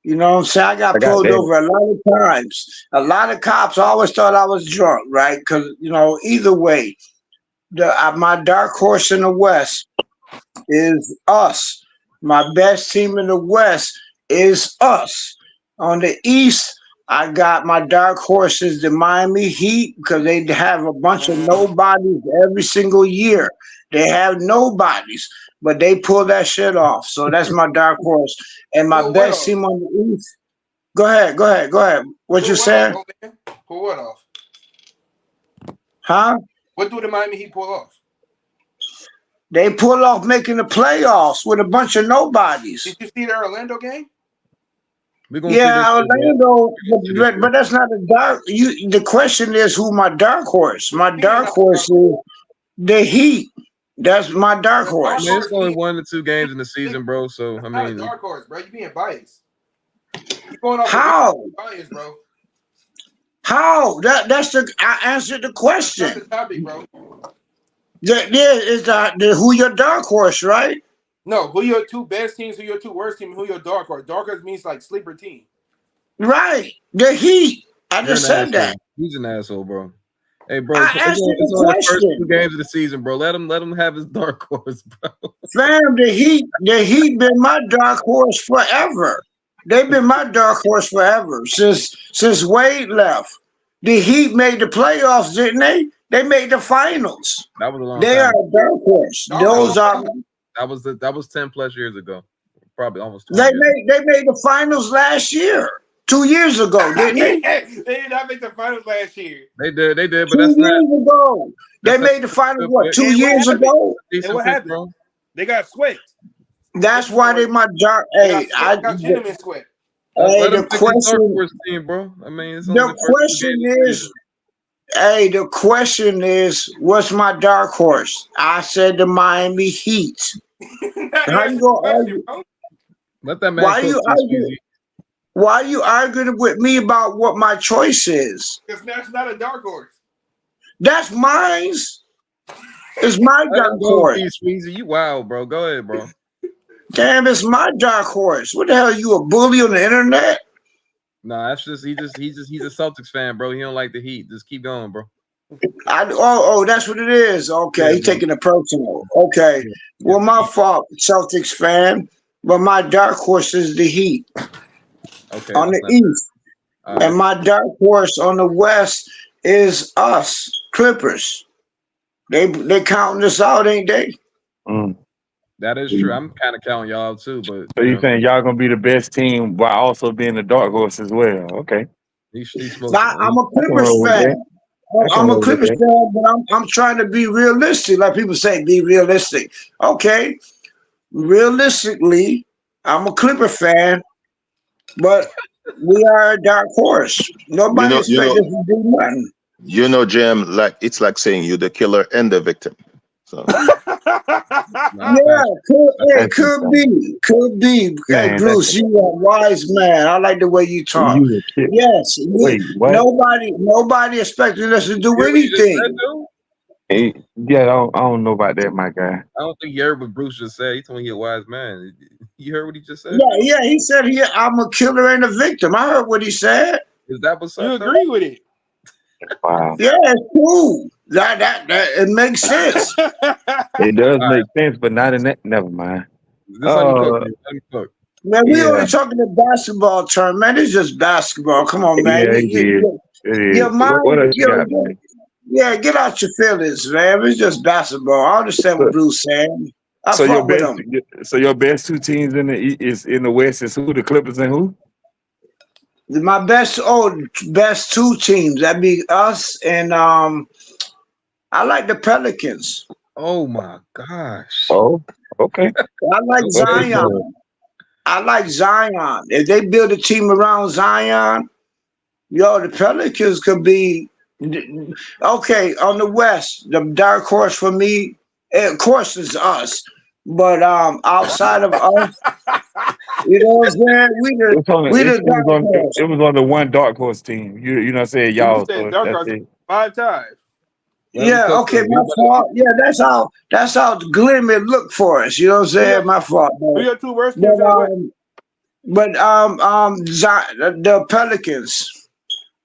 You know what I'm saying? I got pulled damn it. over a lot of times. A lot of cops always thought I was drunk, right? Because either way, my dark horse in the West is us. My best team in the West is us. On the East, I got my dark horses, the Miami Heat, because they have a bunch of nobodies every single year. They have nobodies, but they pull that shit off. So that's my dark horse. And my Pull what best off? team on the East. Go ahead. What Pull you what saying? off, man? Pull what off? Huh? What do the Miami Heat pull off? They pull off making the playoffs with a bunch of nobodies. Did you see the Orlando game? We're gonna see this Yeah, shit, bro. Orlando, but that's not a dark. The question is who my dark horse. My dark horse is the Heat. That's my dark I horse. mean, it's only 1 to 2 games in the season, bro. So I Not a mean, dark horse, bro. You being biased. You going off How? bias, bro. How? That's the. I answered the question. That's the topic, bro. Is the who your dark horse, right? No, who your two best teams, who your two worst teams, who your dark horse. Dark horse means like sleeper team. Right. The Heat. I you're just an said that. asshole. He's an asshole, bro. Hey, bro, I it's answered only the the first question. 2 games of the season, bro. Let him have his dark horse, bro. Fam, the Heat been my dark horse forever. They've been my dark horse forever since Wade left. The Heat made the playoffs, didn't they? They made the finals. That was a long They time are ago. a dark horse. Those are That was 10 plus years ago. Probably almost 20 they years ago. made the finals last year. 2 years ago, didn't they? They did not make the finals last year. They did, but 2 that's not. years ago. They That's made the finals, what, 2 And what years happened? ago? And what happened? Bro. They got swept. That's why they my dark. They got gentlemen swept. Let The him pick his dark question, horse team, bro. I mean, it's only the the first 2 question games of the is, season. hey, the question is, what's my dark horse? I said the Miami Heat. How you gonna argue? Let that man Why cook you this, arguing? Squeezy. Why are you arguing with me about what my choice is? Because that's not a dark horse. That's mine's. It's my Let dark him go, horse. Squeezy. You wild, bro. Go ahead, bro. Damn, it's my dark horse. What the hell? You a bully on the internet? Nah, that's just he's a Celtics fan, bro. He don't like the Heat. Just keep going, bro. That's what it is. Okay, Yeah, he taking it personal. Okay, well, my fault, Celtics fan. But my dark horse is the Heat Okay, on the that's not East, bad. and my dark horse on the West is us, Clippers. They counting us out, ain't they? That is true. I'm kind of counting y'all out too, but So you saying y'all gonna be the best team while also being the dark horse as well? Okay. He's smoking. I'm a Clippers roll with fan. that. I'm a Clippers fan, but I'm trying to be realistic. Like people say, be realistic. Okay, realistically, I'm a Clipper fan, but we are a dark horse. Nobody expects us to do nothing. Jam, like it's like saying you're the killer and the victim. So yeah, could be. Hey, Man, Bruce, you are a wise man. I like the way you talk. you a kid. Yes, Wait, what? nobody expected us to do anything. Hey, yeah, I don't know about that, my guy. I don't think you heard what Bruce just said. He told me he's a wise man. You heard what he just said? Yeah, he said I'm a killer and a victim. I heard what he said. Is that what's You agree with it? Wow. Yeah, it's cool. That it makes sense. It does make sense, but not in that. Never mind. Let me cook. Man, we only talking the basketball term, man. It's just basketball. Come on, man. Your mind, what else you got, man? Yeah, get out your feelings, man. It's just basketball. I understand what Bruce saying. I fuck with him. So your best two teams in the West is who? The Clippers and who? My best two teams. That'd be us and I like the Pelicans. Oh my gosh. Oh, okay. I like Zion. I like Zion. If they build a team around Zion, the Pelicans could be okay. On the West, the dark horse for me, of course, is us. But outside of us, you know what I'm saying? It was on the one dark horse team. You know what I'm saying? Y'all. You said dark horse 5 times. Yeah, okay, my fault. Yeah, that's how glim it looked for us. You know what I'm saying? My fault. Who your two worst teams? But the Pelicans.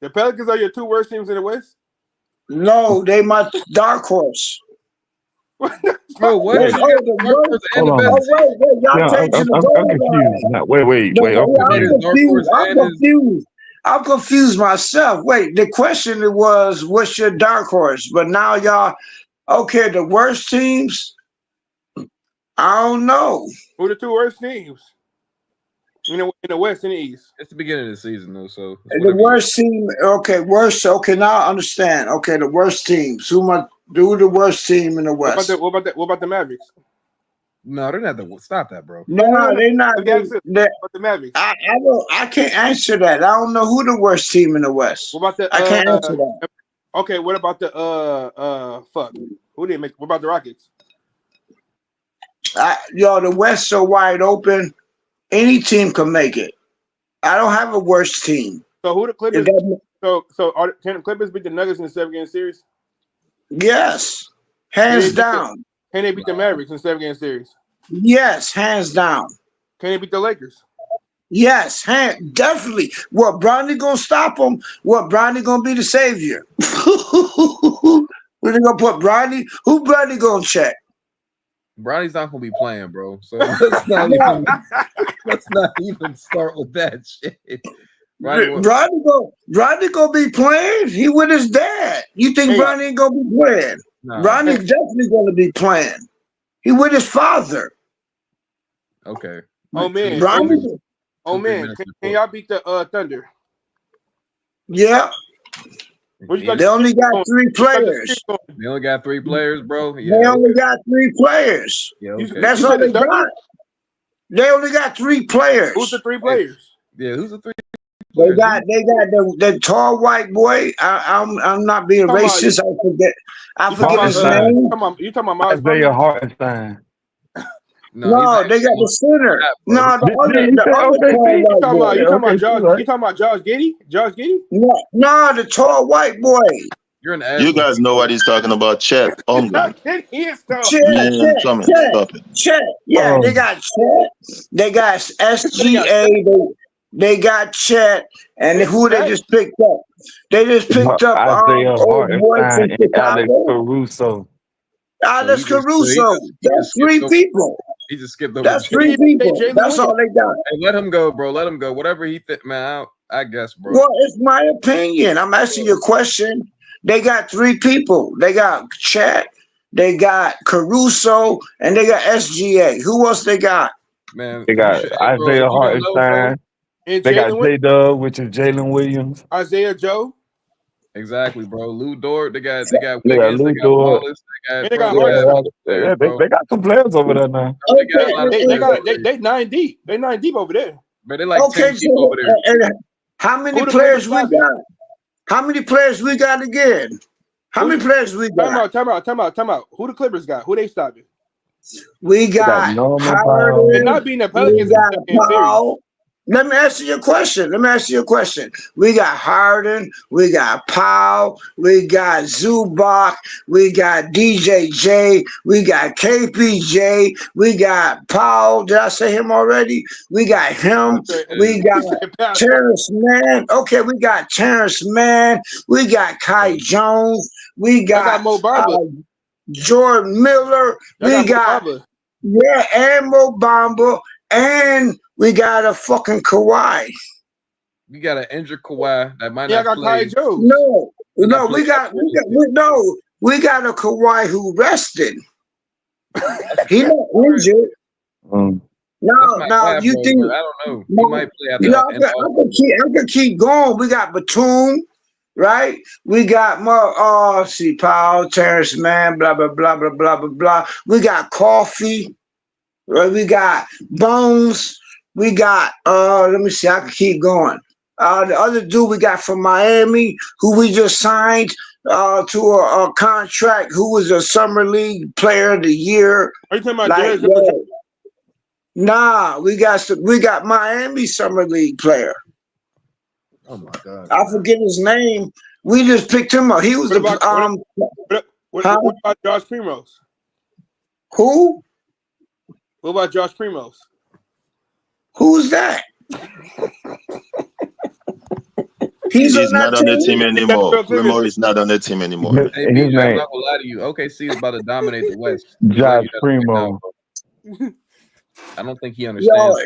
The Pelicans are your two worst teams in the West? No, they my dark horse. Bro, what? Wait, I'm confused. Wait. I'm confused myself. Wait, the question was, what's your dark horse? But now y'all, okay, the worst teams? I don't know. Who are the two worst teams? In the West and the East. It's the beginning of the season, though. So the worst team, worst. Okay, now I understand. Okay, the worst teams. Who the worst team in the West? What about the Mavericks? No, they're not stop that, bro. No, they're not. The Mavericks. I can't answer that. I don't know who the worst team in the West. What about I can't answer that. Okay, what about the fuck? Who didn't make? What about the Rockets? The West so wide open. Any team can make it. I don't have a worst team. So who the Clippers? Can the Clippers beat the Nuggets in the 7-game series? Yes, hands down. Can they beat the Mavericks in the 7-game series? Yes, hands down. Can they beat the Lakers? Yes, definitely. What, Bronny gonna stop them? What, Bronny gonna be the savior? We're gonna put Bronny. Who Bronny gonna check? Bronny's not gonna be playing, bro. So let's not even start with that shit. Bronny gonna be playing. He with his dad. You think Bronny ain't gonna be playing? No. Bronny's definitely gonna be playing. He with his father. Okay. Oh man. Can y'all beat the Thunder? Yeah. They only got 3 players. They only got 3 players, bro. Yeah. They only got 3 players. Yeah, okay. That's all they got. They only got 3 players. Who's the 3 players? Yeah, who's the 3? They got the tall white boy. I'm not being racist. I forget his name. You talking about Isaiah Hartenstein? No, they got the center. No, the other tall white boy. You talking about Josh Giddey? Josh Giddey? No, the tall white boy. You're an You guys know what he's talking about. Chet. Chet. Yeah, they got Chet. They got SGA. They got Chet. And who they just picked up? They just picked up Isaiah Hartenstein and Alex Caruso. Alex Caruso. That's 3 people. He just skipped over. That's 3 people. That's all they got. Hey, let him go, bro. Let him go. Whatever he think, man. I guess, bro. Well, it's my opinion. I'm asking you a question. They got 3 people. They got Chet, they got Caruso, and they got SGA. Who else they got? Man, they got Isaiah Hartenstein. They got J-Dub, which is Jalen Williams. Isaiah Joe. Exactly, bro. Lou Dort, they got Yeah, Wiggins, Lou they got Dort. Wallace, they got And they got bro, They got some players over there now. they got a lot of They players got over there. they 9 deep. They 9 deep over there. But they like 10 Okay, deep over so there. how many Who the Clippers players we stopping? got? How many players we got again? How many players we got? Time out. Who the Clippers got? Who they stopping? We They got got Norman And Powell. not Harden. being the We Pelicans got in series. Paul. Let me answer your question. We got Harden. We got Powell. We got Zubac. We got DJJ. We got KPJ. We got Powell. Did I say him already? We got him. We got Terrence Mann. Okay, we got Terrence Mann. We got Kai Jones. We I got got Mo Bamba. Jordan Miller. I We got got Mo Bamba. yeah, and Mo Bamba, and we got a fucking Kawhi. We got an injured Kawhi that might Yeah, I not got Kai play. Jones. No, Might not no, play we got a Kawhi who rested. He not injured. Mm. That's my No, guy, you bro, think? but I don't know. He No, might play at you the know, end I could keep going. We got Batum, right? We got more. See, Powell, Terrence Mann, blah blah blah blah blah blah blah. We got Coffee. Right, we got Bones. We got let me see, I can keep going. The other dude we got from Miami, who we just signed to a contract, who was a summer league player of the year. Are you talking about Like, Darius yo, Garland? nah, we got Miami summer league player. Oh my god. I forget his name. We just picked him up. He was What about Josh Primos? who? What about Josh Primos? Who's that? He's He's on that not on the team team. anymore. Primo is not on the team anymore. Hey, His BJ, I'm name not gonna lie to you. OKC is about to dominate the West. Just Josh letting you know right now, Primo. bro. I don't think he Yo, understands.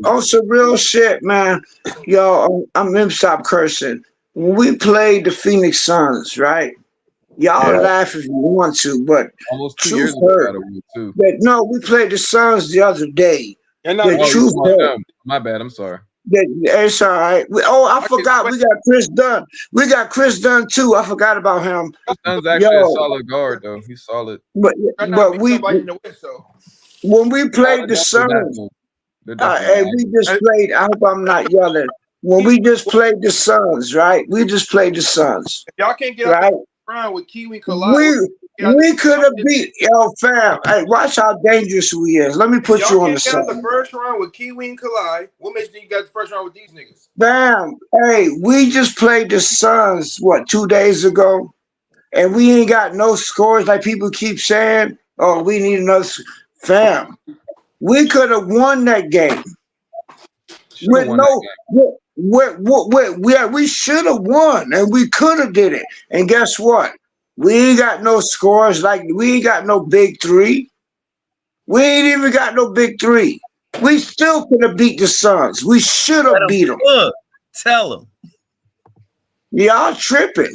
on some real shit, man. Yo, I'm gonna stop cursing. When we played the Phoenix Suns, right? Y'all Yeah. laugh if you want to, but Almost 2 truth years ago, hurt. by the way, too. That no, we played the Suns the other day. And not The Oh, you truth talking about hurt. them. My bad. I'm sorry. It's all right. I forgot. We got Chris Dunn. We got Chris Dunn too. I forgot about him. His son's actually a solid guard, though. He's solid. But we in the West, so. when we Oh, played the they're Suns, definitely hey, not. we just played. I hope I'm not yelling. When we just played the Suns, right? We just played the Suns, If y'all can't get out right? the round with Kiwi Kalai. We could have beat fam. Hey, watch how dangerous we is. Let me put Y'all you on the can't get out the side. first round with Kiwi and Kalai. What makes you got the first round with these niggas? Fam, hey, we just played the Suns, what, 2 days ago? And we ain't got no scores like people keep saying. Oh, we need another. Fam, we could have won that game. Should've won that We should have won, and we could have did it. And guess what? We ain't got no scores like we ain't got no big three. We ain't even got no big three. We still could have beat the Suns. We should have beat them. Look, tell them. Y'all tripping.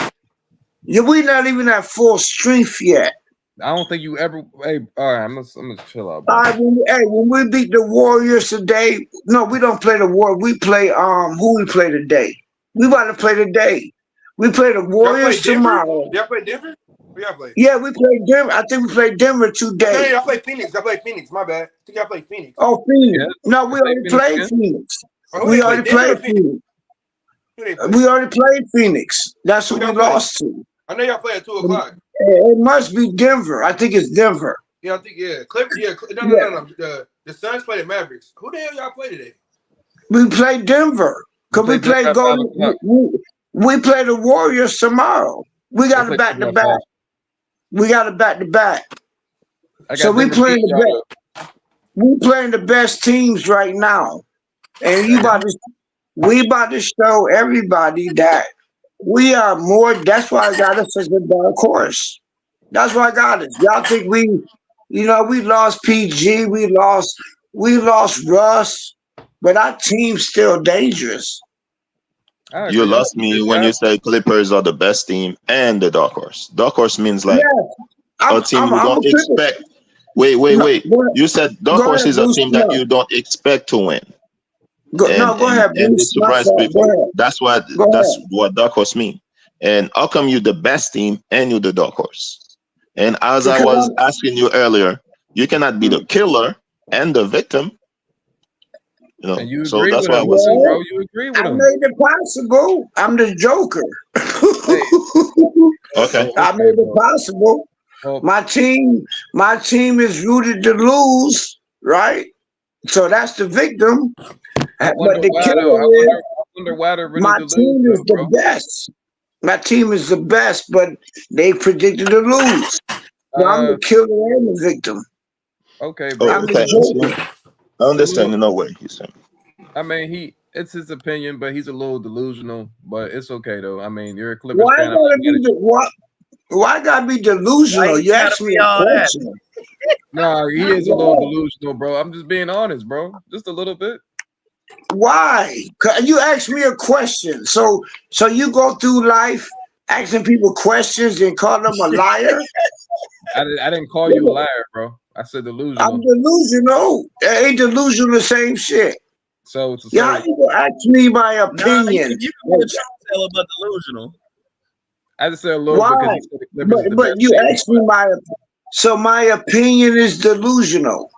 We not even at full strength yet. I don't think you ever. Hey, all right, I'm gonna chill out. Bro. All right, when we beat the Warriors today, no, we don't play the War. We play who we play today. We about to play today. We play the Warriors tomorrow. Y'all play Denver? Who y'all play? Yeah, we played Denver. I think we played Denver today. No, y'all play Phoenix. I play Phoenix. My bad. I think y'all play Phoenix. Oh, Phoenix. Yeah. No, we already played Phoenix. We already played Phoenix. We already played Phoenix. That's who we lost to. I know y'all play at 2 o'clock. It must be Denver. I think it's Denver. Yeah, I think Clippers. Yeah, no. The Suns play the Mavericks. Who the hell y'all play today? We played Denver because we played Golden. We play the Warriors tomorrow. We got a back to back. We got a back to back. So we playing the best. We playing the best teams right now, and we about to show everybody that we are more. That's why I got us as the dark horse. That's why I got us. Y'all think we lost PG, we lost Russ, but our team's still dangerous. You lost me when you say Clippers are the best team and the dark horse. Dark horse means like a team you don't expect. Wait. You said dark horse is a team that you don't expect to win. Go ahead, and surprise people. That's what dark horse means. And how come you the best team and you the dark horse? And as I Because was asking you earlier, you cannot be the killer and the victim. You know, And you so agree that's with why I him, was saying. bro. You agree with I him. made it possible. I'm the Joker. Hey, Okay. I okay, made it bro. possible. Well, My team is rooted to lose, right? So that's the victim. I But wonder the why though. killer is I wonder why they're ready my to lose team is though, the bro. best. My team is the best, but they predicted to lose. So I'm the killer and the victim. Okay, Oh, bro. I'm It's a okay. the I little, see. Joker. I it's a understand little. in a way he's saying. I mean, it's his opinion, but he's a little delusional. But it's okay though. I mean, you're a Clippers Why fan. I'm gotta not mad be at the what? Why gotta be Why delusional? you You gotta asked me be a all that? question. Nah, he is a little Why? delusional, bro. I'm just being honest, bro. Just a little bit. Why? 'Cause you asked me a question. So you go through life asking people questions and call them a liar? I didn't call you a liar, bro. I said I'm delusional. delusional. Ain't delusional the same shit? So Y'all either ask me my Nah, opinion. you can be a truth teller, but delusional. I just said a little bit because Why? you said the Clippers is the But best you team. asked me so my opinion is delusional.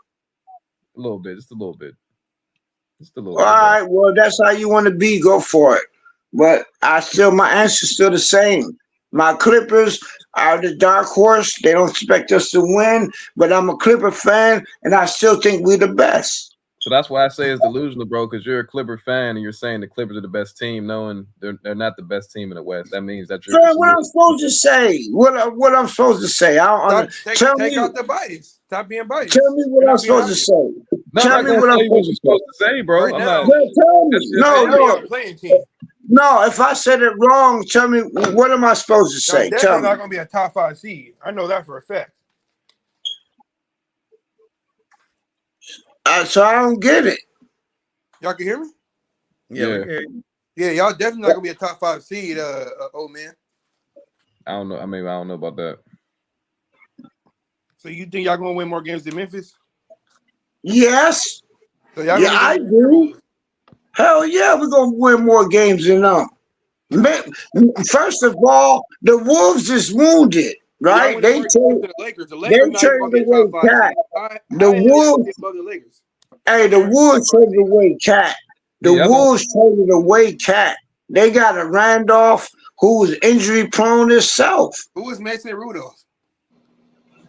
A little bit, just a little bit, just a little All bit, bro. right, well that's how you want to be. Go for it. But my answer's still the same. My Clippers are the dark horse. They don't expect us to win, but I'm a Clipper fan, and I still think we're the best. So that's why I say it's delusional, bro. Because you're a Clipper fan and you're saying the Clippers are the best team, knowing they're not the best team in the West. That means that you're Fam, just a what little. I'm supposed to say? What I'm supposed to say? I don't Stop, tell take me. out the bias. Stop being biased. Tell me You're what I'm not being supposed to obvious. say. No, I'm Tell not me gonna what I'm tell you what supposed you're to say. supposed to say, bro. Right I'm now, not. Just tell me. That's your right No, now opinion. you're no, on a playing team. no. If I said it wrong, tell me what am I supposed to Y'all say? Tell definitely me. not gonna be a top 5 seed. I know that for a fact. So I don't get it. Y'all can hear me? Yeah, we Yeah, can. Yeah, y'all definitely not gonna be a top 5 seed, old man. I don't know. I mean, I don't know about that. So you think y'all gonna win more games than Memphis? Yes. So y'all Yeah, gonna I get do. Hell yeah, we're gonna win more games than them. First of all, the Wolves is wounded, so y'all right? winning more games than the Lakers. The Lakers not even Traded gonna be a top away 5 Cat. seed. How The the hell y'all gonna Wolves, be above the Lakers? hey, Y'all the can't be Wolves top 5 traded seed. away Cat. The Yeah, Wolves traded away Cat. They got a Randolph who was injury prone himself. Who is Mason Rudolph?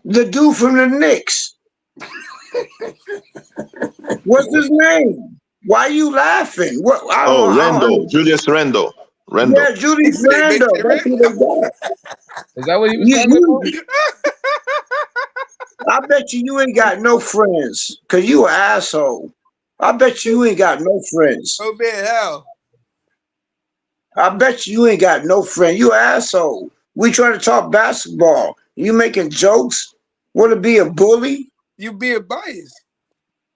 The dude from the Knicks. What's his name? Why are you laughing? What Oh, I don't Rendo, understand. Julius Rendo. Yeah, Rendo. He Julius said Randle. Mason That's what they got. is that what he was talking about? You, I bet you ain't got no friends, cause you an asshole. I bet you ain't got no friends. Oh man, how? I bet you ain't got no friend. You an asshole. We trying to talk basketball. You making jokes? Want to be a bully? You being biased.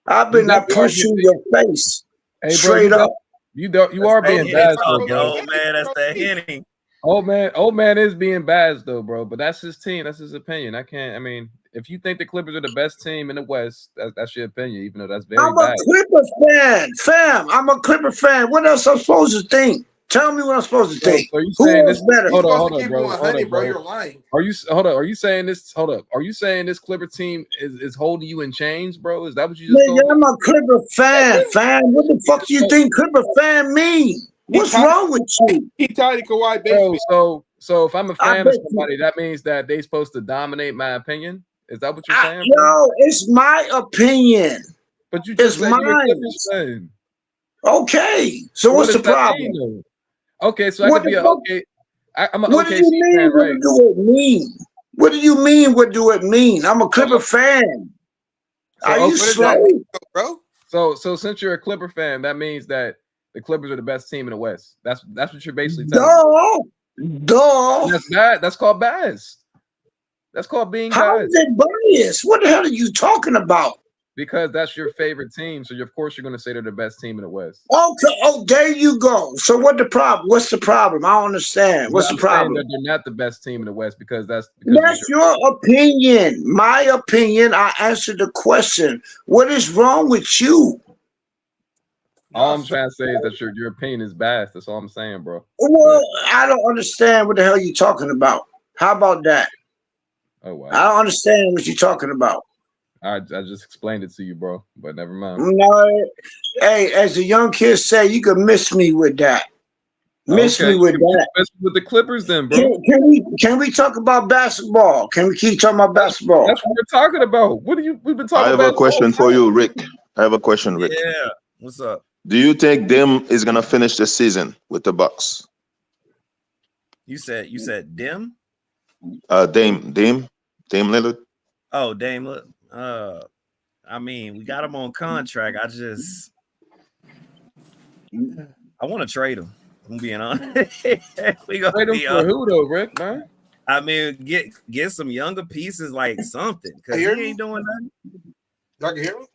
I You better not definitely are punch you in your face. Hey, bro, Straight up. you That's are that being Henny bad though, talking, bro. old man. That's that Henny. Old man is being bad though, bro. But that's his team. That's his opinion. I can't. I mean, if you think the Clippers are the best team in the West, that's your opinion. Even though that's very I'm a bad. Clipper fan. Fam, I'm a Clipper fan. What else I'm supposed to think? Tell me what I'm supposed to think. So are you Who saying else this? better? You're supposed to Hold on, keep it bro. Hold 100, up, bro. bro. You're lying. Are you hold up? Are you saying this? Hold up. Are you saying this Clipper team is holding you in chains, bro? Is that what you just Nigga, told me? I'm a Clipper fan, fam. What the fuck do you think Clipper fan mean? He What's tied, wrong with you? he tied to Kawhi Bro, basement. so if I'm a I fan of bet you. somebody, that means that they supposed to dominate my opinion. Is that what you're saying, bro? Yo, it's my opinion. But you just It's said you're a mine. Clippers fan. Okay, so What what's does the that mean, problem? though? Okay, so I What could the be a fuck? okay. I'm an What do OKC you mean? fan, What right? do it mean? What do you mean? What do it mean? I'm a Clipper fan. So Are you What does slow? that mean, bro? so since you're a Clipper fan, that means that the Clippers are the best team in the West. That's what you're basically telling me. Duh. That's bad. That's called bias. That's called being How is biased it biased? What the hell are you talking about? because that's your favorite team. So of course you're going to say they're the best team in the West. Okay, oh, there you go. So what the problem? What's the problem? I don't understand. What's the I'm saying that problem? they're not the best team in the West because it's That's your opinion. My opinion. I answered the question. What is wrong with you? All I'm trying to say is that your opinion is biased. That's all I'm saying, bro. Well, I don't understand what the hell you're talking about. How about that? Oh wow. I don't understand what you're talking about. I just explained it to you, bro. But never mind. No, hey, as the young kids say, you can miss me with that. Miss me with that. Miss me with the Clippers, then, bro. Can we talk about basketball? Can we keep talking about basketball? That's what we're talking about. We've been talking I have about a question for you, Rick. I have a question, Rick. Yeah. What's up? Do you think Dim is gonna finish the season with the Bucks? You said Dim? Dame Lillard. Oh, Dame. Look, I mean, we got him on contract. I want to trade him. I'm being honest. We gonna trade him be for who though, Rick? Man. I mean, get some younger pieces, like something, because he ain't doing nothing. Y'all can hear me?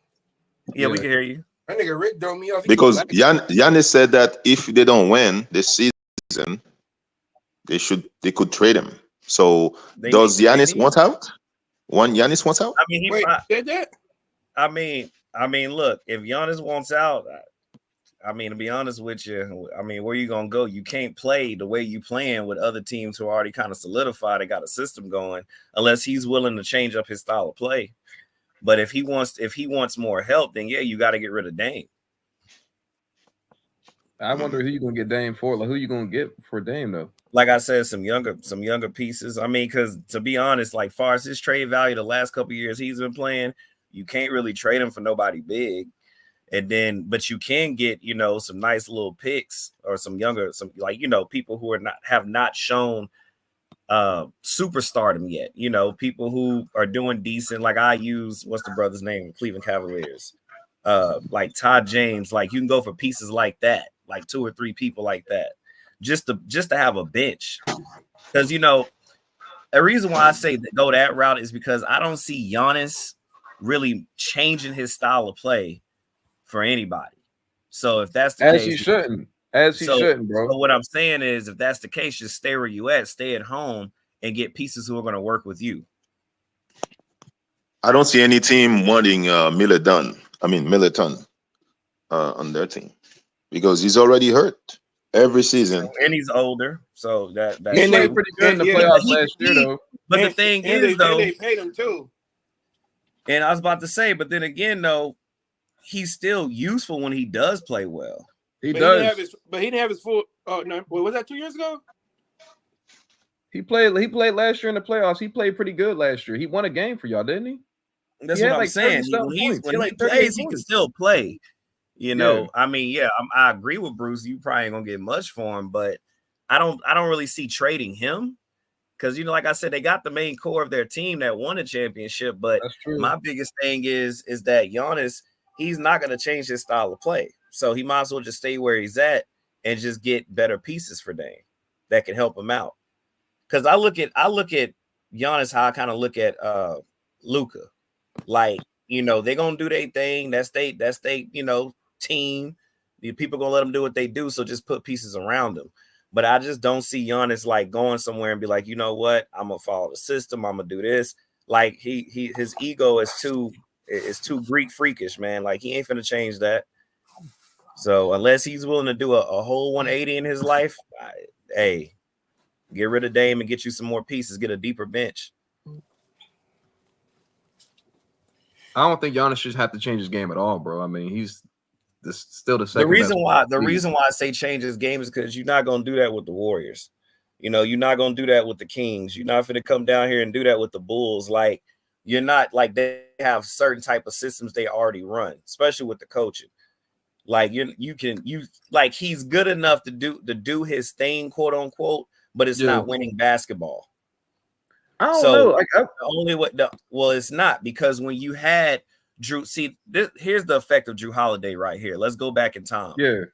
Yeah, we can hear you. That nigga Rick don't me off. Because Giannis said that if they don't win this season, they could trade him. So does Giannis want out? Giannis wants out? I mean, he said that. I mean, look, if Giannis wants out, I mean, to be honest with you, I mean, where you gonna go? You can't play the way you playing with other teams who are already kind of solidified. They got a system going, unless he's willing to change up his style of play. But if he wants more help, then yeah, you got to get rid of Dame. I wonder who you gonna get Dame for. Like, who you gonna get for Dame though? Like I said, some younger pieces. I mean, because to be honest, like far as his trade value, the last couple of years he's been playing, you can't really trade him for nobody big. And then, but you can get, some nice little picks or some people who have not shown superstardom yet. People who are doing decent. Like I use what's the brother's name? Cleveland Cavaliers. Like Todd James. Like you can go for pieces like that, like 2 or 3 people like that, just to have a bench. Because a reason why I say go that route is because I don't see Giannis really changing his style of play for anybody. So if that's the case, he shouldn't, bro. So what I'm saying is, if that's the case, just stay where you at, stay at home, and get pieces who are going to work with you. I don't see any team wanting Middleton on their team because he's already hurt every season, and he's older. So that's he played pretty good in the playoffs last year, though. But the thing is, though, they paid him too. And I was about to say, but then again, though, he's still useful when he does play well. He didn't have his full. Oh no, was that 2 years ago? He played last year in the playoffs. He played pretty good last year. He won a game for y'all, didn't he? That's what I'm saying. When he plays, he can still play. I mean, yeah, I agree with Bruce. You probably ain't gonna get much for him, but I don't really see trading him because like I said, they got the main core of their team that won a championship. But my biggest thing is that Giannis, he's not gonna change his style of play, so he might as well just stay where he's at and just get better pieces for Dame that can help him out. Because I look at Giannis how I kind of look at Luka. Like, they're gonna do their thing. That's they team. The people gonna let them do what they do. So just put pieces around them. But I just don't see Giannis like going somewhere and be like, you know what? I'm gonna follow the system. I'm gonna do this. Like his ego is too Greek freakish, man. Like he ain't finna change that. So unless he's willing to do a whole 180 in his life, hey, get rid of Dame and get you some more pieces. Get a deeper bench. I don't think Giannis should have to change his game at all, bro. I mean, he's still the second. The reason why I say change his game is because you're not gonna do that with the Warriors. You're not gonna do that with the Kings. You're not gonna come down here and do that with the Bulls. Like you're not like they have certain type of systems they already run, especially with the coaching. Like you like he's good enough to do his thing, quote unquote, but it's not winning basketball. I don't know. Well, it's not because when you had Drew, here's the effect of Drew Holiday right here. Let's go back in time. Yeah.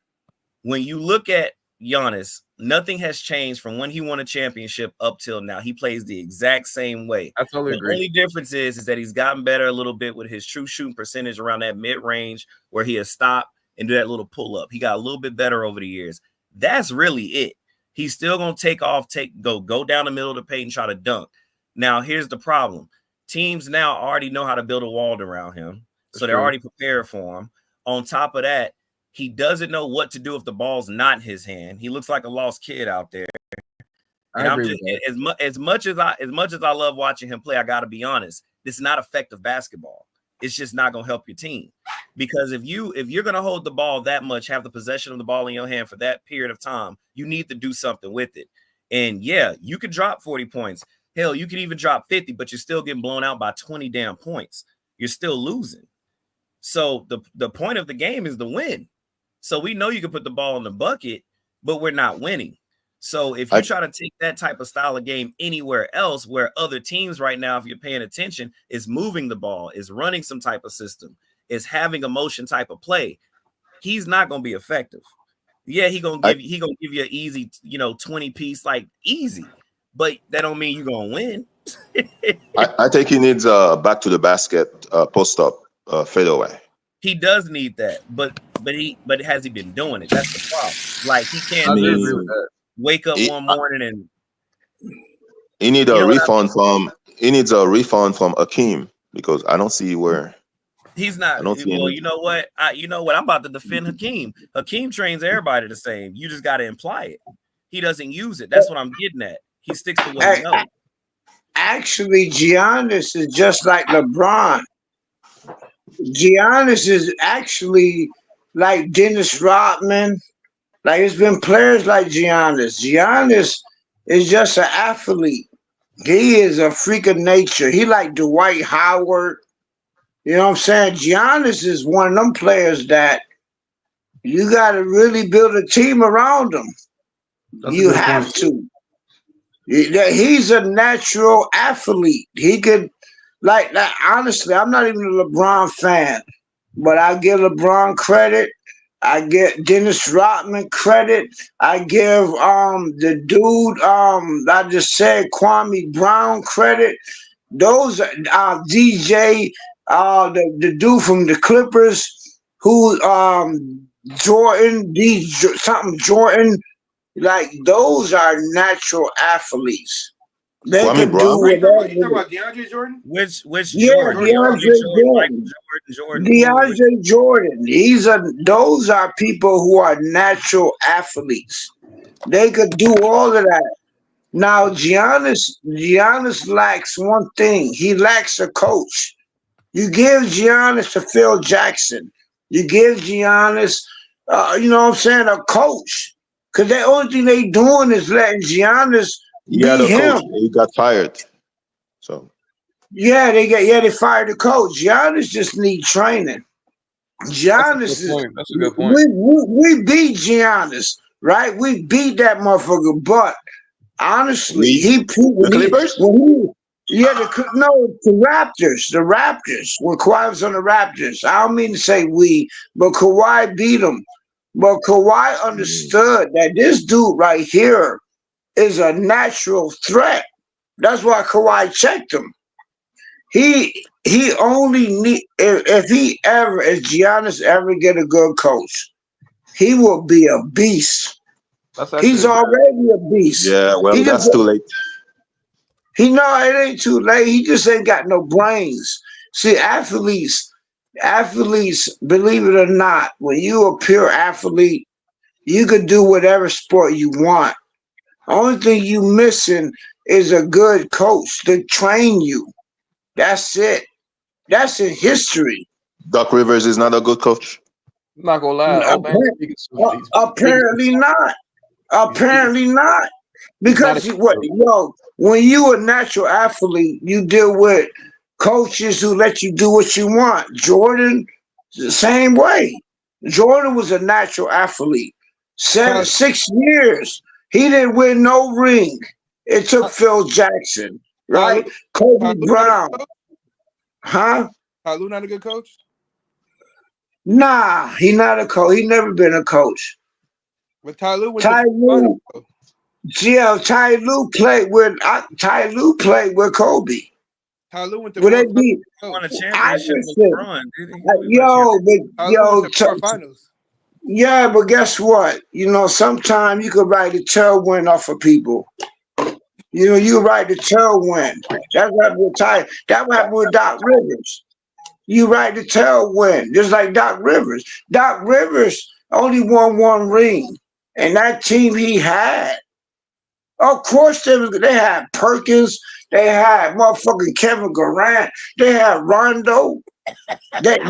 When you look at Giannis, nothing has changed from when he won a championship up till now. He plays the exact same way. I totally agree. The only difference is that he's gotten better a little bit with his true shooting percentage around that mid-range where he has stopped and do that little pull-up. He got a little bit better over the years. That's really it. He's still going to take off, go down the middle of the paint and try to dunk. Now, here's the problem. Teams now already know how to build a wall around him. So they're already prepared for him. On top of that, He doesn't know what to do if the ball's not in his hand. He looks like a lost kid out there. And I'm just as much as I love watching him play, I got to be honest. This is not effective basketball. It's just not going to help your team, because if you're going to hold the ball that much, have the possession of the ball in your hand for that period of time, you need to do something with it. And yeah, you could drop 40 points. Hell, you could even drop 50, but you're still getting blown out by 20 damn points. You're still losing. So the point of the game is to win. So we know you can put the ball in the bucket, but we're not winning. So if you try to take that type of style of game anywhere else, where other teams right now, if you're paying attention, is moving the ball, is running some type of system, is having a motion type of play, he's not going to be effective. Yeah, he gonna give you an easy, 20 piece, like easy, but that don't mean you're gonna win. I think he needs back to the basket post up fadeaway. He does need that, but has he been doing it? That's the problem. Like, he can't wake up one morning and he needs a refund from Akeem, because I don't see where he's not. Well, you know what? I'm about to defend Hakeem. Hakeem trains everybody the same. You just got to imply it. He doesn't use it. That's what I'm getting at. He sticks to what he knows. Actually, Giannis is just like LeBron. Giannis is actually like Dennis Rodman. Like, it's been players like Giannis. Giannis is just an athlete. He is a freak of nature. He like Dwight Howard. You know what I'm saying? Giannis is one of them players that you got to really build a team around him. You have to. He's a natural athlete. He could, like honestly, I'm not even a LeBron fan, but I give LeBron credit. I get Dennis Rodman credit. I give the dude I just said, Kwame Brown, credit. Those DJ the dude from the Clippers who Jordan Jordan, like, those are natural athletes. They can do whatever. You talking about DeAndre Jordan? Which Jordan? DeAndre Jordan. Those are people who are natural athletes. They could do all of that. Now, Giannis lacks one thing. He lacks a coach. You give Giannis to Phil Jackson. You give Giannis, you know what I'm saying, a coach. Because the only thing they doing is letting Giannis be him. Coach. He got fired. So they fired the coach. Giannis just need training. Giannis That's a good point. We beat Giannis, right? We beat that motherfucker, but honestly, he proved the Clippers. The Raptors. The Raptors. When Kawhi was on the Raptors, I don't mean to say we, but Kawhi beat them. But Kawhi understood that this dude right here is a natural threat. That's why Kawhi checked him. He only need if Giannis ever get a good coach, he will be a beast. He's already a beast. Yeah, well, that's too late. It ain't too late. He just ain't got no brains. See, athletes, believe it or not, when you a pure athlete, you can do whatever sport you want. Only thing you missing is a good coach to train you. That's it. That's in history. Doc Rivers is not a good coach. I'm not gonna lie. Apparently not. Apparently not. Because when you a natural athlete, you deal with coaches who let you do what you want. Jordan, the same way. Jordan was a natural athlete. 6 years. He didn't win no ring. It took Phil Jackson, right? Kobe Brown. Huh? Ty Lue not a good coach? Nah, he not a coach. He never been a coach. But Ty Lue Ty Lue played with Kobe. Ty Lue went to won a championship with LeBron, finals. Yeah, but guess what? Sometimes you could write a tailwind off of people. You write the tailwind. That's what happened with Doc Rivers. You ride the tailwind, just like Doc Rivers. Doc Rivers only won one ring, and that team he had. Of course, they had Perkins, they had motherfucking Kevin Durant, they had Rondo. They that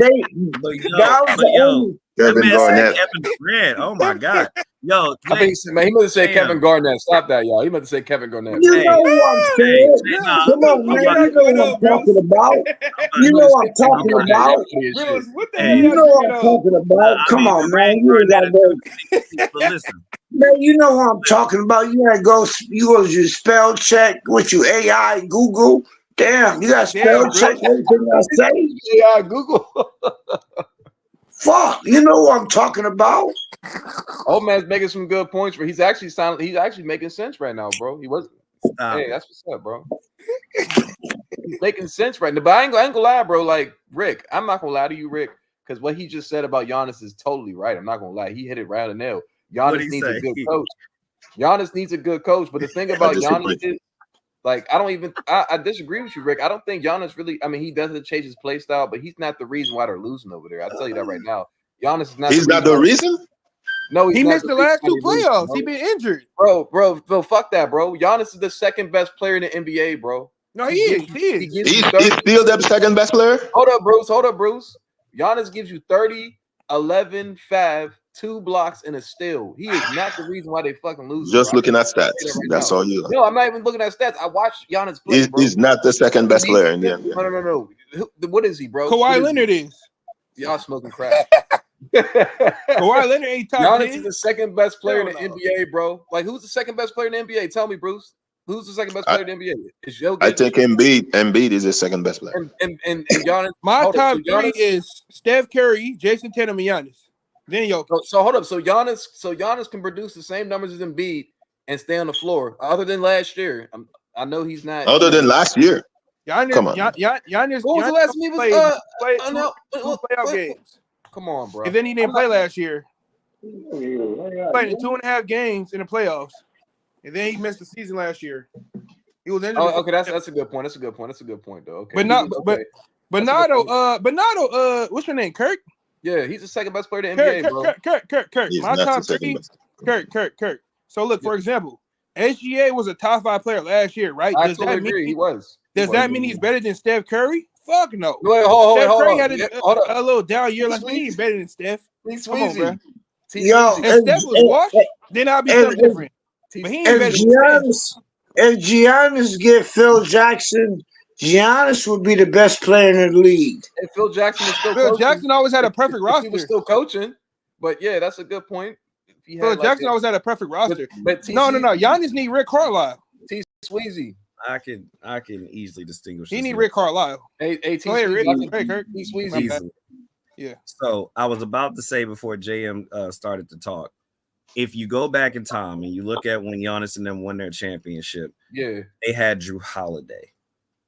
was the only. That Kevin man said Garnett. Kevin Durant. Oh my God. Yo, I think he must have said Kevin Garnett. Stop that, y'all. He must have said Kevin Garnett. You know what I'm saying? Come on, man. You know what I'm talking about. You know what I'm talking about. Bruce, what the hell You y'all know what I'm drinking on? talking about. Come on, man. You ain't got no. But listen, Man, you know what I'm talking about. You gotta go. You go to spell check. What you AI Google? Damn, you got spell Damn, check Bruce. everything I say. Yeah, Google. Fuck, you know what I'm talking about. Old man's making some good points. He's actually sound. He's actually making sense right now, bro. He was. Hey, that's what's up, bro. He's making sense right now. But I ain't gonna lie, bro. Like Rick, I'm not gonna lie to you, Rick, because what he just said about Giannis is totally right. I'm not gonna lie. He hit it right on the nail. Giannis needs a good coach. Giannis needs a good coach. But the thing about Giannis is, like, I disagree with you, Rick. I don't think Giannis really. I mean, he doesn't change his play style, but he's not the reason why they're losing over there. I'll tell you that right now. Giannis is not. He's not the reason. No, he's He not missed the last two playoffs. He been been injured. Bro, fuck that, bro. Giannis is the second best player in the NBA, bro. No, he is. He's still the second best player. Hold up, Bruce. Giannis gives you 30, 11, 5, 2 blocks, and a steal. He is not the reason why they fucking lose. Just looking at stats. That's all you. No, I'm not even looking at stats. I watched Giannis play, bro. He's not the second best player in the NBA. No. What is he, bro? Kawhi Leonard is. Y'all smoking crack. Kawhi Leonard ain't top Giannis 10. is the second best player in the NBA, bro. Like, who's the second best player in the NBA? Tell me, Bruce. Who's the second best player in the NBA? It's Jokic. I think Embiid is the second best player. And Giannis. My top three is Steph Curry, Jason Tatum, and Giannis. Then Jokic. So hold up. So Giannis can produce the same numbers as Embiid and stay on the floor. Other than last year, I know he's not. Other than last year. Giannis, Come on. Giannis. What was the last time he played two playoff games. Come on, bro. And then he didn't play last year. He played in 2.5 games in the playoffs. And then he missed the season last year. He was injured. Oh, okay, that's a good point. That's a good point, though. Okay. But Bernardo, what's your name? Kirk? Yeah, he's the second best player in the NBA, bro. Kirk. He's My not top the three, second best. Kirk. So look, for example, SGA was a top 5 player last year, right? I totally agree. He was. Does that mean he's better than Steph Curry? Fuck no. Wait, hold Steph Curry on. had a little down year. Like he ain't better than Steph. He's Come on, bro. Yo, If Steph was washed, then I'll be something different. But he ain't better than Steph. If Giannis get Phil Jackson, Giannis would be the best player in the league. And Phil Jackson is still Phil coaching. Jackson always had a perfect roster. He was still coaching, but yeah, that's a good point. Phil Jackson always had a perfect roster. But No. Giannis need Rick Carlisle. T. Sweezy. I can easily distinguish. He need Rick Carlisle. Hey, go ahead, Rick. Hey, Kirk. T. Sweezy. Yeah. So I was about to say before JM started to talk, if you go back in time and you look at when Giannis and them won their championship, they had Drew Holiday.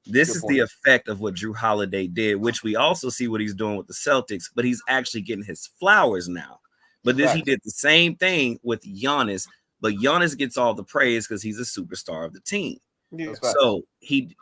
This is the effect of what Drew Holiday did, which we also see what he's doing with the Celtics, but he's actually getting his flowers now. But he did the same thing with Giannis, but Giannis gets all the praise because he's a superstar of the team. Yeah. So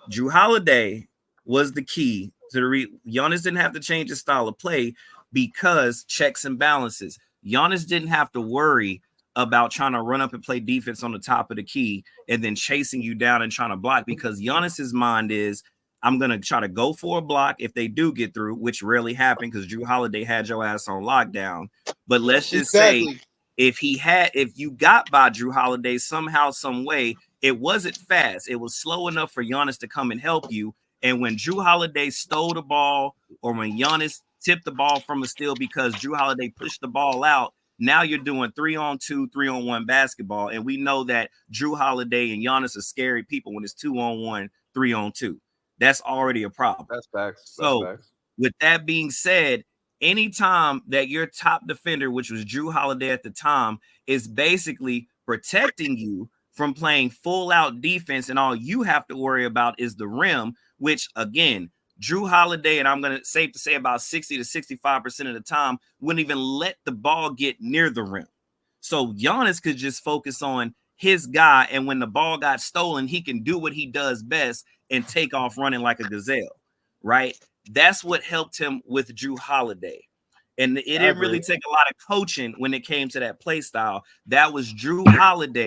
Drew Holiday was the key to Giannis didn't have to change his style of play because checks and balances. Giannis didn't have to worry about trying to run up and play defense on the top of the key and then chasing you down and trying to block, because Giannis's mind is, I'm going to try to go for a block if they do get through, which rarely happened because Drew Holiday had your ass on lockdown. But let's just say if you got by Drew Holiday somehow, some way, it wasn't fast. It was slow enough for Giannis to come and help you. And when Drew Holiday stole the ball, or when Giannis tipped the ball from a steal because Drew Holiday pushed the ball out, now you're doing 3-on-2, 3-on-1 basketball. And we know that Drew Holiday and Giannis are scary people when it's 2-on-1, 3-on-2. That's already a problem. That's facts. With that being said, anytime that your top defender, which was Drew Holiday at the time, is basically protecting you from playing full out defense, and all you have to worry about is the rim, which again, Drew Holiday, and I'm going to safe to say about 60 to 65% of the time, wouldn't even let the ball get near the rim. So Giannis could just focus on his guy, and when the ball got stolen, he can do what he does best and take off running like a gazelle, right? That's what helped him with Drew Holiday. And it didn't really take a lot of coaching when it came to that play style. That was Drew Holiday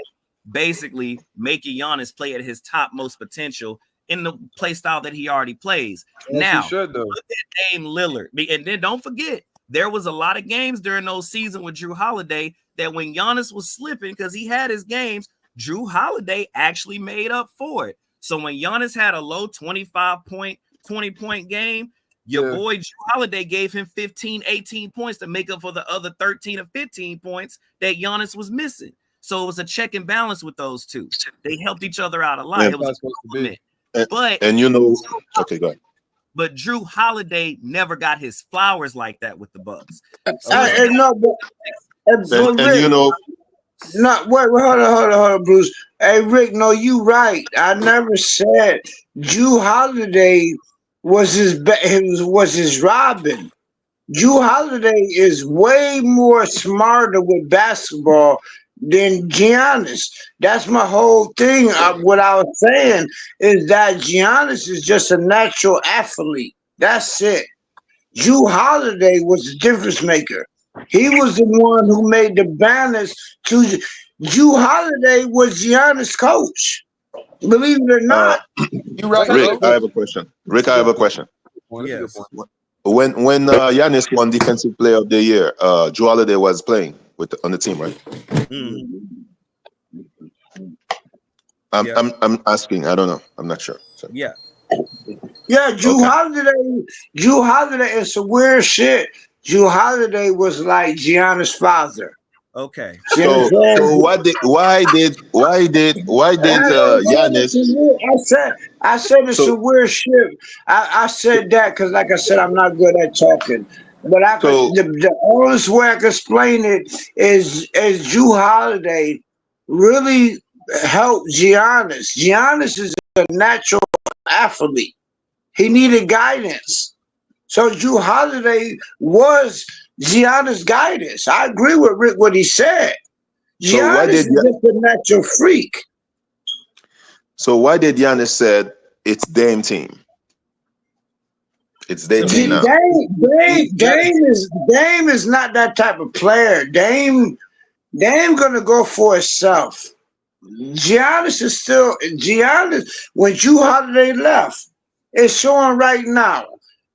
basically making Giannis play at his top most potential in the play style that he already plays. Now, should, though. look at Dame Lillard. And then don't forget, there was a lot of games during those seasons with Drew Holiday that when Giannis was slipping because he had his games, Drew Holiday actually made up for it. So when Giannis had a low 20-point game, your boy Drew Holiday gave him 15, 18 points to make up for the other 13 or 15 points that Giannis was missing. So it was a check and balance with those two. They helped each other out a lot. Yeah, it was a compliment. Okay, go ahead. But Drew Holiday never got his flowers like that with the Bucks. So Wait, hold on, Bruce. Hey, Rick, no, you right. I never said Drew Holiday was his Robin. Drew Holiday is way more smarter with basketball than Giannis. That's my whole thing. What I was saying is that Giannis is just a natural athlete. That's it. Drew Holiday was the difference maker. He was the one who made the banners to Drew Holiday was Giannis' coach. Believe it or not. You're right, Rick, I have a question. Yes. When Giannis won Defensive Player of the Year, Drew Holiday was playing on the team, right? I'm asking. I don't know. I'm not sure. So. Yeah. Yeah, Drew Holiday is some weird shit. Drew Holiday was like Giannis' father. Okay. So why did Giannis? I said it's some weird shit. I said that because, like I said, I'm not good at talking. But the honest way I can explain it is Drew Holiday really helped Giannis. Giannis is a natural athlete. He needed guidance. So Drew Holiday was Giannis' guidance. I agree with Rick what he said. Giannis is just a natural freak. So why did Giannis said it's Dame team? It's Dame team now. Dame is not that type of player. Dame gonna go for himself. Giannis is still Giannis. When Drew Holiday left, it's showing right now.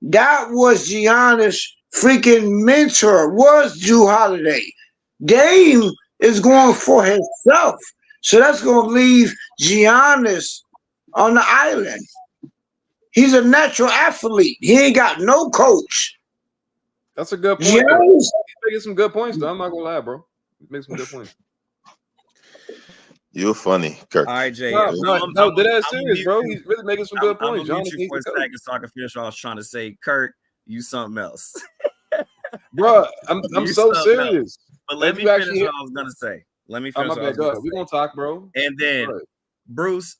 That was Giannis' freaking mentor, was Drew Holiday. Dame is going for himself. So that's going to leave Giannis on the island. He's a natural athlete. He ain't got no coach. That's a good point. He's making some good points, though. I'm not going to lie, bro. He makes some good points. You're funny, Kirk. All right, Jay. No, that's serious, bro. He's really making some good points. I'm you for a second so I can finish what I was trying to say. Kirk, you something else. Bro, I'm so serious. But let me finish what I was going to say. Let me finish. We're going to talk, bro. And then, Bruce,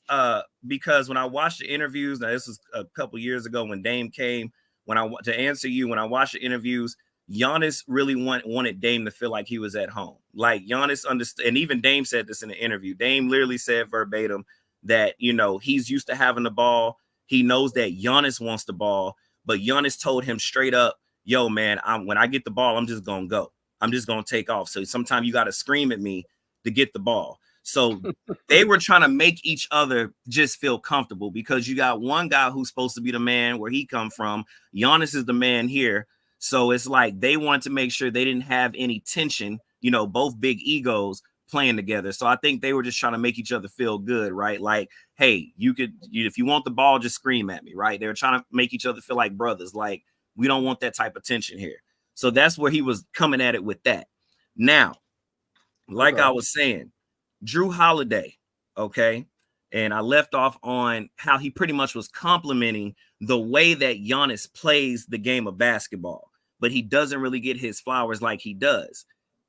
because when I watched the interviews, now this was a couple years ago when Dame came, to answer you, when I watched the interviews, Giannis really wanted Dame to feel like he was at home. Like Giannis understood, and even Dame said this in the interview. Dame literally said verbatim that, he's used to having the ball. He knows that Giannis wants the ball, but Giannis told him straight up, yo, man, when I get the ball, I'm just going to go. I'm just going to take off. So sometimes you got to scream at me to get the ball. So they were trying to make each other just feel comfortable because you got one guy who's supposed to be the man where he come from. Giannis is the man here. So it's like they wanted to make sure they didn't have any tension, both big egos playing together. So I think they were just trying to make each other feel good, right? Like, hey, if you want the ball, just scream at me, right? They were trying to make each other feel like brothers. Like, we don't want that type of tension here. So that's where he was coming at it with that. Now, like I was saying, Drew Holiday, okay? And I left off on how he pretty much was complimenting the way that Giannis plays the game of basketball, but he doesn't really get his flowers like he does.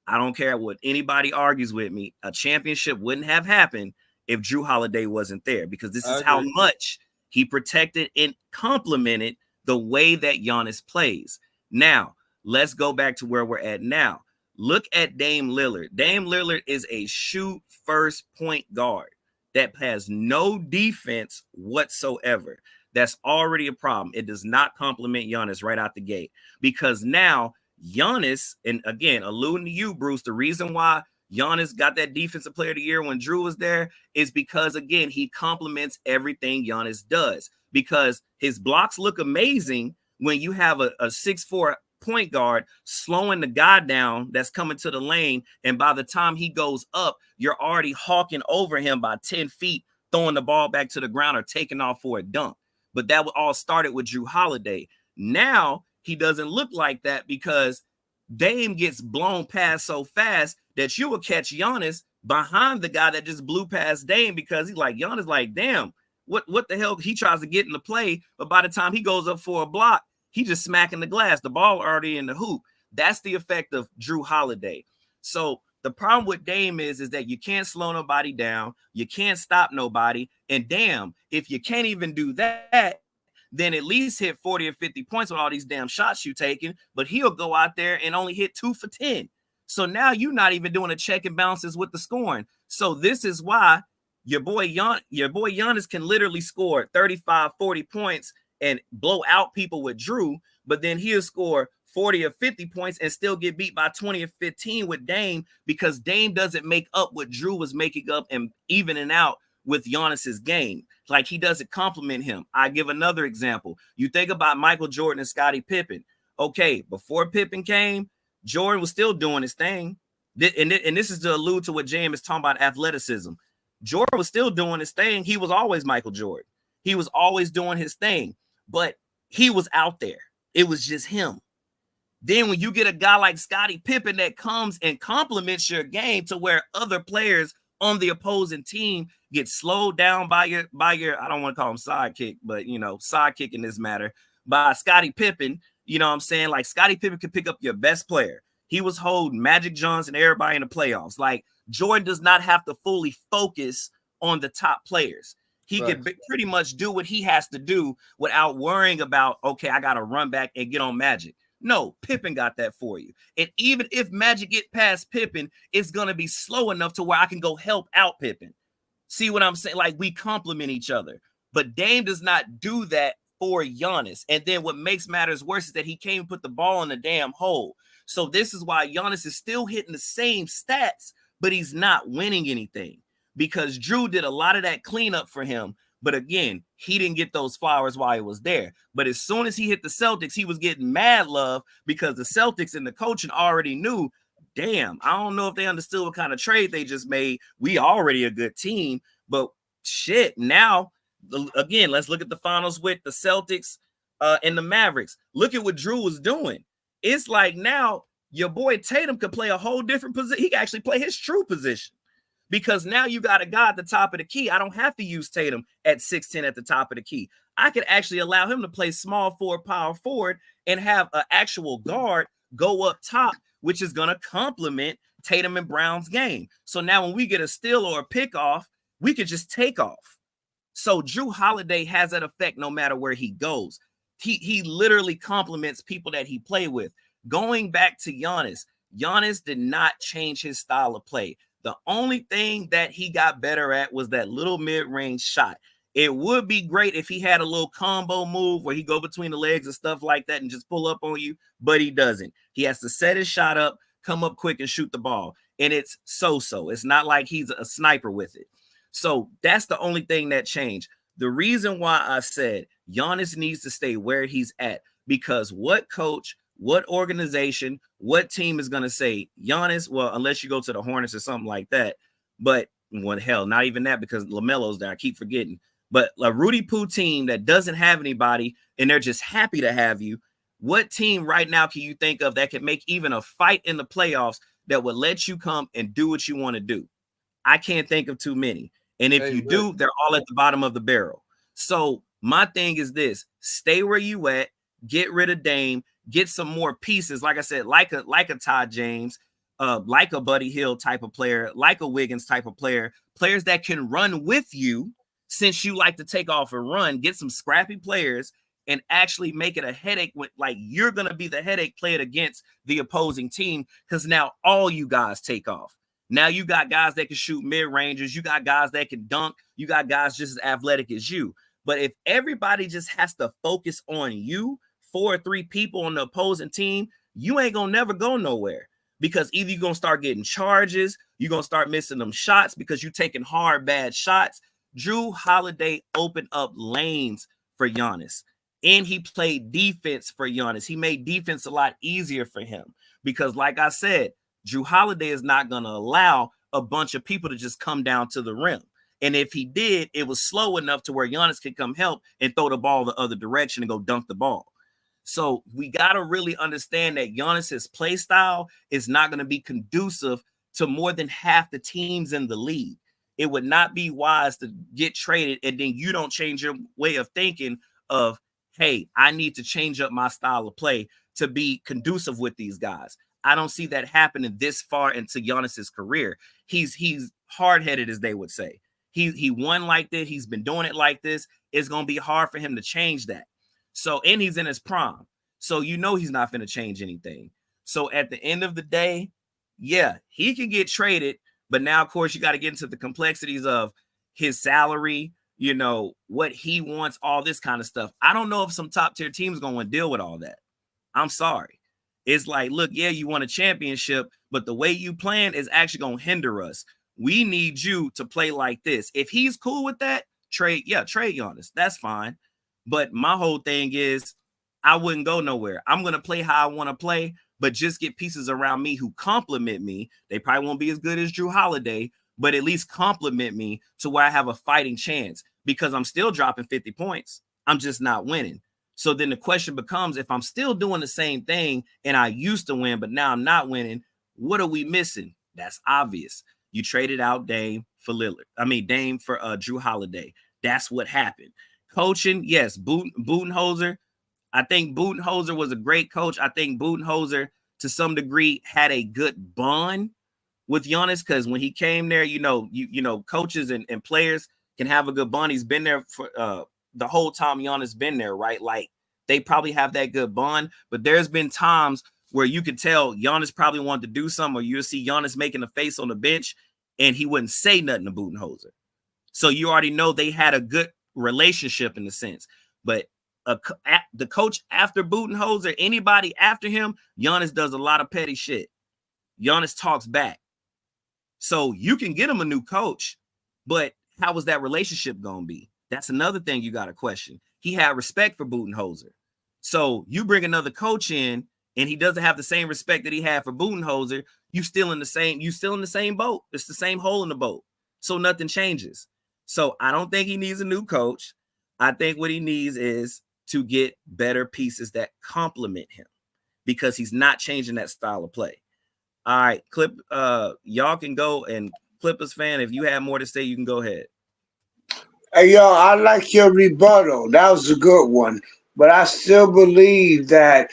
I don't care what anybody argues with me. A championship wouldn't have happened if Drew Holiday wasn't there, because this is how much he protected and complimented the way that Giannis plays. Now, let's go back to where we're at now. Look at Dame Lillard. Dame Lillard is a shoot first point guard that has no defense whatsoever. That's already a problem. It does not compliment Giannis right out the gate, because now Giannis, and again, alluding to you, Bruce, the reason why Giannis got that defensive player of the year when Drew was there is because, again, he complements everything Giannis does, because his blocks look amazing when you have a 6'4" point guard slowing the guy down that's coming to the lane. And by the time he goes up, you're already hawking over him by 10 feet, throwing the ball back to the ground or taking off for a dunk. But that all started with Drew Holiday. Now he doesn't look like that because Dame gets blown past so fast that you will catch Giannis behind the guy that just blew past Dame, because he's like, Giannis like, damn, what the hell? He tries to get in the play, but by the time he goes up for a block, he just smacking the glass. The ball already in the hoop. That's the effect of Drew Holiday. So the problem with Dame is that you can't slow nobody down. You can't stop nobody. And damn, if you can't even do that, then at least hit 40 or 50 points with all these damn shots you taking. But he'll go out there and only hit 2 for 10. So now you're not even doing a check and balances with the scoring. So this is why your boy Giannis can literally score 35, 40 points and blow out people with Drew, but then he'll score 40 or 50 points and still get beat by 20 or 15 with Dame, because Dame doesn't make up what Drew was making up and evening out with Giannis's game. Like, he doesn't compliment him. I give another example. You think about Michael Jordan and Scottie Pippen. Okay, before Pippen came, Jordan was still doing his thing. And this is to allude to what James is talking about, athleticism. Jordan was still doing his thing. He was always Michael Jordan. He was always doing his thing, but he was out there. It was just him. Then when you get a guy like Scottie Pippen that comes and complements your game to where other players on the opposing team get slowed down by your I don't want to call him sidekick, but sidekick in this matter, by Scottie Pippen. You know what I'm saying? Like, Scottie Pippen could pick up your best player. He was holding Magic Johnson, everybody in the playoffs. Like, Jordan does not have to fully focus on the top players. He can pretty much do what he has to do without worrying about, okay, I got to run back and get on Magic. No, Pippen got that for you. And even if Magic get past Pippen, it's going to be slow enough to where I can go help out Pippen. See what I'm saying? Like, we complement each other. But Dame does not do that for Giannis. And then what makes matters worse is that he can't even put the ball in the damn hole. So this is why Giannis is still hitting the same stats, but he's not winning anything, because Drew did a lot of that cleanup for him. But again, he didn't get those flowers while he was there. But as soon as he hit the Celtics, he was getting mad love, because the Celtics and the coaching already knew, damn, I don't know if they understood what kind of trade they just made. We already a good team, but shit, now, again, let's look at the finals with the Celtics and the Mavericks. Look at what Drew was doing. It's like now your boy Tatum could play a whole different position. He can actually play his true position, because now you got a guy at the top of the key. I don't have to use Tatum at 6'10" at the top of the key. I could actually allow him to play small forward, power forward, and have an actual guard go up top, which is going to complement Tatum and Brown's game. So now when we get a steal or a pick off, we could just take off. So Drew Holiday has that effect no matter where he goes. He literally compliments people that he play with. Going back to Giannis did not change his style of play. The only thing that he got better at was that little mid-range shot. It would be great if he had a little combo move where he go between the legs and stuff like that and just pull up on you, but he doesn't. He has to set his shot up, come up quick, and shoot the ball. And it's so-so. It's not like he's a sniper with it. So that's the only thing that changed. The reason why I said Giannis needs to stay where he's at, because what coach, what organization, what team is going to say Giannis? Well, unless you go to the Hornets or something like that. But well, hell, not even that, because LaMelo's there. I keep forgetting. But a Rudy Poo team that doesn't have anybody and they're just happy to have you. What team right now can you think of that could make even a fight in the playoffs that would let you come and do what you want to do? I can't think of too many. And if you do, they're all at the bottom of the barrel. So my thing is this: stay where you at, get rid of Dame, get some more pieces. Like I said, like a Todd James, like a Buddy Hield type of player, like a Wiggins type of player, players that can run with you, since you like to take off and run. Get some scrappy players and actually make it a headache with, like, you're going to be the headache playing against the opposing team, because now all you guys take off. Now you got guys that can shoot mid-rangers. You got guys that can dunk. You got guys just as athletic as you. But if everybody just has to focus on you, 4 or 3 people on the opposing team, you ain't gonna never go nowhere, because either you're gonna start getting charges, you're gonna start missing them shots because you're taking hard, bad shots. Jrue Holiday opened up lanes for Giannis, and he played defense for Giannis. He made defense a lot easier for him because, like I said, Jrue Holiday is not gonna allow a bunch of people to just come down to the rim. And if he did, it was slow enough to where Giannis could come help and throw the ball the other direction and go dunk the ball. So we got to really understand that Giannis's play style is not going to be conducive to more than half the teams in the league. It would not be wise to get traded and then you don't change your way of thinking of, hey, I need to change up my style of play to be conducive with these guys. I don't see that happening this far into Giannis's career. He's hard-headed, as they would say. He won like this. He's been doing it like this. It's going to be hard for him to change that. So, and he's in his prime. So, you know, he's not going to change anything. So at the end of the day, yeah, he can get traded. But now, of course, you got to get into the complexities of his salary, you know, what he wants, all this kind of stuff. I don't know if some top tier team is going to deal with all that. I'm sorry. It's like, look, yeah, you won a championship, but the way you plan is actually going to hinder us. We need you to play like this. If he's cool with that, trade Giannis. That's fine. But my whole thing is I wouldn't go nowhere. I'm going to play how I want to play, but just get pieces around me who compliment me. They probably won't be as good as Jrue Holiday, but at least compliment me to where I have a fighting chance, because I'm still dropping 50 points. I'm just not winning. So then the question becomes, if I'm still doing the same thing and I used to win, but now I'm not winning, what are we missing? That's obvious. You traded out Dame for Jrue Holiday. That's what happened. Coaching, yes, Budenholzer. I think Budenholzer was a great coach. I think Budenholzer, to some degree, had a good bond with Giannis, because when he came there, you know, coaches and players can have a good bond. He's been there for the whole time Giannis been there, right? Like, they probably have that good bond, but there's been times where you could tell Giannis probably wanted to do something, or you'll see Giannis making a face on the bench and he wouldn't say nothing to Budenholzer. So you already know they had a good relationship in a sense. But the coach after Budenholzer, anybody after him, Giannis does a lot of petty shit. Giannis talks back. So you can get him a new coach, but how was that relationship going to be? That's another thing you got to question. He had respect for Budenholzer. So you bring another coach in and he doesn't have the same respect that he had for Budenholzer, you still in the same boat. It's the same hole in the boat. So nothing changes. So I don't think he needs a new coach. I think what he needs is to get better pieces that complement him, because he's not changing that style of play. All right, y'all can go, and Clippers fan, if you have more to say, you can go ahead. Hey, yo, I like your rebuttal. That was a good one. But I still believe that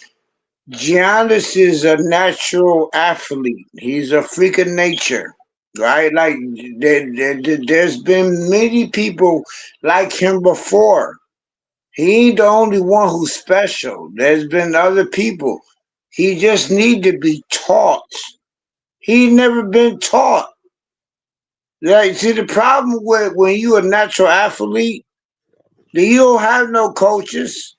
Giannis is a natural athlete. He's a freak of nature, right? Like, there's been many people like him before. He ain't the only one who's special. There's been other people. He just need to be taught. He never been taught. Like, see, the problem with when you a natural athlete, you don't have no coaches.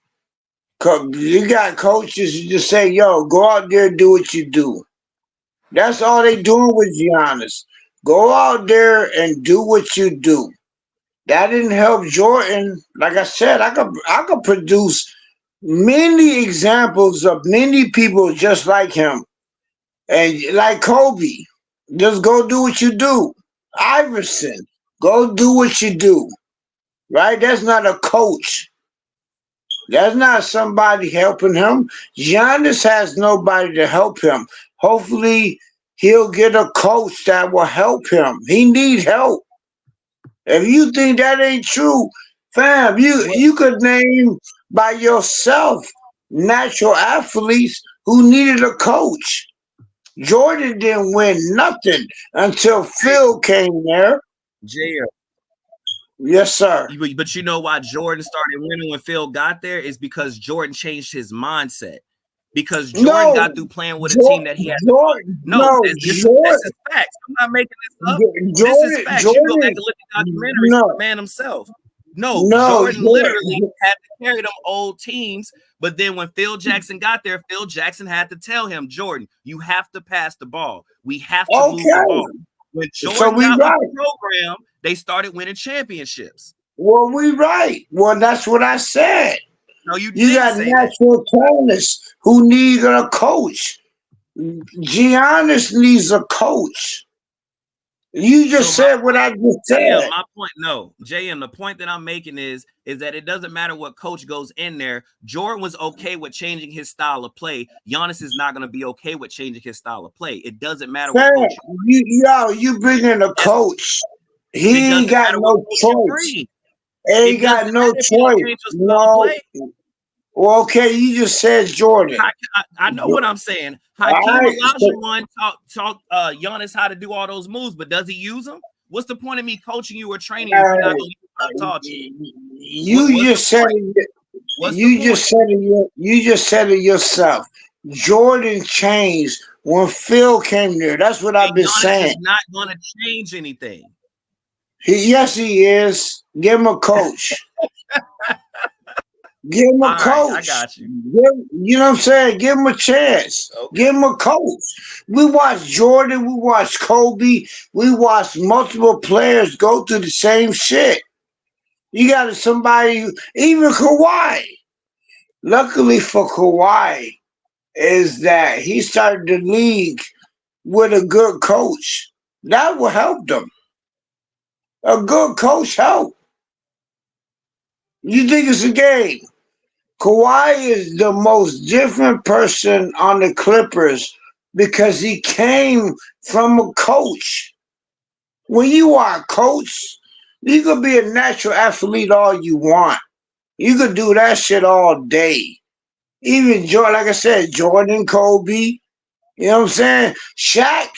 You got coaches who just say, yo, go out there and do what you do. That's all they doing with Giannis. Go out there and do what you do. That didn't help Jordan. Like I said, I could produce many examples of many people just like him. And like Kobe, just go do what you do. Iverson, go do what you do. Right? That's not a coach. That's not somebody helping him. Giannis has nobody to help him. Hopefully, he'll get a coach that will help him. He needs help. If you think that ain't true, fam, you could name by yourself natural athletes who needed a coach. Jordan didn't win nothing until Phil came there. JR. Yes, sir. But you know why Jordan started winning when Phil got there is because Jordan changed his mindset. Because Jordan got through playing with a team that he had. This is facts. I'm not making this up. This is facts. You go back and look at the documentary. The man himself. No, Jordan literally Jordan. had to carry them old teams. But then when Phil Jackson got there, Phil Jackson had to tell him, Jordan, you have to pass the ball. We have to move the ball. When So Jordan we got right. with the program, they started winning championships. Well, we right. Well, that's what I said. No, you You didn't got say that. natural talents who need a coach. Giannis needs a coach. You just said what I just said. My point, no, JM. The point that I'm making is that it doesn't matter what coach goes in there. Jordan was okay with changing his style of play. Giannis is not going to be okay with changing his style of play. It doesn't matter what coach. You bring in a coach. He ain't got no choice. Ain't got no choice. No. Well, okay, you just said Jordan. I know what I'm saying. Hakeem Olajuwon taught Giannis how to do all those moves, but does he use them? What's the point of me coaching you or training you if you're not going to use what I taught you? You just said it yourself. Jordan changed when Phil came there. That's what I've been saying. Is not going to change anything. Yes, he is. Give him a coach. Give him a coach. Right, I got you. You know what I'm saying? Give him a chance. Okay. Give him a coach. We watched Jordan. We watched Kobe. We watched multiple players go through the same shit. You got somebody, even Kawhi. Luckily for Kawhi, is that he started the league with a good coach. That will help them. A good coach help. You think it's a game? Kawhi is the most different person on the Clippers because he came from a coach. When you are a coach, you could be a natural athlete all you want. You could do that shit all day. Even Jordan, like I said, Jordan, Kobe, you know what I'm saying? Shaq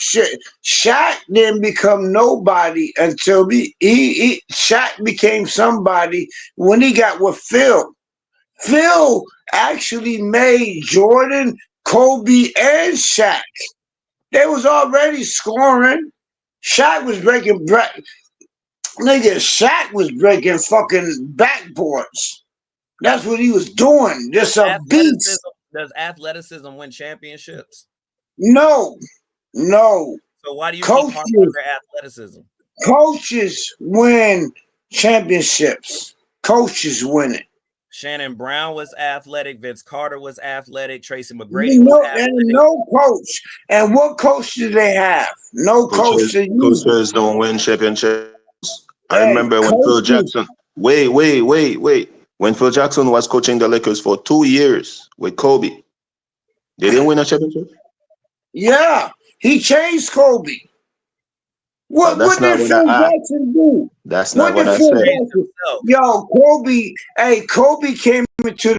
didn't become nobody until Shaq became somebody when he got with Phil. Phil actually made Jordan, Kobe, and Shaq. They was already scoring. Shaq was breaking Shaq was breaking fucking backboards. That's what he was doing. Just a beast. Does athleticism win championships? No. So why do you keep harping on athleticism? Coaches win championships. Coaches win it. Shannon Brown was athletic. Vince Carter was athletic. Tracy McGrady was athletic. And no coach. And what coach do they have? No coach. Coaches don't win championships. I remember when Phil Jackson. Wait. When Phil Jackson was coaching the Lakers for 2 years with Kobe, they didn't win a championship. Yeah, he changed Kobe. What did Phil Jackson do? That's not what I said. Yo, Kobe came into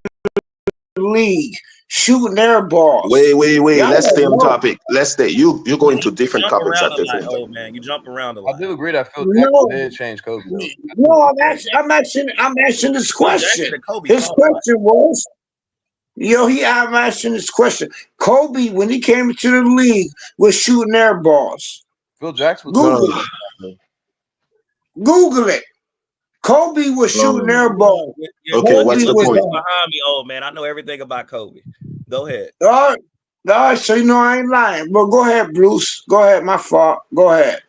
the league shooting air balls. Wait. Let's stay on topic. Let's stay. You go into different topics at the same time. Oh man, you jump around a lot. I do agree that Phil Jackson did change Kobe. No, I'm asking this question. His question was, I'm asking this question. Kobe, when he came into the league, was shooting air balls. Phil Jackson was Google it. Kobe was shooting air balls. Okay, what's the point? Behind me, old man. I know everything about Kobe. Go ahead. All right, so I ain't lying. But go ahead, Bruce. Go ahead, my fault. Go ahead.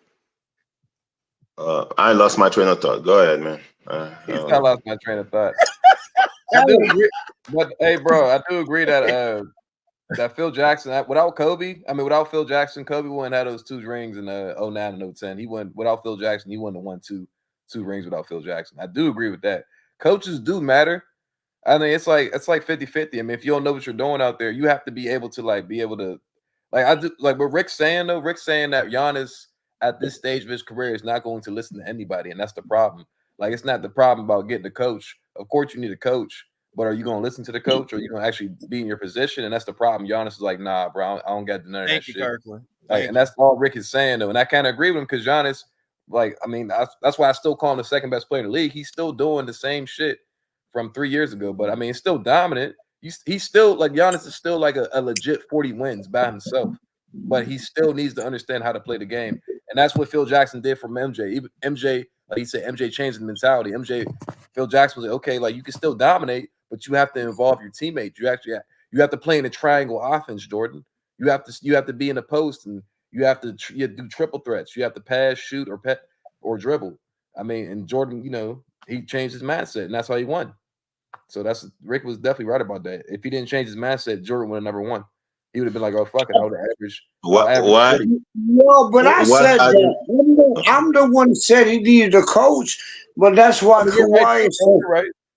I lost my train of thought. Go ahead, man. I lost my train of thought. I do agree, but hey, bro, I do agree that that Phil Jackson, without Phil Jackson, Kobe wouldn't have those 2 rings in 09 and 010. He wouldn't, without Phil Jackson, he wouldn't have won two rings without Phil Jackson. I do agree with that. Coaches do matter. I mean, it's like 50-50. I mean, if you don't know what you're doing out there, you have to be able to what Rick's saying though. Rick's saying that Giannis at this stage of his career is not going to listen to anybody, and that's the problem. Like, it's not the problem about getting a coach. Of course, you need a coach, but are you going to listen to the coach, or are you going to actually be in your position? And that's the problem. Giannis is like, nah, bro, I don't got none of that shit. Kirkland. And that's all Rick is saying, though. And I kind of agree with him because Giannis, that's why I still call him the second best player in the league. He's still doing the same shit from 3 years ago. But, I mean, it's still dominant. He's still, like, Giannis is still like a legit 40 wins by himself. But he still needs to understand how to play the game. And that's what Phil Jackson did from MJ. MJ Like he said, MJ changed the mentality. Phil Jackson was like, okay, like you can still dominate, but you have to involve your teammates. You have to play in a triangle offense, Jordan. You have to be in the post, and you have to do triple threats. You have to pass, shoot, or dribble. I mean, and Jordan, he changed his mindset, and that's how he won. So Rick was definitely right about that. If he didn't change his mindset, Jordan would have never won. He would have been like, "Oh fuck it, I would have averaged." Why? No, but I What said are you? that. I'm the one who said he needed a coach, but that's why Kawhi is so.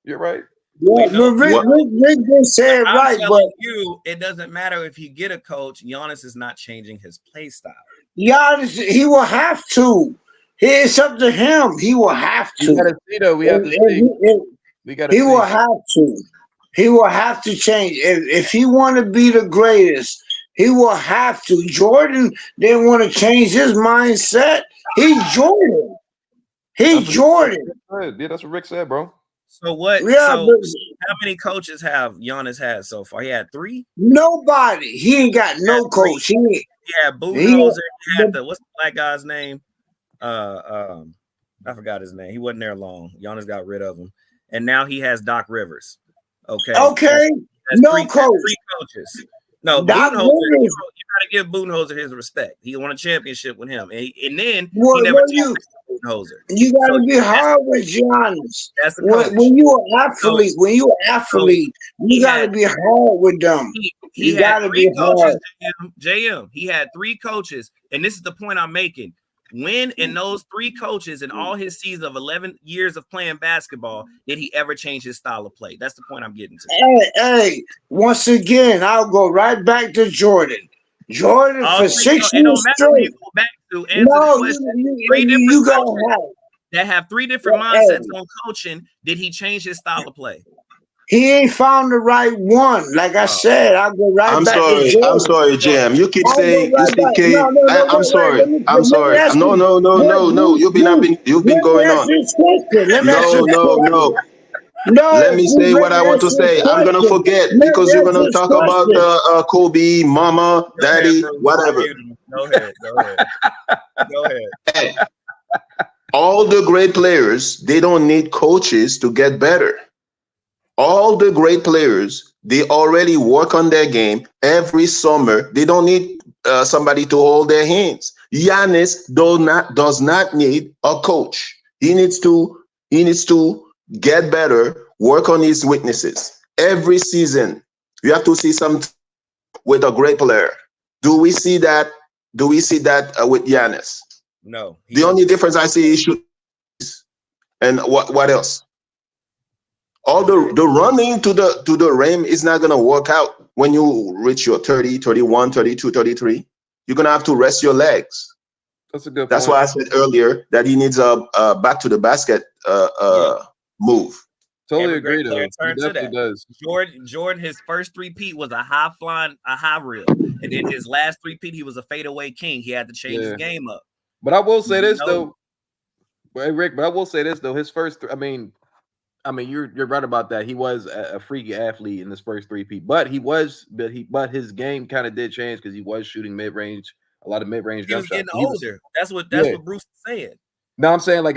You're right. Yeah, but Rick didn't say it I'm right, but telling you, it doesn't matter if you get a coach. Giannis is not changing his play style. Giannis, he will have to. It's up to him. He will have to. We gotta see though. We have to see. We gotta see. He will have to. He will have to change. If he want to be the greatest, he will have to. Jordan didn't want to change his mindset. He's Jordan. He's Jordan. Yeah, that's what Rick said, bro. So what? Yeah, so but how many coaches have Giannis had so far? He had 3. nobody. He ain't got no coach. He had Budenholzer. He had what's the black guy's name? I forgot his name. He wasn't there long. Giannis got rid of him, and now he has Doc Rivers. Okay. That's no three, coach. 3 coaches. No, Doc Budenholzer. Rivers. You got to give Budenholzer his respect. He won a championship with him, and then Well, he never well, talked to Budenholzer. You got to So be hard with Giannis. that's the coach. When you an athlete, you got to be hard with them. He You got had to be 3 coaches. hard. JM. He had 3 coaches, and this is the point I'm making. When in those 3 coaches in all his season of 11 years of playing basketball did he ever change his style of play? That's the point I'm getting to. Hey, once again, I'll go right back to Jordan. Jordan All for 3, 6 it don't years matter who you straight. go back to answer No, the question. you 3 different gotta coaches have. that have 3 different mindsets on coaching. Did he change his style of play? He ain't found the right one. Like I said, I'll go right I'm back to sorry. Jordan. I'm sorry, Jam. You keep I'll go saying right back. I'm Wait, sorry. let I'm me sorry. ask No, you. no, no, no, no. You've been Let me going ask on. you this question. Let me ask No, you this no, question. no. No, Let me say what I want to ask you this say. I'm gonna question. forget Let because me you're ask gonna you this talk about question. Kobe, Mama, Go Daddy, ahead, Bruce. whatever. Go ahead. Go ahead. Hey, all the great players, they don't need coaches to get better. All the great players, they already work on their game every summer. They don't need somebody to hold their hands. Giannis does not need a coach. He needs to get better, work on his weaknesses. Every season, you have to see something with a great player. Do we see that? With Giannis? No. The only difference I see is shoot. And what else? All the running to the rim is not going to work out when you reach your 30, 31, 32, 33. You're going to have to rest your legs. That's a good point. That's why I said earlier that he needs a back to the basket move. Totally Every agree, great player though. He turns to definitely that. does. Jordan, his first 3-peat was a high reel. And then his last 3-peat, he was a fadeaway king. He had to change his game up. But I will say this, though. Hey, Rick, but I will say this, though. His first, I mean, you're right about that. He was a freaky athlete in his first 3-peat, but his game kind of did change because he was shooting mid-range, a lot of mid-range jump shots. He was getting older. That's what Bruce is saying. No, I'm saying like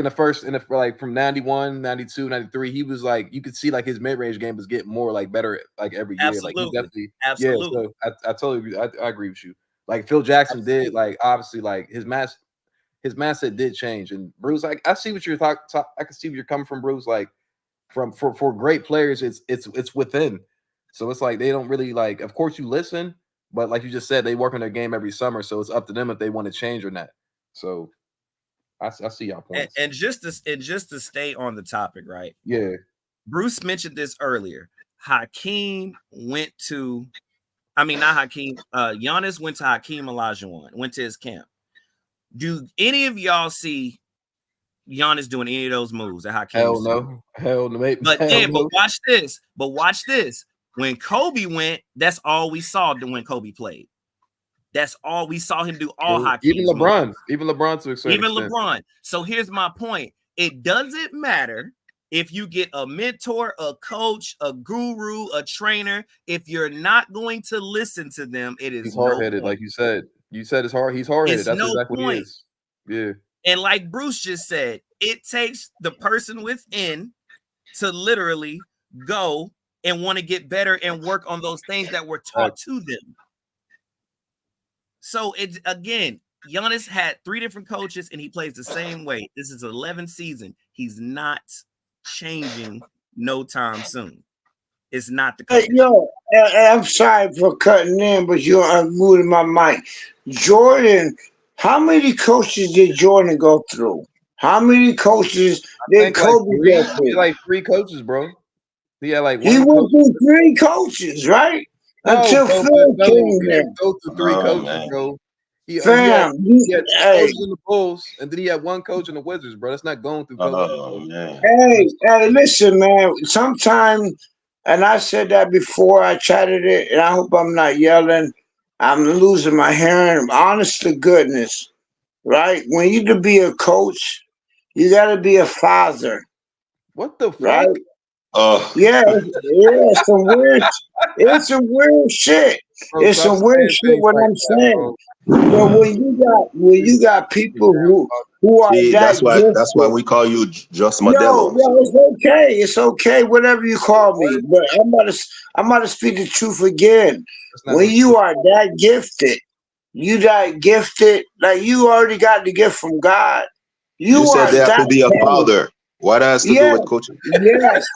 like from 91, 92, 93, he was like, you could see like his mid-range game was getting more like better like every year. Absolutely. Like he definitely, Absolutely. Yeah, so I totally agree. I agree with you. Like Phil Jackson did, like obviously like his mindset did change. And Bruce, like I see what you're I can see where you're coming from, Bruce. Like for great players, it's within. So it's like they don't really like, of course you listen, but like you just said, they work on their game every summer. So it's up to them if they want to change or not. So I see y'all points. And just to stay on the topic, right? Yeah. Bruce mentioned this earlier. Hakeem went to, not Hakeem. Giannis went to Hakeem Olajuwon, went to his camp. Do any of y'all see Giannis doing any of those moves that Hakeem? Hell no, mate. But watch this. When Kobe went, that's all we saw when Kobe played. That's all we saw him do. Even LeBron to a certain extent. LeBron. So here's my point. It doesn't matter if you get a mentor, a coach, a guru, a trainer. If you're not going to listen to them, he's hard-headed, like you said. You said it's hard. He's hard-headed. That's exactly what he is. Yeah. And like Bruce just said, it takes the person within to literally go and want to get better and work on those things that were taught to them. So it again, Giannis had 3 different coaches and he plays the same way. This is 11th season. He's not changing no time soon. It's not the coach. Hey, yo, I'm sorry for cutting in, but you're unmuting my mic. Jordan, how many coaches did Jordan go through? How many coaches did think like Kobe three. go He had through? like 3 coaches, bro. He had like He one went coach. through 3 coaches, right? No, Until bro, Phil no, came he there. didn't go through 3 Oh coaches, man. bro. He had Fam, he had 2 hey, coaches in the Bulls, and then he had 1 coach in the Wizards, bro. That's not going through coaches. Oh man. hey, listen, man. Sometimes, and I said that before, I chatted it, and I hope I'm not yelling. I'm losing my hearing. Honest to goodness, right? When you to be a coach, you got to be a father, What the right? fuck? Oh. Yeah, it's some weird shit. Bro, It's stop some weird saying shit. things What like I'm that, saying. bro. But when you got people who are See, that that's why gifted. we call you just Yo, Modelo. yo, it's okay. It's okay. Whatever you call What? me. But I'm about to speak the truth again. That's not When no you truth. are that gifted, you that gifted, like you already got the gift from God. You You said are they have that to be a talented. father. What has to do Yes, with coaching? yes.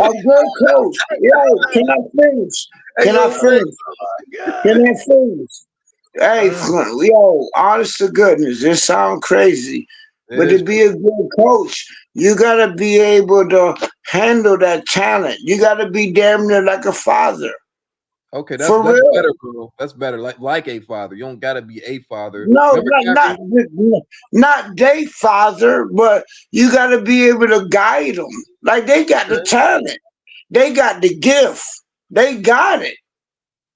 A good coach. Yo, can I finish? Hey, Can I yo, hey, finish? God. Can I finish? Hey, yo, honest to goodness, it sounds crazy, It but to is be a good coach, you gotta be able to handle that talent. You gotta be damn near like a father, okay. That's for real. better, bro. That's better. Like a father. You don't gotta be a father. No, Remember not Kyrie? not they father, but you gotta be able to guide them. Like they got the talent, they got the gift, they got it,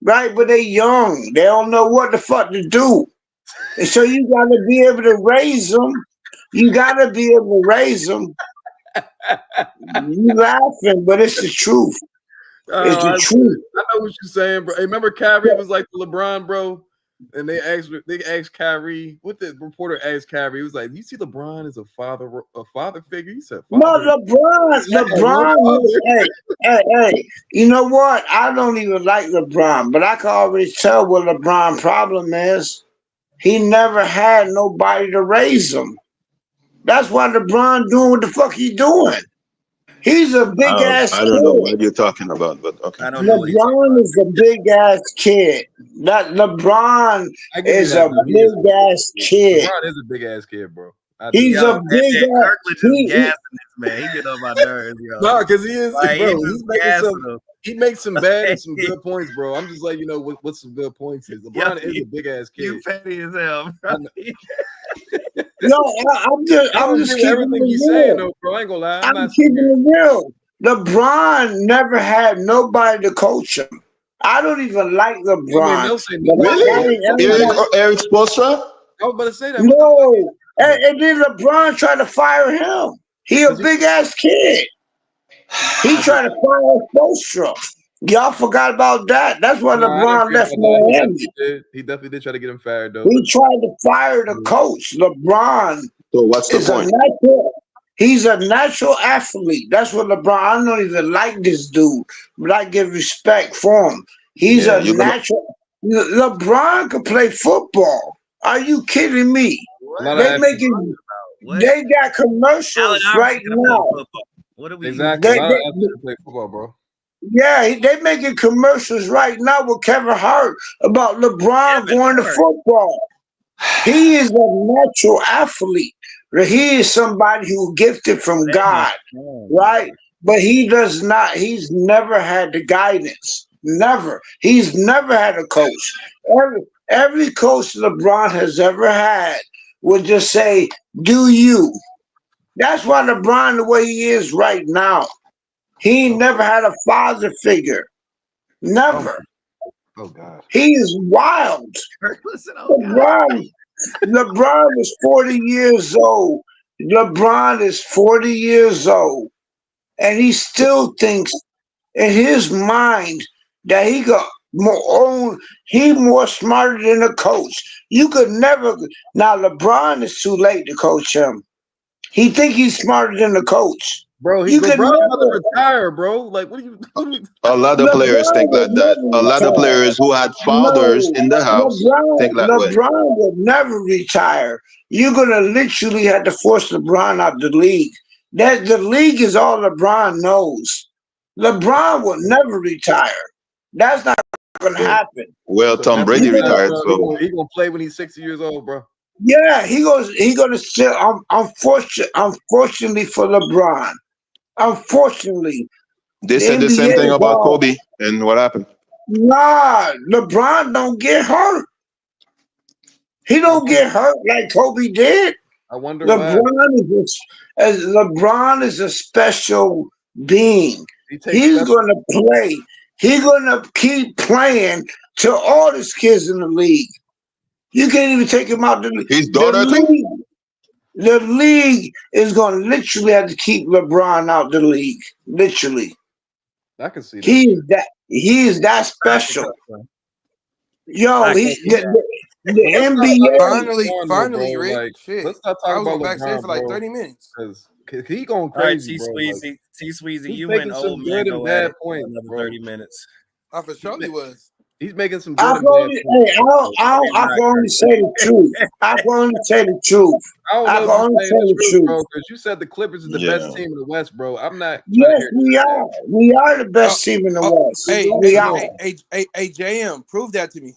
right? But they young, they don't know what the fuck to do. And so you got to be able to raise them. You got to be able to raise them. You laughing, but it's the truth. It's Oh, the I truth. know what you're saying, bro. Hey, remember Kyrie was like LeBron, bro, and they asked Kyrie. What the reporter asked Kyrie? He was like, "You see LeBron as a father figure?" He said, No, "Father." I had one father. Hey. You know what? I don't even like LeBron, but I can already tell what LeBron problem is. He never had nobody to raise him. That's why LeBron doing what the fuck he doing. He's a big ass I don't know kid. what you're talking about, but okay. I don't know what he's talking LeBron about. is a big ass kid. That LeBron I give you is that, a bro. He is. big ass kid. LeBron is a big ass kid, bro. I do. He's Yo, a big and ass. Kirkland just He gassing this man. He get on my nerves, yo. No, because he is, Like bro. he He's just making gassing some. him. He makes some bad and some good points, bro. I'm just like, what some good points is. Yo, LeBron is a big ass kid. you petty as hell, I bro. know. no. I'm just I I'm don't just agree with keeping everything it he's saying, real. though, bro. I ain't gonna lie. I'm I'm not saying keeping it real. LeBron never had nobody to coach him. I don't even like I mean, LeBron, they'll say but nobody. Really? everybody. Eric Spoelstra? I was about to say that. What the fuck is No, and then LeBron tried to fire him. He a because he big ass kid. He I get tried to fire Spoelstra. Y'all forgot about that. That's why no, I didn't LeBron forget left about that. He Miami. definitely did. He definitely did try to get him fired though. He tried to fire the coach. LeBron So what's the is a point? natural. He's a natural athlete. That's what LeBron. I don't even like this dude, but I give respect for him. He's Yeah, a you're gonna natural. LeBron could play football. Are you kidding me? A lot of They athletes. making. What? They got Allen commercials Iverson right could have played now. football. What are we? Exactly. A They, lot of they, athletes can play football, bro. Yeah, they making commercials right now with Kevin Hart about LeBron Kevin going to Hart. football. He is a natural athlete. He is somebody who gifted from God, right? But he does not. He's never had the guidance. Never. He's never had a coach. Every coach LeBron has ever had would just say, "Do you?" That's why LeBron the way he is right now. He Oh, never had a father figure. oh, Never. oh God. He is wild. Listen, oh God. LeBron is 40 years old. LeBron is 40 years old. And he still thinks in his mind that he got more own, he more smarter than a coach. You could never now LeBron is too late to coach him. He think he's smarter than the coach. Bro, You can LeBron about to never. retire, bro. Like, what are you? A lot of players LeBron think would like that. never A lot of retire. players who had fathers No, in the house think that way. LeBron would never retire. You're gonna literally have to force LeBron out the league. That the league is all LeBron knows. LeBron will never retire. That's not gonna happen. Well, So Tom that's what Brady you said, retired, bro. so He gonna play when he's 60 years old, bro. Yeah, he goes. He gonna still. Unfortunately for LeBron. Unfortunately, they the said the same NBA thing is about all. Kobe, and what happened? Nah, LeBron don't get hurt. He I don't wonder, get hurt like Kobe did. I wonder why. LeBron is a special being. He takes He's special. gonna play. He's gonna keep playing to all these kids in the league. You can't even take him out the league. His daughter, I think. The league is gonna literally have to keep LeBron out the league. Literally. I can see that. He is that special. Yo, I can he's see that. the But let's not talk NBA. about Finally, LeBron, though, finally, bro. Rick. Like, Shit. let's not I talk was about going backstage LeBron, for like bro. 30 minutes. Because he going All right, crazy, T bro. Like, Sweezy. T Sweezy, he's you making and some old man good and go at bad it for points, another bro. 30 minutes. I for sure he was. He's making some I good can and bad only, points. hey, I can only say the truth. I can only say the truth. I don't I know can if you're only saying say the the truth, bro, truth. because you said the Clippers is the Yeah. best team in the West, bro. I'm not trying to Yes, hear we that. are. We are the Oh, best team in the West. hey, We hey, are. hey, JM, prove that to me.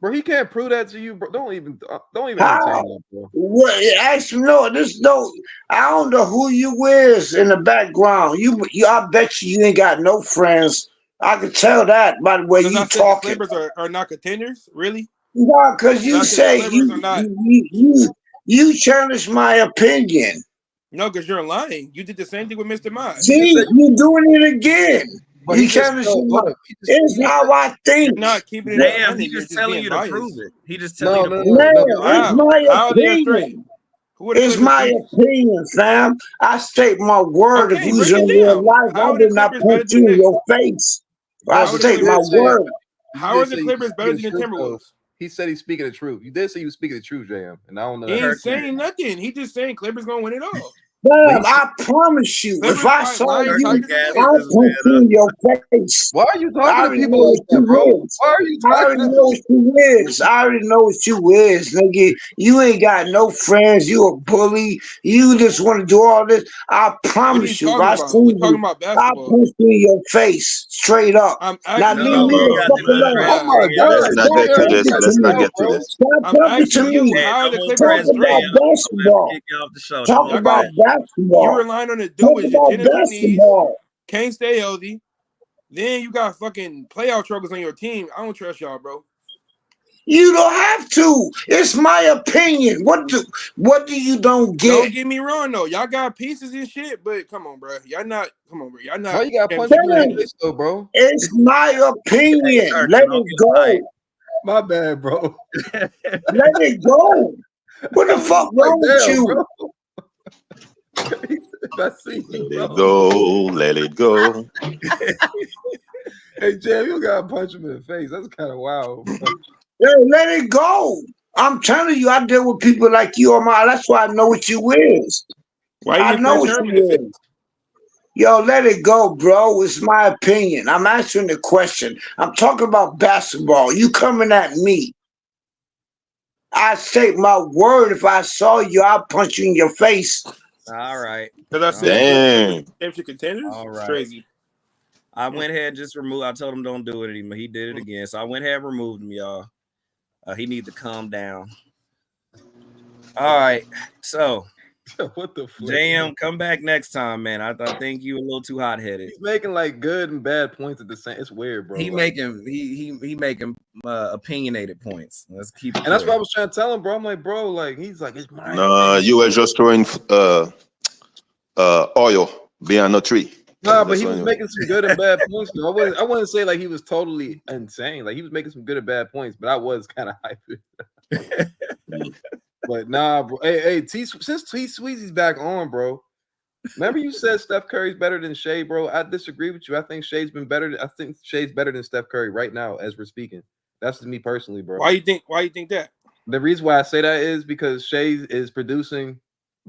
Bro, he can't prove that to you, bro. Don't even entertain How? that, bro. What? Actually, no. I don't know who you is in the background. I bet you ain't got no friends. I could tell that by the way Because you I said the talking. Clippers are not contenders, really? No, because And I you said the say Clippers are not. you challenge my opinion. No, because you're lying. You did the same thing with Mr. Maj. You just See, said, you doing it again. but You he just challenging my. hold up. It's how I You're think. not keeping it Damn, 100. he You're just just telling being you to prove biased. it. He just telling you to no. prove it. Man, But it's How? my How are they a threat? opinion. Who are the It's Clippers my beef? opinion, fam. I state my word. If Okay, who's break in it real down. life, I How are the will not Clippers better punch than you the in Knicks? your face. I How are the state you my did Clippers? say word. How you are did the say Clippers better than the truth though. Timberwolves? He said he's speaking the truth. You did say you were speaking the truth, JM, and I don't know He that. ain't Kirk, saying nothing. He just saying Clippers gonna win it all. But Damn, he I promise you, if Clippers I fight saw Lions, Kirk you, is Tigers, and gassing I'll Knicks. this punch you man in your face. why are you I talking to already people know like what that, bro? you is. Why are you I talking already to know what you is. I already know what you is, nigga. You ain't got no friends. You a bully. You just want to do all this. I What are you promise you, if talking I see about? We're talking you, about I'll basketball. punch you in your face, straight up. I'm Now asking leave No, me he the you, got fuck to do the alone. Oh transfer. my He got to Let's God, do the not Stop get to transfer. this. talking to Let's JM, not me. get to bro. this. Stop I'm talking to asking you, me. Hey, how are no the more Clippers Talk transfer. about great? Yeah, I'm gonna have to basketball. kick you off the show. No Talk more Y'all about got transfer. you basketball. relying on the dude Talk with about degenerative knees, basketball. can't stay healthy. Then you got fucking playoff struggles on your team. I don't trust y'all, bro. You don't have to. It's my opinion. What do you don't Don't get? get me wrong though. Y'all got pieces and shit, but come on, bro. Y'all not. Come on, bro. Y'all Why not you gotta punch championship people in the Damn, face contenders. though, bro? it's my Hey, opinion. Kirk, Let get off it your mic. go. My bad, bro. Let it go. What I the was fuck just like, wrong with damn, you? bro. If I see you, Let it bro. go. Let it go. Hey, Jam, you gotta punch him in the face. That's kind of wild, bro. Hey, let it go. I'm telling you, I deal with people like you on my. That's why I know what you is. Why you I didn't know punch what Herb in the face? you is. Yo, let it go, bro. It's my opinion. I'm answering the question. I'm talking about basketball. You coming at me. I take my word. If I saw you, I'll punch you in your face. All right. Because I All said right. the Clippers Dang. championship contenders. All It's right. crazy. I went ahead and just removed. I told him don't do it anymore. He did it again. So I went ahead and removed him, y'all. He need to calm down. All right. So What the fuck? JM, come back next time, man. I think you a little too hot headed. He's making like good and bad points at the same. It's weird, bro. He Like, making opinionated points. Let's keep it and that's what I clear. was trying to tell him, bro. I'm like, bro, like he's like, it's my Nah, opinion. you were just throwing oil behind a tree. Nah, but That's he what was anyway. making some good and bad points. Though. I wouldn't say like he was totally insane. Like he was making some good and bad points, but I was kind of hyped. But nah, bro. Hey, since T Sweezy's back on, bro. Remember you said Steph Curry's better than Shea, bro? I disagree with you. I think Shea's been better. I think Shea's better than Steph Curry right now as we're speaking. That's just me personally, bro. Why you think that? The reason why I say that is because Shea is producing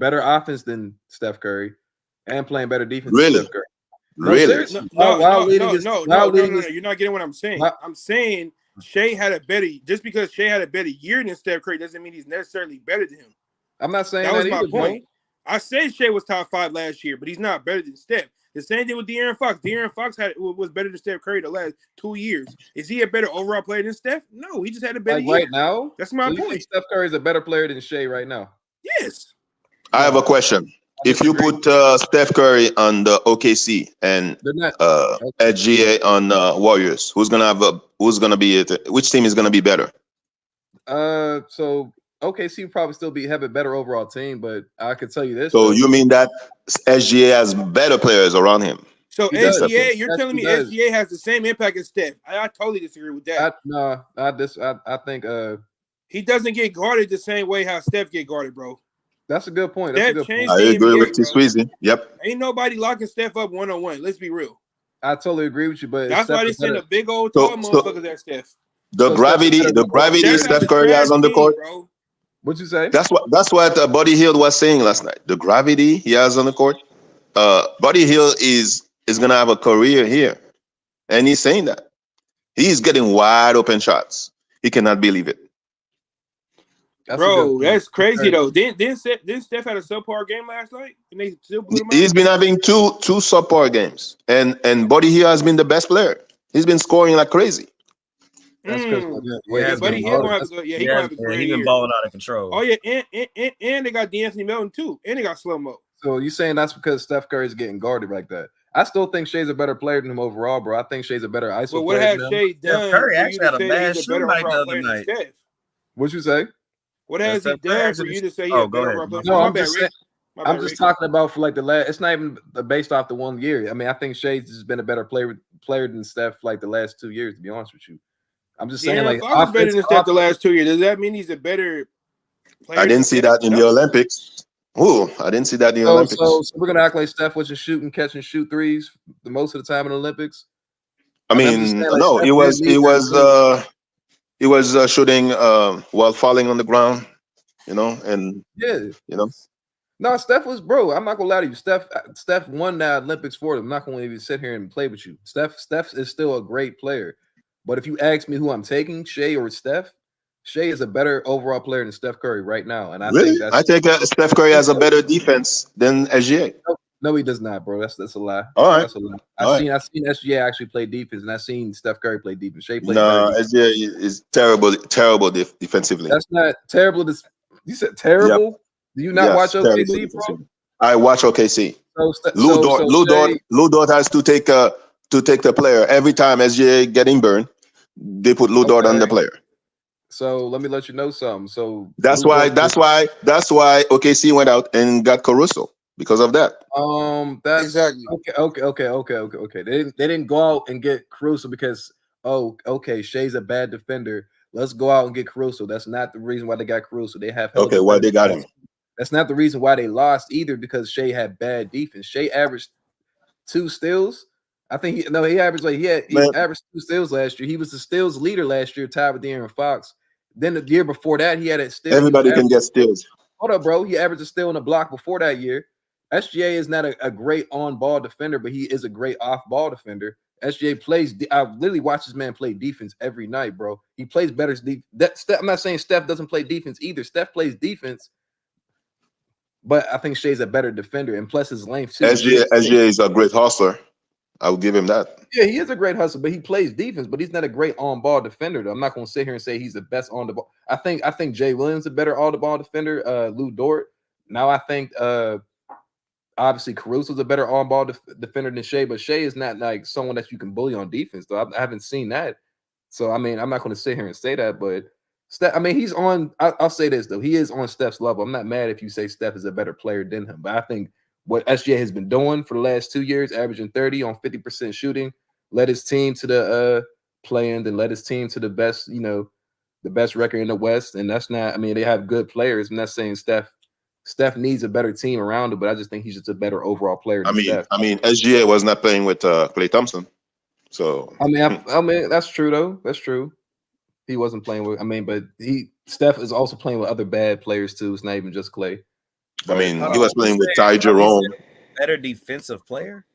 better offense than Steph Curry and playing better defense Really? than Steph Curry. No, Really? seriously. No. Leading You're not getting what I'm saying. I'm saying Shea had a better. Just because Shea had a better year than Steph Curry doesn't mean he's necessarily better than him. I'm not saying that was my either, point. Bro. I said Shea was top 5 last year, but he's not better than Steph. The same thing with De'Aaron Fox. De'Aaron Fox was better than Steph Curry the last 2 years. Is he a better overall player than Steph? No, he just had a better year. Right now? That's my so point. You think Steph Curry is a better player than Shea right now? Yes. I have a question. If you put Steph Curry on the OKC and SGA on Warriors, who's gonna be it? Which team is gonna be better? So OKC probably still have a better overall team, but I could tell you this. So you mean that SGA has better players around him? So SGA, you're telling me SGA has the same impact as Steph? I totally disagree with that. I think he doesn't get guarded the same way how Steph get guarded, bro. That's a good point. I agree with T-Sweezy. Yep. Ain't nobody locking Steph up 1-on-1. Let's be real. I totally agree with you, but that's why they send a big old tall motherfuckers at Steph. The gravity Steph Curry has on the court. Bro. What'd you say? That's what Buddy Hield was saying last night. The gravity he has on the court. Buddy Hield is gonna have a career here, and he's saying that he's getting wide open shots. He cannot believe it. That's crazy though. Didn't Steph had a subpar game last night? And they still put him out? He's been having two subpar games, and Buddy Hield has been the best player. He's been scoring like crazy. That's Buddy Hield gonna have a great year. He's been balling out of control. Oh yeah, and they got D'Anthony Melton too, and they got Slow Mo. So you saying that's because Steph Curry's getting guarded like that? I still think Shay's a better player than him overall, bro. I think Shay's a better ISO player. But what has Shea done? Steph Curry actually had a bad shooting night the other night. What'd you say? What has he done for you to say he's a better overall player? No, I'm just talking about for like the last. It's not even based off the 1 year. I mean, I think Shay's has been a better player than Steph like the last 2 years. To be honest with you, I'm just saying like Fox better than Steph the last 2 years. Does that mean he's a better player? I didn't see that in the Olympics. Ooh, I didn't see that in the Olympics. So we're gonna act like Steph was just catch and shoot threes the most of the time in the Olympics. I mean, no, he was shooting while falling on the ground, and No, Steph was, bro. I'm not gonna lie to you. Steph won the Olympics for them. I'm not gonna even sit here and play with you. Steph is still a great player, but if you ask me who I'm taking, Shea or Steph, Shea is a better overall player than Steph Curry right now. And I think Steph Curry has a better defense than SGA. No, he does not, bro. That's a lie. All right. That's a lie. I've seen SGA actually play defense, and I've seen Steph Curry play defense. Shea played SGA is terrible defensively. That's not terrible. You said terrible? Yep. Do you not watch OKC, bro? I watch OKC. Lou Dort has to take the player every time SGA getting burned. They put Lou Dort on the player. So let me let you know something. So that's why OKC went out and got Caruso because of that. That's exactly okay. They didn't go out and get Caruso because Shea's a bad defender. Let's go out and get Caruso. That's not the reason why they got Caruso. They have why they got him. That's not the reason why they lost either, because Shea had bad defense. Shea averaged 2 steals. I think he averaged he averaged 2 steals last year. He was the steals leader last year, tied with De'Aaron Fox. Then the year before that, he had a steal. Everybody can get steals. Hold up, bro. He averaged a steal in a block before that year. SGA is not a great on-ball defender, but he is a great off-ball defender. SGA plays. I literally watch this man play defense every night, bro. He plays better. I'm not saying Steph doesn't play defense either. Steph plays defense. But I think Shea's a better defender, and plus his length too. SGA is a great hustler. I will give him that. Yeah, he is a great hustler, but he plays defense. But he's not a great on-ball defender, though. I'm not going to sit here and say he's the best on the ball. I think Jay Williams is a better on-the-ball defender. Lou Dort. Now I think obviously Caruso's a better on-ball defender than Shea, but Shea is not like someone that you can bully on defense. Though I haven't seen that. So I mean, I'm not going to sit here and say that, but. Steph, I mean, he's on. I'll say this though, he is on Steph's level. I'm not mad if you say Steph is a better player than him, but I think what SGA has been doing for the last 2 years, averaging 30 on 50% shooting, led his team to the play-in, then led his team to the best, the best record in the West. And that's not. I mean, they have good players. I'm not saying Steph needs a better team around him, but I just think he's just a better overall player than Steph. I mean, SGA was not playing with Klay Thompson, so I mean, that's true though. That's true. He wasn't playing with. I mean, but Steph is also playing with other bad players too. It's not even just Klay. I mean, he was playing with Ty Jerome. Better defensive player?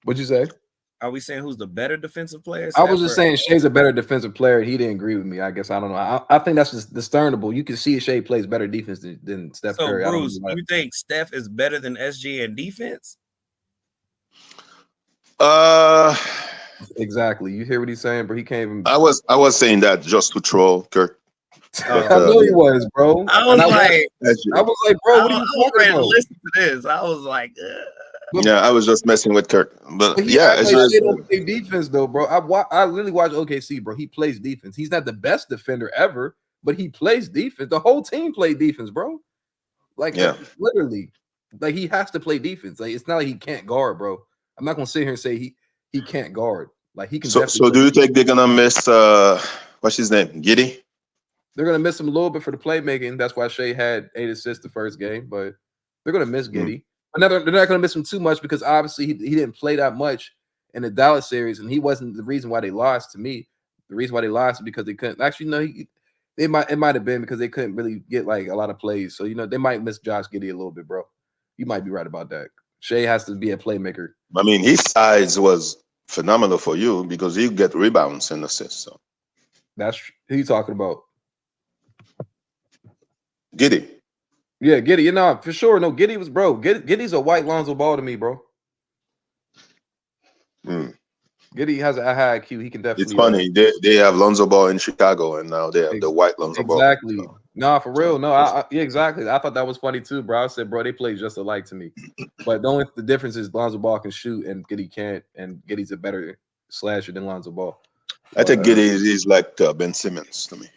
What'd you say? Are we saying who's the better defensive player? I was just saying Shea's a better defensive player. He didn't agree with me. I guess I don't know. I think that's just discernible. You can see Shea plays better defense than Steph Curry. Bruce, you think Steph is better than SG in defense? Exactly. You hear what he's saying, bro? He can't even. I was saying that just to troll Kirk. I know he was, bro. I was like, bro, what are you talking about? Listen to this. I was like, yeah, I was just messing with Kirk. But yeah, it's just don't play defense though, bro. I really watch OKC, bro. He plays defense. He's not the best defender ever, but he plays defense. The whole team played defense, bro. Like, literally, like he has to play defense. Like it's not like he can't guard, bro. I'm not gonna sit here and say he can't guard. Like he can. So do you think they're gonna miss what's his name, Giddey? They're gonna miss him a little bit for the playmaking. That's why Shea had 8 assists the first game, but they're gonna miss Giddey. They're not gonna miss him too much because obviously he didn't play that much in the Dallas series, and he wasn't the reason why they lost. To me, the reason why they lost is because they couldn't. Actually, no, it might have been because they couldn't really get like a lot of plays. So they might miss Josh Giddey a little bit, bro. You might be right about that. Shea has to be a playmaker. I mean, his size was phenomenal for you because he get rebounds and assists. So that's who you talking about. Giddey. Yeah, Giddey. For sure. No, Giddey was bro. Giddey's a white Lonzo Ball to me, bro. Giddey has a high IQ. He can definitely. It's funny. They have Lonzo Ball in Chicago, and now they have the white Lonzo Ball. Exactly. No, for real. No, yeah, exactly. I thought that was funny too, bro. I said, bro, they play just alike to me. But the difference is Lonzo Ball can shoot and Giddey can't, and Giddey's a better slasher than Lonzo Ball. I think Giddey is like Ben Simmons to me.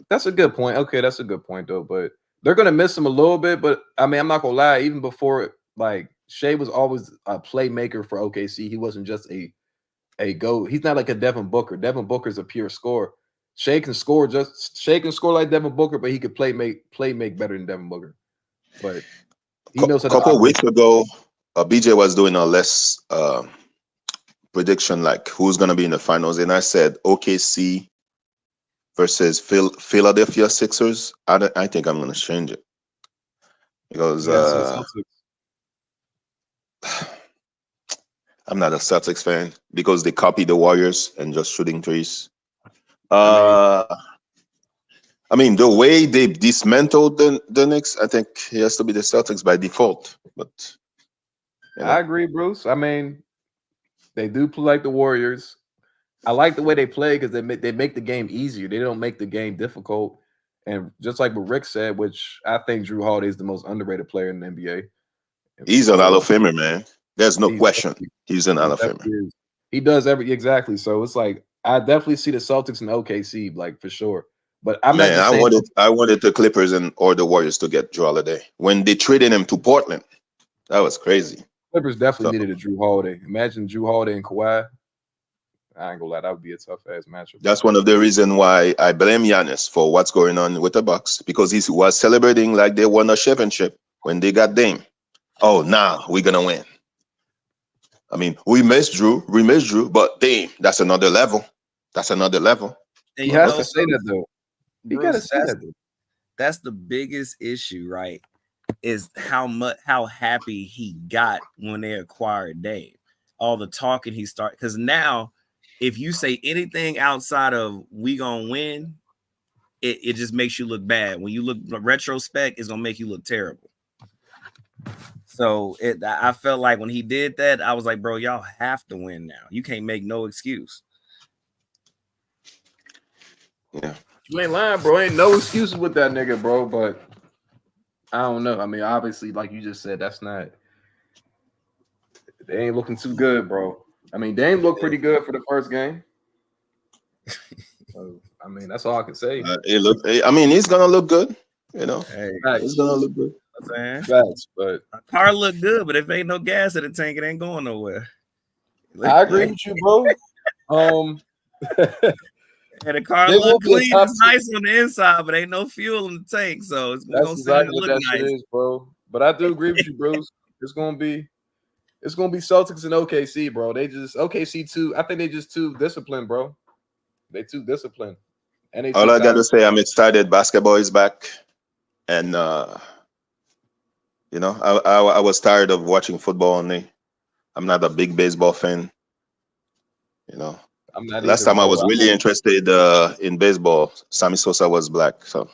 That's a good point. Okay, that's a good point though. But they're gonna miss him a little bit. But I mean, I'm not gonna lie. Even before, like Shea was always a playmaker for OKC. He wasn't just a go. He's not like a Devin Booker. Devin Booker's a pure scorer. Shea can score like Devin Booker, but he could play make better than Devin Booker. But he knows how to. A couple of weeks ago, BJ was doing a less prediction, like who's gonna be in the finals, and I said OKC versus Philadelphia Sixers. I think I'm gonna change it because I'm not a Celtics fan because they copy the Warriors and just shooting threes. I mean, the way they dismantled the Knicks, I think it has to be the Celtics by default. But I agree, Bruce. I mean, they do play like the Warriors. I like the way they play because they make the game easier. They don't make the game difficult. And just like what Rick said, which I think Drew Holiday is the most underrated player in the NBA. He's an Hall of Famer, man. There's no question. He's an Hall of Famer. He does exactly. So it's like I definitely see the Celtics and OKC, like for sure. But I wanted the Clippers or the Warriors to get Drew Holiday. When they traded him to Portland, that was crazy. Clippers definitely needed a Drew Holiday. Imagine Drew Holiday and Kawhi. I ain't gonna lie, that would be a tough ass matchup. That's one of the reasons why I blame Giannis for what's going on with the Bucks, because he was celebrating like they won a championship when they got Dame. Oh, now we're gonna win. I mean, we missed Drew, but Dame, that's another level. That's another level. He has to say that though. He gotta say that though. That's the biggest issue, right? Is how happy he got when they acquired Dame. All the talking he started, because now if you say anything outside of we gonna win, it just makes you look bad. When you look retrospect, it's gonna make you look terrible. So I felt like when he did that, I was like, bro, y'all have to win now. You can't make no excuse. Yeah. You ain't lying, bro. Ain't no excuses with that nigga, bro. But I don't know. I mean, obviously, like you just said, they ain't looking too good, bro. I mean, Dame looked pretty good for the first game. So, I mean, that's all I can say. He's gonna look good. You know, he's gonna look good. Facts, but a car look good, but if ain't no gas in the tank, it ain't going nowhere. I agree with you, bro. And the car look clean, it's nice on the inside, but ain't no fuel in the tank, so it's gonna exactly look what nice. Shit is, bro. But I do agree with you, Bruce. It's gonna be Celtics and OKC, bro. OKC too. I think they just too disciplined, bro. They too disciplined. And all I gotta say, I'm excited. Basketball is back, and You know, I was tired of watching football only. I'm not a big baseball fan. You know, I'm not last either, time I bro. was really interested in baseball, Sammy Sosa was black. So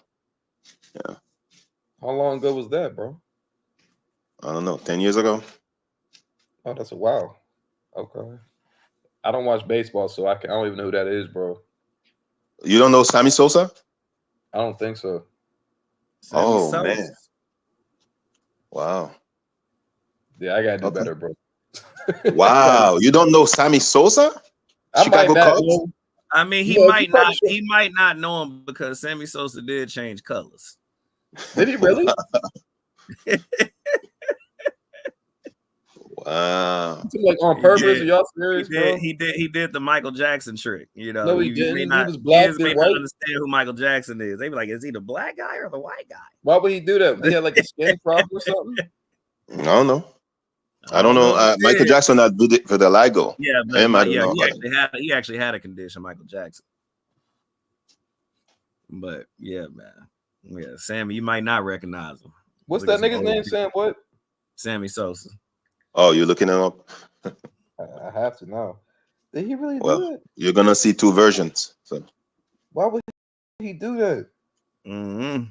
yeah, How long ago was that, bro? I don't know, 10 years ago. Oh, that's a while. Okay. I don't watch baseball, so I don't even know who that is, bro. You don't know Sammy Sosa? I don't think so. Sammy Oh Sosa. man, wow, Yeah, I gotta do okay, better, bro. wow. You don't know Sammy Sosa? I might Chicago not Cubs? know. I mean, You might not know him because Sammy Sosa did change colors. Did he really? Wow. Like on purpose? Are y'all serious, bro? He did the Michael Jackson trick. You know, No, he you may didn't. not, He was black, kids then may not white. understand who Michael Jackson is. They be like, is he the black guy or the white guy? Why would he do that? He had like a skin problem or something? I don't know. I don't know. if he Michael did. Jackson had vitiligo. Yeah, but Him, I don't know. he actually had a condition, Michael Jackson. But yeah, man. Yeah, Sammy, you might not recognize him. What's Look that at some nigga's old name? people. Sam what? Sammy Sosa. Oh, you're looking him up? I have to know. Did he really do Well, that? you're gonna see two versions. So Why would he do that? Mm-hmm.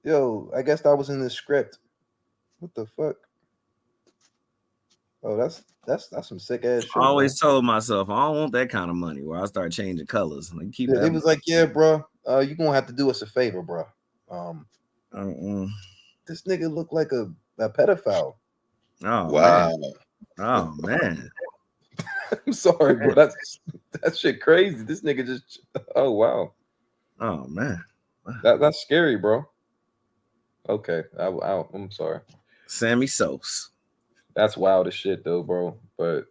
Yo, I guess that was in the script. What the fuck? Oh, that's some sick ass shit. I always told myself I don't want that kind of money where I start changing colors. Like, keep Yeah, that. he was like, "Yeah, bro, you gonna have to do us a favor, bro. This nigga look like a pedophile." Oh wow. man. Oh man. I'm sorry, bro. That shit crazy. This nigga just. Oh wow. Oh man. That's scary, bro. Okay, I'm sorry. Sammy Sosa. That's wild as shit, though, bro. But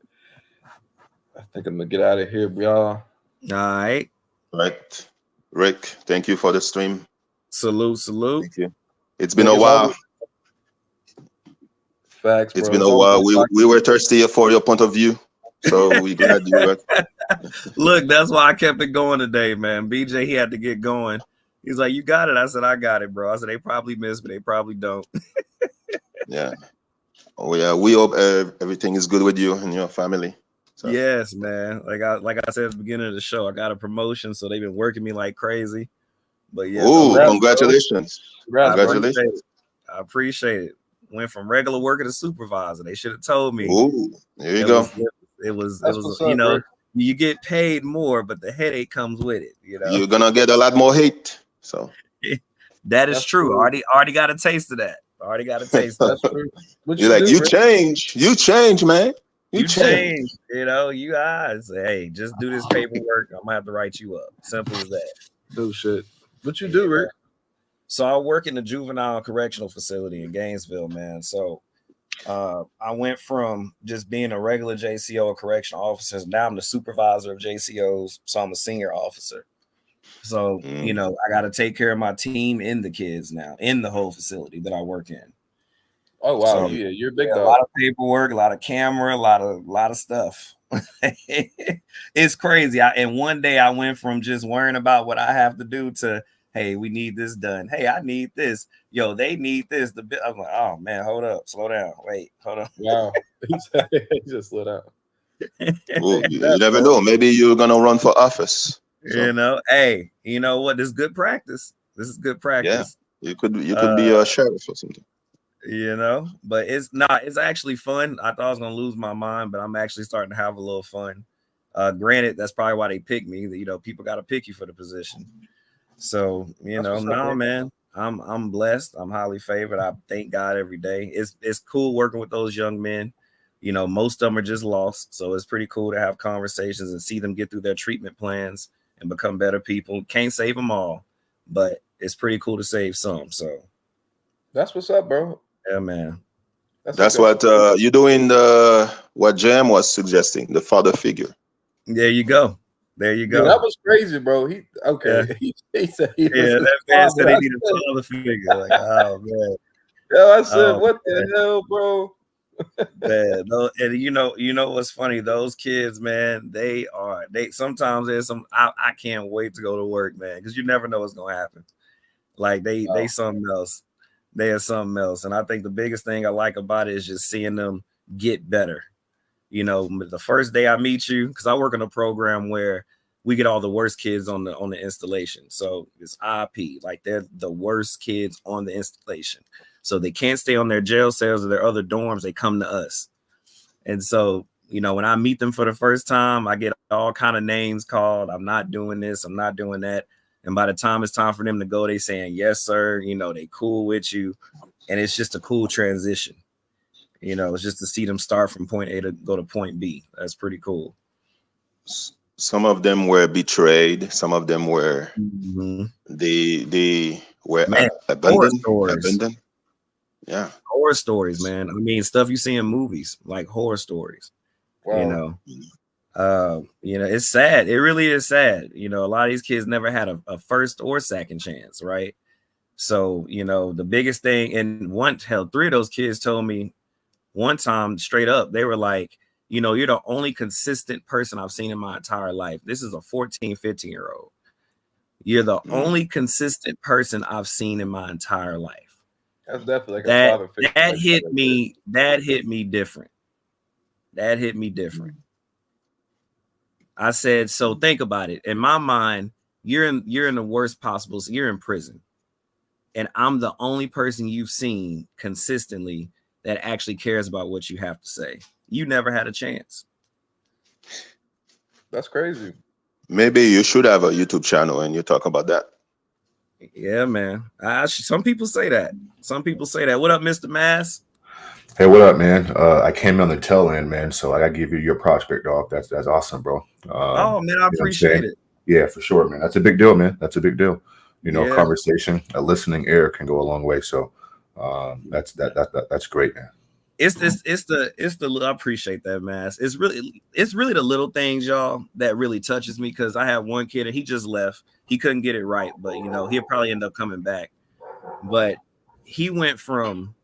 I think I'm gonna get out of here, y'all. All right. Right. Rick, thank you for the stream. Salute. Thank you. It's been a while. Facts, bro. It's been a while. We were thirsty for your point of view. So we glad you were. Look, that's why I kept it going today, man. BJ, he had to get going. He's like, "You got it." I said, "I got it, bro." I said, "They probably miss, but they probably don't." Yeah. Oh yeah. We hope everything is good with you and your family. So. Yes, man. Like I said at the beginning of the show, I got a promotion, so they've been working me like crazy. But yeah, ooh, congratulations! Congratulations! I appreciate it. Went from regular worker to supervisor. They should have told me. Ooh, there you go. It was you know, you get paid more, but the headache comes with it. You know, you're gonna get a lot more hate. So that is true. Already got a taste of that. Already got a taste of that. You're like, you change, man. You change. You know, you guys, hey, just do this paperwork. I'm gonna have to write you up. Simple as that. Do shit. What you do, Rick? So I work in the juvenile correctional facility in Gainesville, man. So I went from just being a regular JCO correctional officer. Now I'm the supervisor of JCOs. So I'm a senior officer. So, you know, I got to take care of my team and the kids now in the whole facility that I work in. Oh, wow. So, yeah, you're a big dog. A lot of paperwork, a lot of camera, a lot of stuff. It's crazy. And one day I went from just worrying about what I have to do to, hey, we need this done. Hey, I need this. Yo, they need this. I'm like, oh man, hold up, slow down. Wait, hold on. Wow. Just slow down. Ooh, you never know. Maybe you're gonna run for office. So. You know, hey, you know what? This is good practice. This is good practice. Yeah, you could be a sheriff or something. You know, but it's actually fun. I thought I was gonna lose my mind, but I'm actually starting to have a little fun. Granted, that's probably why they picked me. You know, people got to pick you for the position. So, you know, man, I'm blessed. I'm highly favored. I thank God every day. It's cool working with those young men. You know, most of them are just lost. So it's pretty cool to have conversations and see them get through their treatment plans and become better people. Can't save them all, but it's pretty cool to save some. So that's what's up, bro. Yeah, man. That's what you're doing. What Jam was suggesting, the father figure. There you go. There you go. Yeah, that was crazy, bro. He said that man said he needed a father figure. Like, oh man. Yo, I said, what the hell, bro? Man, and you know what's funny? Those kids, man, they sometimes there's some I can't wait to go to work, man, because you never know what's gonna happen. Like they something else. They are something else. And I think the biggest thing I like about it is just seeing them get better. You know, the first day I meet you, because I work in a program where we get all the worst kids on the installation. So it's IP, like they're the worst kids on the installation. So they can't stay on their jail cells or their other dorms. They come to us. And so, you know, when I meet them for the first time, I get all kind of names called. I'm not doing this. I'm not doing that. And by the time it's time for them to go, they saying, yes, sir. You know, they cool with you. And it's just a cool transition. You know, it's just to see them start from point A to go to point B. That's pretty cool. Some of them were betrayed. Some of them were they were abandoned. Yeah, horror stories, man. I mean, stuff you see in movies, like horror stories. Wow. You know, it's sad. It really is sad. You know, a lot of these kids never had a first or second chance, right? So, you know, the biggest thing, and three of those kids told me one time straight up, they were like, you know, you're the only consistent person I've seen in my entire life. This is a 14, 15-year-old. You're the only consistent person I've seen in my entire life. That's definitely like a father figure. That hit me. That hit me different. That hit me different. I said, so think about it. In my mind, you're in the worst possible. You're in prison, and I'm the only person you've seen consistently that actually cares about what you have to say. You never had a chance. That's crazy. Maybe you should have a YouTube channel and you talk about that. Yeah, man. Some people say that. Some people say that. What up, Mr. Mass? Hey, what up, man? I came on the tail end, man. So I gotta give you your prospect, dog. That's awesome, bro. Oh man, I appreciate it. Yeah, for sure, man. That's a big deal, man. That's a big deal. You know, conversation, a listening ear can go a long way. So that's great, man. It's the I appreciate that, man. It's really the little things, y'all, that really touches me, because I had one kid and he just left. He couldn't get it right, but you know, he'll probably end up coming back. But he went from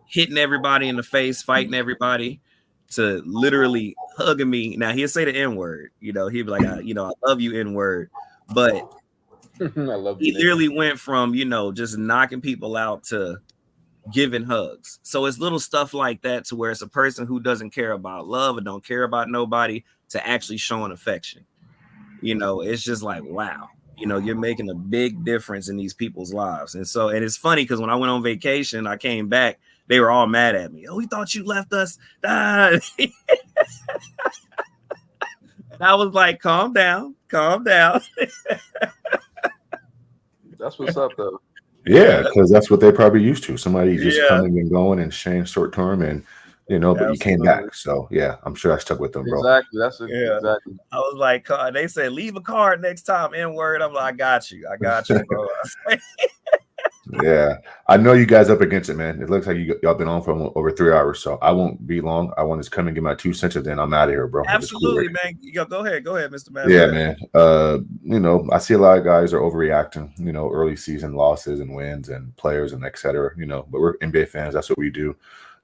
hitting everybody in the face, fighting everybody, to literally hugging me. Now he'll say the N-word, you know, he'd be like, I love you, N-word. But I love he literally went from, you know, just knocking people out to giving hugs. So it's little stuff like that, to where it's a person who doesn't care about love and don't care about nobody to actually showing affection. You know, it's just like, wow, you know, you're making a big difference in these people's lives. And it's funny, because when I went on vacation, I came back, they were all mad at me. Oh, we thought you left us. I was like, calm down. That's what's up, though. Yeah, because that's what they're probably used to. Somebody just coming and going and staying short term, and you know, but you came back. So yeah, I'm sure I stuck with them, bro. Exactly. Exactly. I was like, they said leave a card next time, N-word. I'm like, I got you, bro. Yeah, I know you guys up against it, man. It looks like y'all been on for over 3 hours, so I won't be long. I want to come and get my 2 cents, and then I'm out of here, bro. Absolutely, man. Go ahead, Mr. Man. Yeah, man. You know, I see a lot of guys are overreacting. You know, early season losses and wins and players and etc. You know, but we're NBA fans. That's what we do.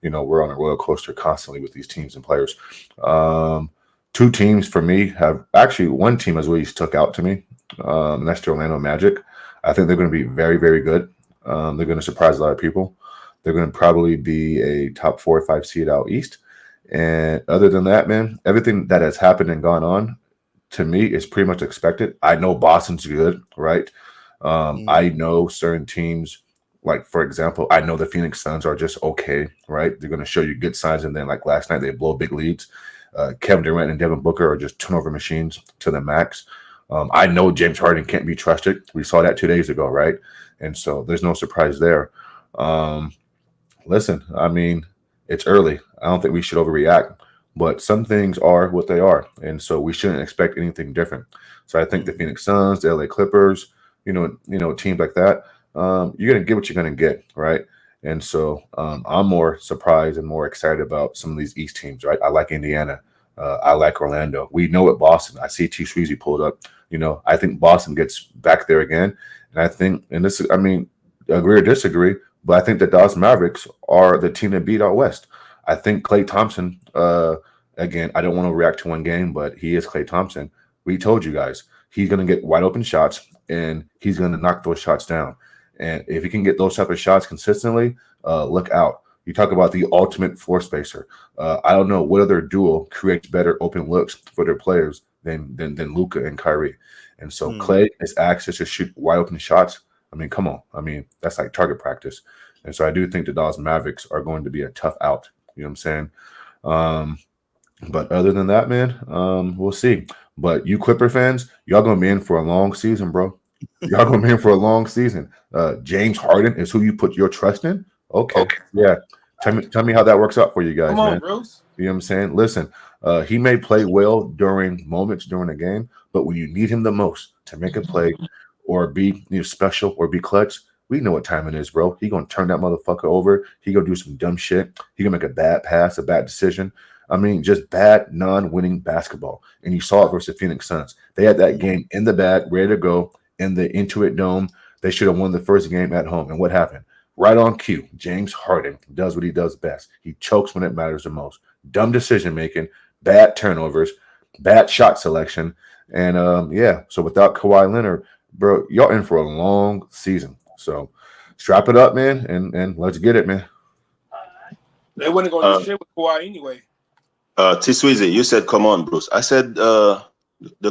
You know, we're on a roller coaster constantly with these teams and players. 2 teams for me have actually, one team has really stuck out to me, and that's the Orlando Magic. I think they're going to be very, very good. They're going to surprise a lot of people. They're going to probably be a top 4 or 5 seed out east. And other than that, man, everything that has happened and gone on, to me, is pretty much expected. I know Boston's good, right? I know certain teams, like, for example, I know the Phoenix Suns are just okay, right? They're going to show you good signs, and then, like last night, they blow big leads. Kevin Durant and Devin Booker are just turnover machines to the max. I know James Harden can't be trusted. We saw that 2 days ago, right? And so there's no surprise there. Listen, I mean, it's early. I don't think we should overreact, but some things are what they are. And so we shouldn't expect anything different. So I think the Phoenix Suns, the LA Clippers, you know, teams like that, you're going to get what you're going to get, right? And so I'm more surprised and more excited about some of these East teams, right? I like Indiana. I like Orlando. We know what Boston. I see T. Sweezy pulled up. You know, I think Boston gets back there again. And I think, and this, I mean, agree or disagree, but I think the Dallas Mavericks are the team that beat out West. I think Klay Thompson, again, I don't want to react to one game, but he is Klay Thompson. We told you guys, he's going to get wide open shots, and he's going to knock those shots down. And if he can get those type of shots consistently, look out. You talk about the ultimate floor spacer. I don't know what other duo creates better open looks for their players than Luka and Kyrie. And so Clay is access to shoot wide open shots. I mean, come on. I mean, that's like target practice. And so I do think the Dallas Mavericks are going to be a tough out. You know what I'm saying? But other than that, man, we'll see. But you Clipper fans, y'all gonna be in for a long season, bro. Y'all gonna be in for a long season. James Harden is who you put your trust in. Okay. Yeah. Tell me how that works out for you guys, Come on, man. Bruce. You know what I'm saying? Listen, he may play well during moments during the game, but when you need him the most to make a play or be special or be clutch, we know what time it is, bro. He gonna turn that motherfucker over. He gonna do some dumb shit. He gonna make a bad pass, a bad decision. I mean, just bad non-winning basketball. And you saw it versus the Phoenix Suns. They had that game in the bag, ready to go in the Intuit Dome. They should have won the first game at home. And what happened? Right on cue, James Harden does what he does best. He chokes when it matters the most. Dumb decision-making, bad turnovers, bad shot selection. And, so without Kawhi Leonard, bro, y'all in for a long season. So strap it up, man, and let's get it, man. They wasn't going to do shit with Kawhi anyway. T Sweezy, you said, come on, Bruce. I said the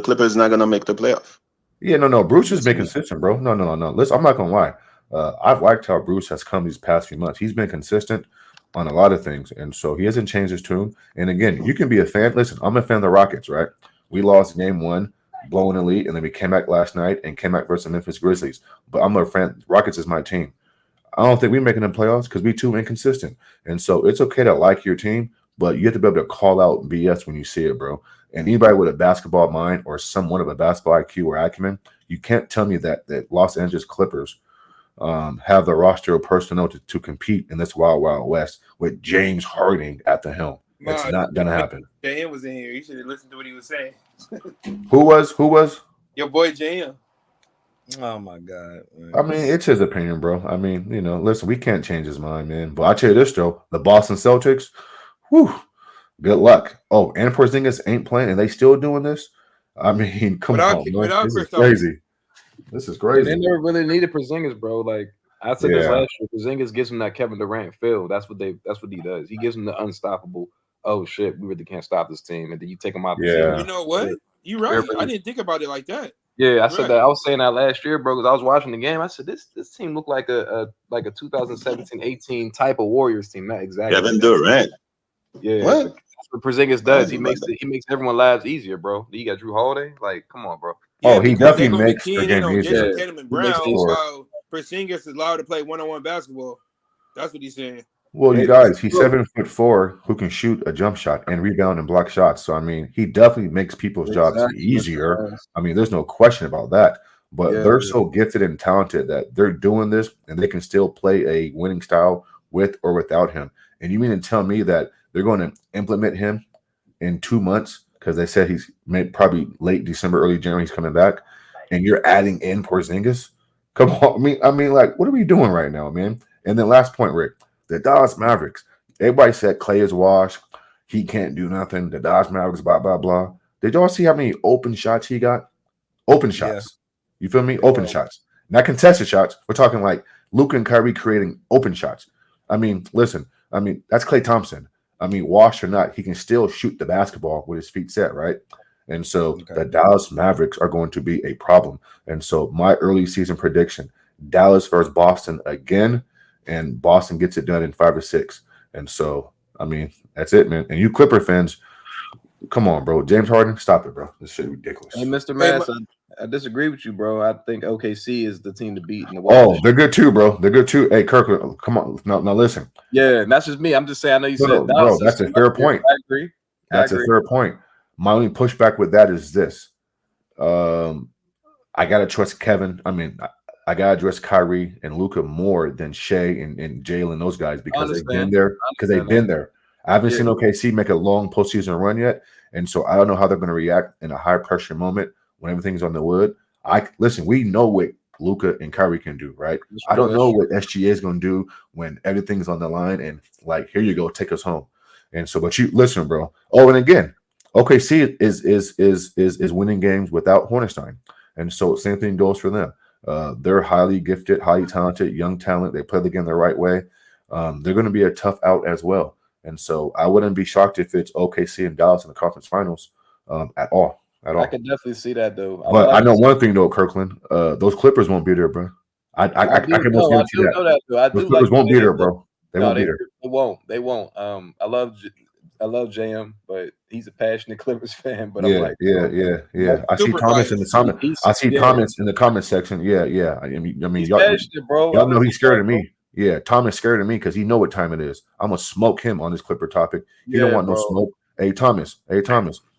Clippers not going to make the playoff. Yeah, no. Bruce has been consistent, bro. No. Listen, I'm not going to lie. I've liked how Bruce has come these past few months. He's been consistent on a lot of things, and so he hasn't changed his tune. And again, you can be a fan. Listen, I'm a fan of the Rockets, right? We lost game one, blowing the lead, and then we came back last night and came back versus the Memphis Grizzlies. But I'm a fan. Rockets is my team. I don't think we're making the playoffs because we're too inconsistent. And so it's okay to like your team, but you have to be able to call out BS when you see it, bro. And anybody with a basketball mind or somewhat of a basketball IQ or acumen, you can't tell me that Los Angeles Clippers have the roster of personnel to compete in this wild, wild west with James Harden at the helm. It's not going to happen. JM was in here. You should have listened to what he was saying. Who was? Your boy JM. Oh, my God. Man. I mean, it's his opinion, bro. I mean, listen, we can't change his mind, man. But I'll tell you this, though. The Boston Celtics, whew, good luck. Oh, and Porzingis ain't playing, and they still doing this? I mean, come on, man. This is crazy. This is crazy. They never really needed Porzingis, bro. Like I said this last year, Porzingis gives him that Kevin Durant feel. That's what he does. He gives him the unstoppable. Oh shit, we really can't stop this team, and then you take him out. You know what? You're right. I didn't think about it like that. Yeah, I said that. I was saying that last year, bro, because I was watching the game. I said this team looked like a 2017-18 type of Warriors team. Not exactly. Kevin Durant. Yeah, what? That's what Porzingis does. He makes everyone's lives easier, bro. You got Drew Holiday. Like, come on, bro. Yeah, he definitely makes the game easier. Porzingis is allowed to play one-on-one basketball. That's what he's saying. Well, you guys, he's 7'4" who can shoot a jump shot and rebound and block shots. So I mean, he definitely makes people's jobs easier. I mean, there's no question about that. But they're so gifted and talented that they're doing this and they can still play a winning style with or without him. And you mean to tell me that they're going to implement him in 2 months because they said he's probably late December, early January he's coming back, and you're adding in Porzingis? Come on, I mean, like, what are we doing right now, man? And then last point, Rick, the Dallas Mavericks. Everybody said Clay is washed. He can't do nothing. The Dallas Mavericks, blah, blah, blah. Did y'all see how many open shots he got? Open shots. Yeah. You feel me? Open shots. Not contested shots. We're talking like Luka and Kyrie creating open shots. I mean, listen, that's Klay Thompson. I mean, washed or not, he can still shoot the basketball with his feet set, right? And so the Dallas Mavericks are going to be a problem. And so my early season prediction, Dallas versus Boston again, and Boston gets it done in 5 or 6. And so, I mean, that's it, man. And you Clipper fans, come on, bro. James Harden, stop it, bro. This shit is ridiculous. Hey, Mr. Mass, I disagree with you, bro. I think OKC is the team to beat in the West. Oh, they're good too, bro. They're good too. Hey, Kirk, come on. Now listen. Yeah, that's just me. I'm just saying. I know you said bro, that's a fair point. I agree. That's a fair point. My only pushback with that is this. I gotta trust Kevin. I mean, I gotta trust Kyrie and Luka more than Shea and Jalen, those guys, because they've been there. I haven't seen OKC make a long postseason run yet, and so I don't know how they're going to react in a high pressure moment when everything's on the wood. Listen, we know what Luka and Kyrie can do, right? I don't know what SGA is going to do when everything's on the line and like, here you go, take us home. And so, but you listen, bro. Oh, and again, OKC is winning games without Hornstein, and so same thing goes for them. They're highly gifted, highly talented, young talent. They play the game the right way. They're going to be a tough out as well. And so I wouldn't be shocked if it's OKC and Dallas in the conference finals at all. I could definitely see that though. But I know one thing though, Kirkland. Those Clippers won't be there, bro. I can most guarantee that. Those Clippers won't be there, bro. They won't be there. They won't. They won't. I love JM, but he's a passionate Clippers fan. But I'm like, yeah. I see comments in the comment. I see comments in the comment section. Yeah. I mean, he's y'all, passionate, bro. Y'all know he's scared of me. Yeah, Thomas scared of me because he know what time it is. I'm gonna smoke him on this Clipper topic. You don't want no smoke. Hey Thomas.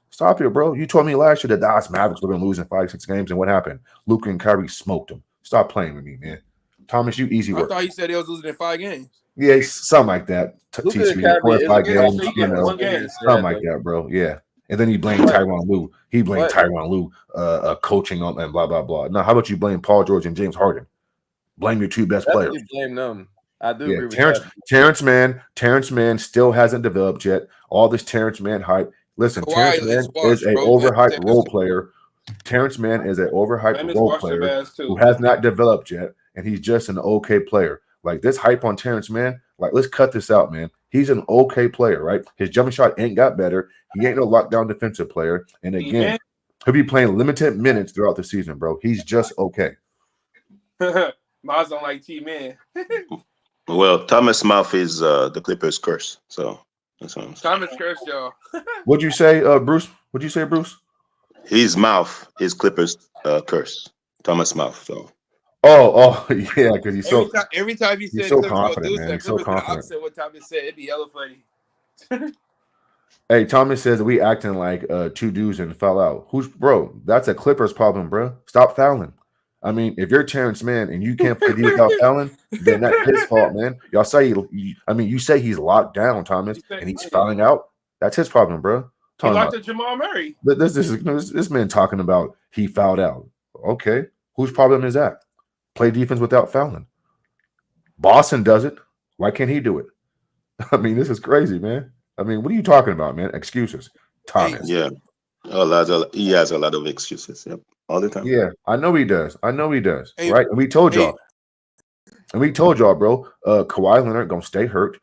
Stop it, bro. You told me last year that Dallas Mavericks were gonna lose in 5-6 games, and what happened? Luka and Kyrie smoked them. Stop playing with me, man. Thomas, you easy work. I thought he said they was losing in 5 games. Yeah, something like that. Teach me 4 or 5 games, something like that, bro. Yeah. And then he blamed Tyronn Lue. He blamed Tyronn Lue coaching on and blah, blah, blah. Now, how about you blame Paul George and James Harden? Blame your 2 best players. Blame them. I do agree with that. Terrence Mann still hasn't developed yet. All this Terrence Mann hype. Listen, Terrence Mann is an overhyped role player. Terrence Mann is an overhyped role player who has not developed yet, and he's just an okay player. Like this hype on Terrence Mann, like let's cut this out, man. He's an okay player, right? His jumping shot ain't got better. He ain't no lockdown defensive player. And again, he'll be playing limited minutes throughout the season, bro. He's just okay. Miles don't like T-Man. Well, Thomas Mouth is the Clippers' curse. So that's what I'm saying. Thomas curse, y'all. What'd you say, Bruce? What'd you say, Bruce? His mouth is Clippers' curse. Thomas Mouth. So. Oh, yeah, because he's so every time he said so confident, man. He's so confident. What Thomas said, it'd be hella funny. Hey, Thomas says we acting like 2 dudes and foul out. Bro? That's a Clippers problem, bro. Stop fouling. I mean, if you're Terrence Mann and you can't play D without fouling, then that's his fault, man. Y'all say you say he's locked down, Thomas, and he's fouling out. That's his problem, bro. He locked at Jamal Murray. This man talking about he fouled out. Okay, whose problem is that? Play defense without fouling. Boston does it. Why can't he do it? I mean, this is crazy, man. I mean, what are you talking about, man? Excuses, Thomas. Yeah, he has a lot of excuses. Yep, all the time. Yeah, I know he does. Hey, right? And we told y'all. Bro. Kawhi Leonard gonna stay hurt.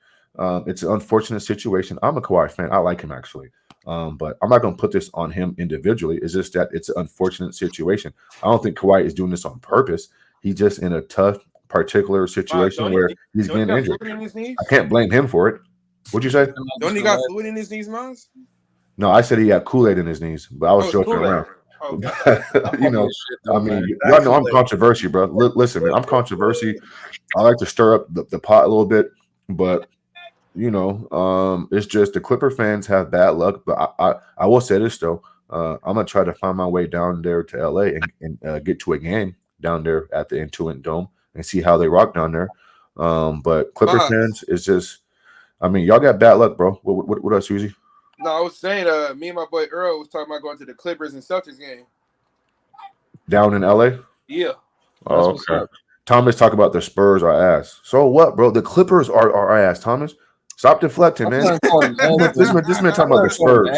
It's an unfortunate situation. I'm a Kawhi fan. I like him actually. But I'm not gonna put this on him individually. It's just that it's an unfortunate situation. I don't think Kawhi is doing this on purpose. He's just in a tough, particular situation where he's getting injured. I can't blame him for it. What'd you say? Don't he got fluid in his knees, Miles? No, I said he had Kool-Aid in his knees, but I was joking around. You know, I mean, y'all know I'm controversy, bro. Listen, man, I'm controversy. I like to stir up the pot a little bit, but you know, it's just the Clipper fans have bad luck. But I will say this though, I'm gonna try to find my way down there to LA and get to a game down there at the Intuit Dome and see how they rock down there. But Clipper fans is just, I mean, y'all got bad luck, bro. What else, Susie? No, I was saying, me and my boy Earl was talking about going to the Clippers and Celtics game down in LA. Yeah. Oh, okay. Thomas talk about the Spurs are ass. So what, bro? The Clippers are ass. Thomas, stop deflecting, man. This man talking about the Spurs.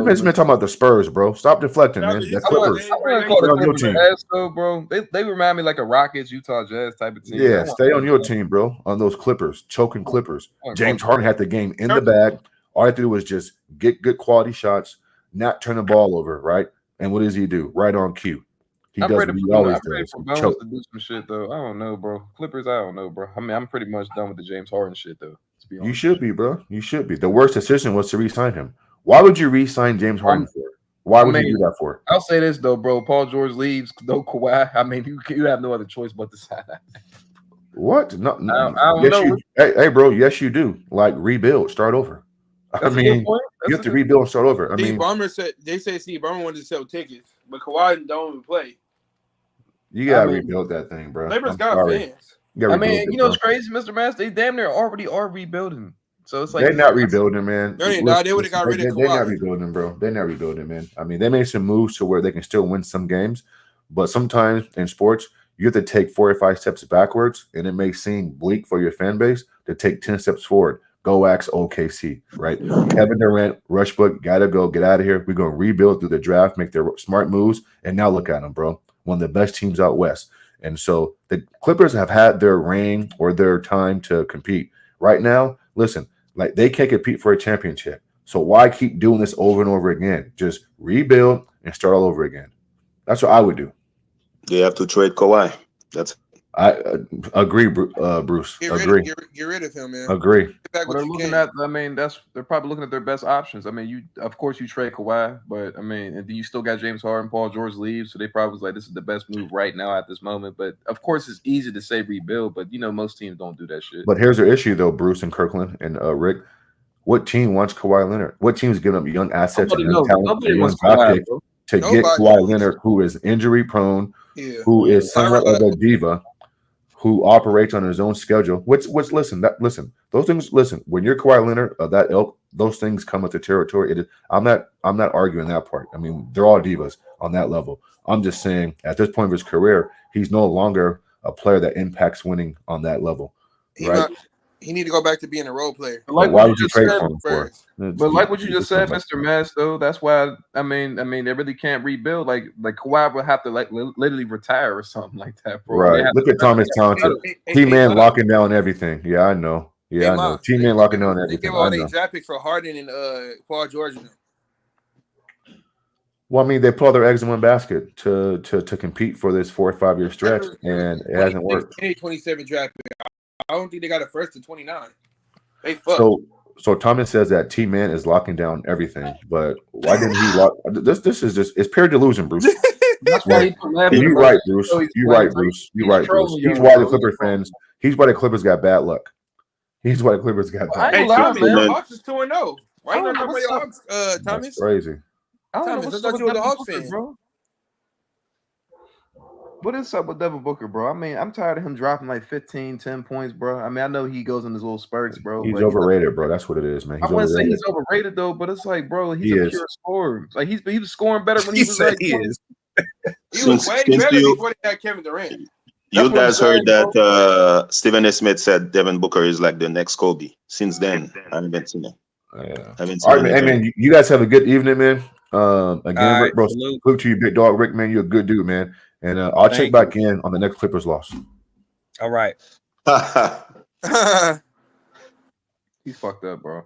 This man talking about the Spurs, bro. Stop deflecting, man. The Clippers. Stay on your team, bro. They remind me like a Rockets, Utah Jazz type of team. Yeah, stay on your team, bro. On those Clippers, choking Clippers. James Harden had the game in the bag. All I had to do was just get good quality shots, not turn the ball over, right? And what does he do? Right on cue. He does what he always does. To do some shit though. I don't know, bro. Clippers, I don't know, bro. I mean, I'm pretty much done with the James Harden shit though. You should be, bro. You should be. The worst decision was to re-sign him. Why would you re-sign James Harden for? Why would you do that for? I'll say this though, bro. Paul George leaves, no Kawhi. I mean, you have no other choice but to sign that. What? No, I don't know. Hey, bro. Yes, you do. Like rebuild, start over. I mean, you have to rebuild and start over. Steve Ballmer said Steve Ballmer wanted to sell tickets, but Kawhi don't even play. You gotta rebuild that thing, bro. Clippers got fans. I mean, you know what's crazy, Mr. Mass? They damn near already are rebuilding. So it's like they're not rebuilding, man. They would have got rid of Kawhi. They're not rebuilding, bro. They're not rebuilding, man. I mean, they made some moves to where they can still win some games, but sometimes in sports, you have to take 4 or 5 steps backwards, and it may seem bleak for your fan base to take 10 steps forward. Go ask OKC, right? Kevin Durant, Rushbrook, gotta go, get out of here. We're gonna rebuild through the draft, make their smart moves, and now look at them, bro. One of the best teams out west. And so the Clippers have had their reign or their time to compete. Right now, listen, like they can't compete for a championship. So why keep doing this over and over again? Just rebuild and start all over again. That's what I would do. They have to trade Kawhi. That's I agree, Bruce. Get rid of him, man. Agree. Get back Well, what they're you looking can. at. I mean, they're probably looking at their best options. I mean, of course you trade Kawhi, but I mean, and you still got James Harden, Paul George leaves, so they probably was like, this is the best move right now at this moment. But of course, it's easy to say rebuild, but most teams don't do that shit. But here's the issue, though, Bruce and Kirkland and Rick. What team wants Kawhi Leonard? What team's giving up young assets and young talent and young draft picks to get Kawhi Leonard, who is injury prone, who is somewhat of a diva, who operates on his own schedule? Listen, those things. Listen, when you're Kawhi Leonard of that ilk, those things come with the territory. I'm not arguing that part. I mean, they're all divas on that level. I'm just saying, at this point of his career, he's no longer a player that impacts winning on that level, right? He need to go back to being a role player. Like why would you trade for him for? But like what you just said, Mr. Mass, though, that's why I mean, they really can't rebuild. Like Kawhi will have to literally retire or something like that, bro. Right. Look at Thomas Townsend. T-Man locking down everything. Yeah, I know. Yeah, I know. T-Man locking down everything. They give all their draft picks for Harden and Paul George. Well, I mean, they put all their eggs in one basket to compete for this 4 or 5 year stretch, and it hasn't worked. 27 draft pick. I don't think they got a first to 29. They fucked. So Thomas says that T-Man is locking down everything, but why didn't he lock this? This is just it's pure delusion, Bruce. That's why you're right, Bruce. You're right, Bruce. You're right, Bruce. He's why the Clippers fans. He's why the Clippers got bad luck. He's why the Clippers got bad luck. Hey, man. Hawks is 2-0. Why you not talking about your Hawks, Thomas? That's crazy. Thomas, I thought you were the Hawks fan, bro. What is up with Devin Booker, bro? I mean, I'm tired of him dropping like 15, 10 points, bro. I mean, I know he goes in his little spurts, bro. He's overrated, bro. That's what it is, man. I wouldn't say he's overrated, though, but it's like, bro, he's a pure scorer. Like, he was scoring better when he was like, he was way better before they had Kevin Durant. You guys heard that Stephen A. Smith said Devin Booker is like the next Kobe. Since then, I haven't seen it. Yeah. All right, man. Hey, man, you guys have a good evening, man. Again, Rick, bro, salute to you, big dog. Rick, man, you're a good dude, man. And I'll check back in on the next Clippers loss. All right. He's fucked up, bro.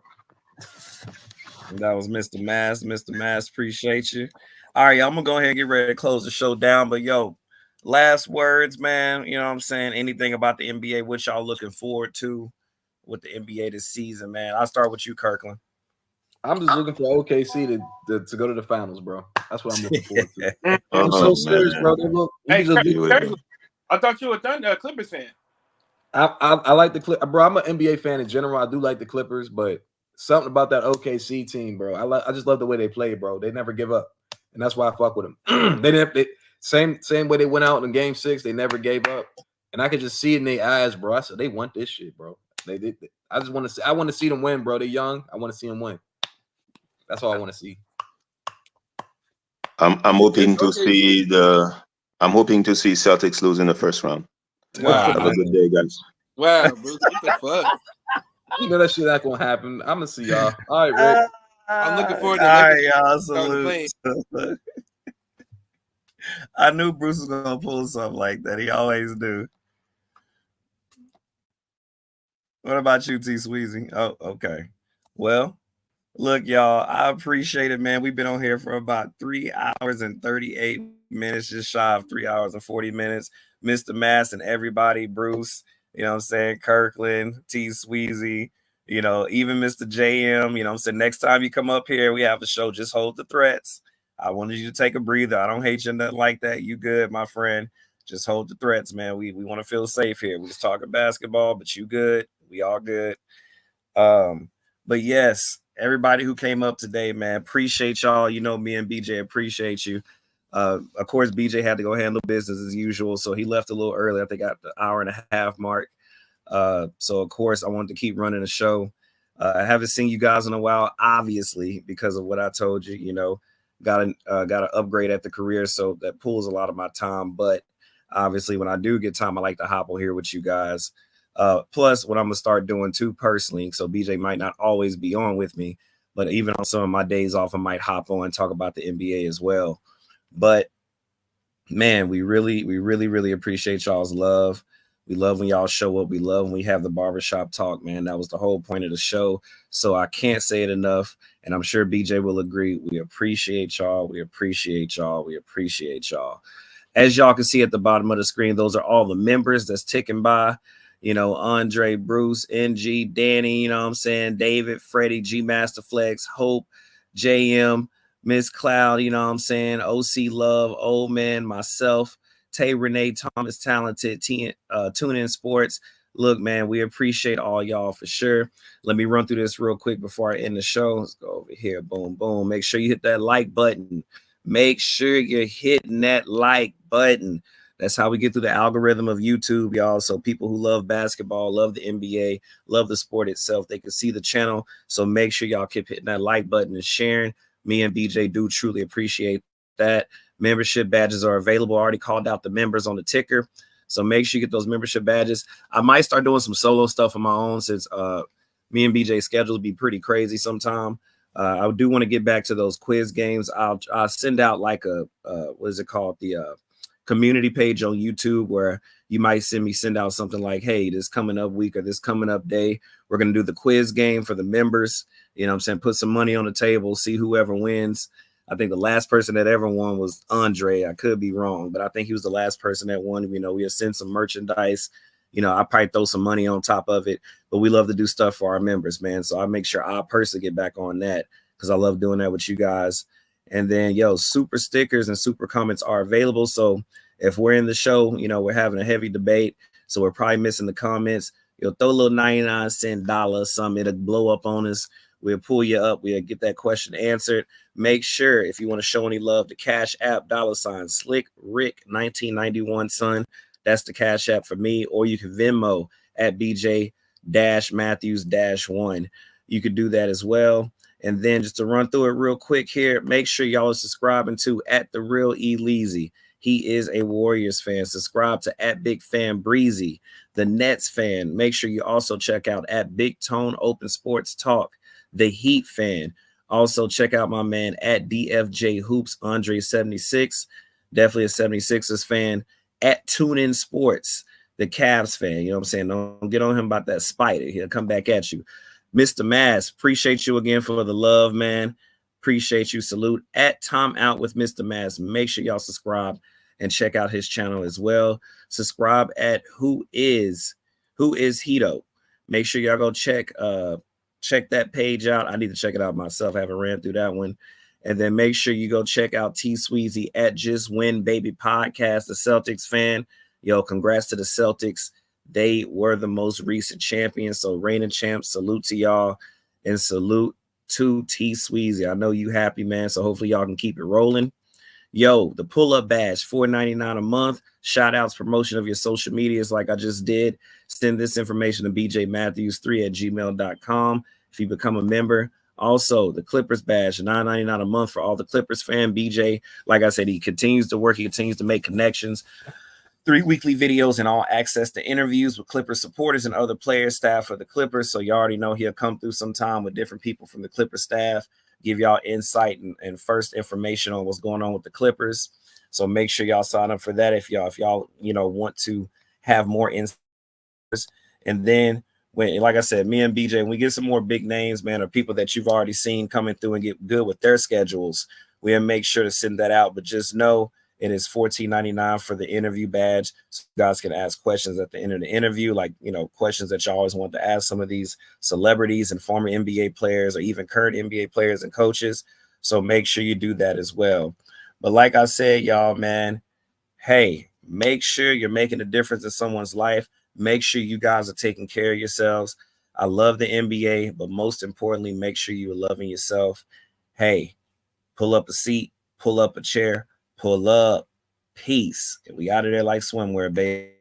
That was Mr. Mass. Mr. Mass, appreciate you. All right, I'm going to go ahead and get ready to close the show down. But, yo, last words, man. You know what I'm saying? Anything about the NBA, what y'all looking forward to with the NBA this season, man? I'll start with you, Kirkland. I'm just looking for OKC to go to the finals, bro. That's what I'm looking forward to. I'm so serious, bro. Hey, I thought you were a Clippers fan. I like the Clippers, bro. I'm an NBA fan in general. I do like the Clippers, but something about that OKC team, bro. I just love the way they play, bro. They never give up, and that's why I fuck with them. They same way they went out in Game 6. They never gave up, and I could just see it in their eyes, bro. I said they want this shit, bro. I just want to see. I want to see them win, bro. They're young. I want to see them win. That's all I want to see. I'm hoping to see Celtics lose in the first round. Wow. Have a good day, guys. Wow, Bruce, what the fuck? You know that shit not gonna happen. I'm gonna see y'all. All right, Rick. I'm looking forward to y'all. Salute. I knew Bruce was gonna pull something like that. He always do. What about you, T Sweezy? Oh, okay. Well, look, y'all, I appreciate it, man. We've been on here for about 3 hours and 38 minutes, just shy of 3 hours and 40 minutes. Mr. Mass and everybody, Bruce, you know what I'm saying, Kirkland, T Sweezy, you know, even Mr. JM, you know what I'm saying, next time you come up here, we have a show, just hold the threats. I wanted you to take a breather. I don't hate you nothing like that. You good, my friend. Just hold the threats, man. We want to feel safe here. We just talking basketball, but you good. We all good. But yes, everybody who came up today, man, appreciate y'all. You know, me and BJ appreciate you. Of course, BJ had to go handle business as usual, so he left a little early. I think at the hour and a half mark. So of course, I wanted to keep running the show. I haven't seen you guys in a while, obviously, because of what I told you. You know, got an upgrade at the career, so that pulls a lot of my time. But obviously, when I do get time, I like to hop on here with you guys. Plus, what I'm gonna start doing too personally, so BJ might not always be on with me, but even on some of my days off, I might hop on and talk about the NBA as well. But man, we really appreciate y'all's love. We love when y'all show up. We love when we have the barbershop talk, man. That was the whole point of the show. So I can't say it enough. And I'm sure BJ will agree. We appreciate y'all. We appreciate y'all. We appreciate y'all. As y'all can see at the bottom of the screen, those are all the members that's ticking by. You know, Andre, Bruce, NG, Danny, you know what I'm saying? David, Freddie, G Masterflex, Hope, JM, Miss Cloud, you know what I'm saying? OC Love, Old Man, myself, Tay Renee, Thomas Talented, Tune In Sports. Look, man, we appreciate all y'all for sure. Let me run through this real quick before I end the show. Let's go over here. Boom, boom. Make sure you hit that like button. Make sure you're hitting that like button. That's how we get through the algorithm of YouTube, y'all. So people who love basketball, love the NBA, love the sport itself, they can see the channel. So make sure y'all keep hitting that like button and sharing. Me and BJ do truly appreciate that. Membership badges are available. I already called out the members on the ticker. So make sure you get those membership badges. I might start doing some solo stuff on my own since me and BJ's schedules be pretty crazy sometime. I do want to get back to those quiz games. I'll send out like a what is it called? The community page on YouTube where you might send out something like, hey, this coming up week or this coming up day, we're going to do the quiz game for the members. You know what I'm saying? Put some money on the table, see whoever wins. I think the last person that ever won was Andre. I could be wrong, but I think he was the last person that won. You know, we'll send some merchandise. You know, I probably throw some money on top of it, but we love to do stuff for our members, man. So I make sure I personally get back on that because I love doing that with you guys. And then, super stickers and super comments are available. So if we're in the show, you know, we're having a heavy debate, so we're probably missing the comments. You'll throw a little 99-cent dollar, something, it'll blow up on us. We'll pull you up. We'll get that question answered. Make sure if you want to show any love, the Cash App $ Slick Rick 1991 son. That's the Cash App for me. Or you can Venmo at BJ-Matthews-1. You could do that as well. And then just to run through it real quick here, make sure y'all are subscribing to @TheRealEleazy. He is a Warriors fan. Subscribe to @BigFanBreezy, the Nets fan. Make sure you also check out @BigTone Open Sports Talk, the Heat fan. Also check out my man @DFJ Hoops, Andre76. Definitely a 76ers fan. @TuneIn Sports, the Cavs fan. You know what I'm saying? Don't get on him about that spider. He'll come back at you. Mr. Mass, appreciate you again for the love, man. Appreciate you. Salute. @Tom Out with Mr. Mass. Make sure y'all subscribe and check out his channel as well. Subscribe at Who is Hito. Make sure y'all go check that page out. I need to check it out myself. I haven't ran through that one. And then make sure you go check out T Sweezy @Just Win Baby Podcast, the Celtics fan. Congrats to the Celtics. They were the most recent champions. So reigning champs, salute to y'all and salute to T Sweezy. I know you happy, man. So hopefully y'all can keep it rolling. The pull-up badge, $4.99 a month. Shout outs, promotion of your social medias like I just did. Send this information to bjmatthews3@gmail.com if you become a member. Also, the Clippers badge, $9.99 a month for all the Clippers fan. BJ, like I said, he continues to work. He continues to make connections. 3 weekly videos and all access to interviews with Clippers supporters and other players, staff of the Clippers. So you already know he'll come through sometime with different people from the Clippers staff, give y'all insight and first information on what's going on with the Clippers. So make sure y'all sign up for that if y'all want to have more insights. And then like I said, me and BJ, when we get some more big names, man, or people that you've already seen coming through and get good with their schedules, we'll make sure to send that out. But just know it is $14.99 for the interview badge. So you guys can ask questions at the end of the interview, like, questions that you always want to ask some of these celebrities and former NBA players or even current NBA players and coaches. So make sure you do that as well. But like I said, y'all, man, hey, make sure you're making a difference in someone's life. Make sure you guys are taking care of yourselves. I love the NBA, but most importantly, make sure you're loving yourself. Hey, pull up a seat, pull up a chair, pull up. Peace. We out of there like swimwear, baby.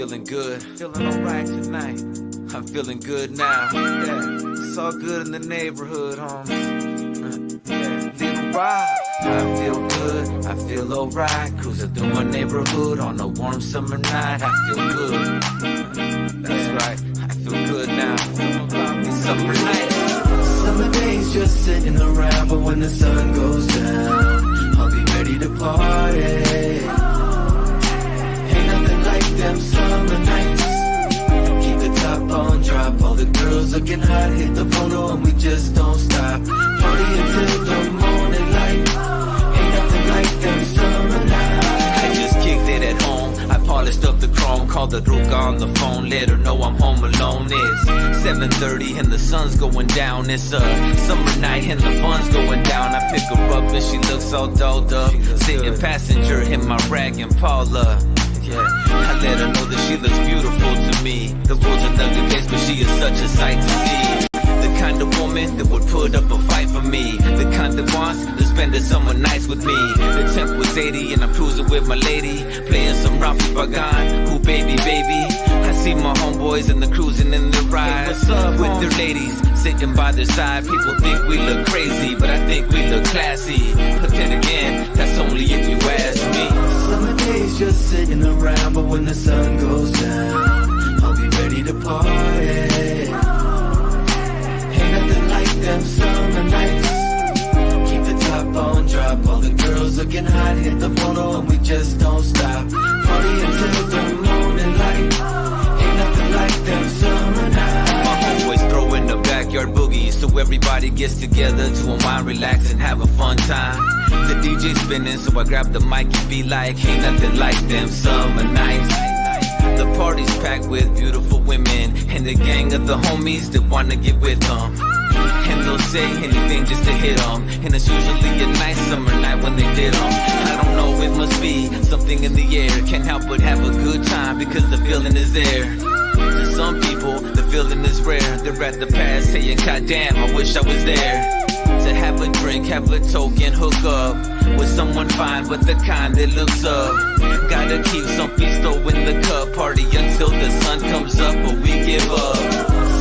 feeling good, feeling alright tonight. I'm feeling good now. Yeah, it's all good in the neighborhood, homie. Yeah, little ride. I feel good, I feel alright. Cruising through my neighborhood on a warm summer night. I feel good. That's right, I feel good now. It's summer night. Summer days just sitting around, but when the sun goes down, I'll be ready to party. Ain't nothing like them summer nights. Keep the top on drop, all the girls looking hot, hit the photo and we just don't stop. Party until the morning light. Ain't nothing like them summer nights. I just kicked it at home, I polished up the chrome, called the Ruka on the phone, let her know I'm home alone. It's 7:30 and the sun's going down. It's a summer night and the fun's going down. I pick her up and she looks all dolled up, sitting passenger in my rag and Paula. Yeah, I let her know that she looks beautiful to me. The world's an ugly place, but she is such a sight to see. The kind of woman that would put up a fight for me. The kind that wants to spend the summer nights with me. The temp was 80 and I'm cruising with my lady, playing some Rafi Pagan. Who baby, baby? I see my homeboys and the cruising in the ride, with their ladies sitting by their side. People think we look crazy, but I think we look classy. But then again, that's only if you ask me. Summer days just sitting around, but when the sun goes down, I'll be ready to party. Ain't nothing like them summer nights. Keep the top on drop, all the girls looking hot, hit the photo and we just don't stop. Party until the morning light. Ain't nothing like them summer nights. My homeboys throw in the backyard boogies, so everybody gets together to unwind, relax and have a fun time. The DJ spinning, so I grab the mic and be like, ain't nothing like them summer nights. The party's packed with beautiful women and the gang of the homies that wanna get with them. And they'll say anything just to hit them, and it's usually a nice summer night when they did them. I don't know, it must be something in the air. Can't help but have a good time because the feeling is there. To some people, the feeling is rare. They're at the past saying, God damn, I wish I was there. To have a drink, have a token, hook up with someone fine, but the kind that looks up. Gotta keep some pisto in the cup, party until the sun comes up, but we give up.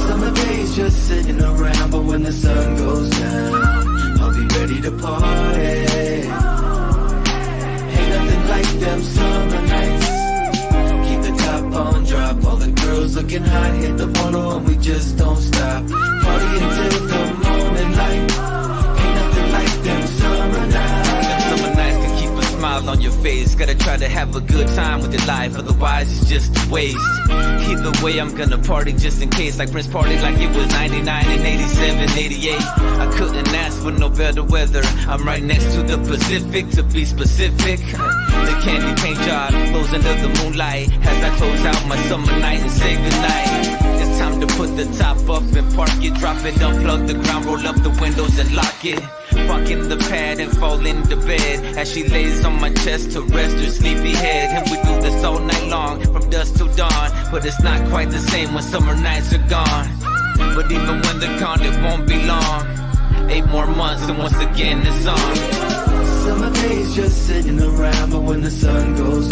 Summer days just sitting around, but when the sun goes down, I'll be ready to party. Ain't nothing like them summer nights. Keep the top on drop, all the girls looking hot, hit the photo and we just don't stop. Party until the morning light. Ain't nothing like them summer nights. Them summer nights can keep a smile on your face. Gotta try to have a good time with your life, otherwise it's just a waste. Either way, I'm gonna party just in case. Like Prince party like it was 99 and 87, 88. I couldn't ask for no better weather. I'm right next to the Pacific, to be specific. The candy paint job, close under the moonlight, as I close out my summer night and say goodnight. It's time to put the top up and park it, drop it, unplug the ground, roll up the windows and lock it. Fuck in the pad and fall into bed as she lays on my chest to rest her sleepy head. And we do this all night long, from dusk till dawn. But it's not quite the same when summer nights are gone. But even when they're gone, it won't be long. 8 more months and once again it's on. Summer days just sitting around, but when the sun goes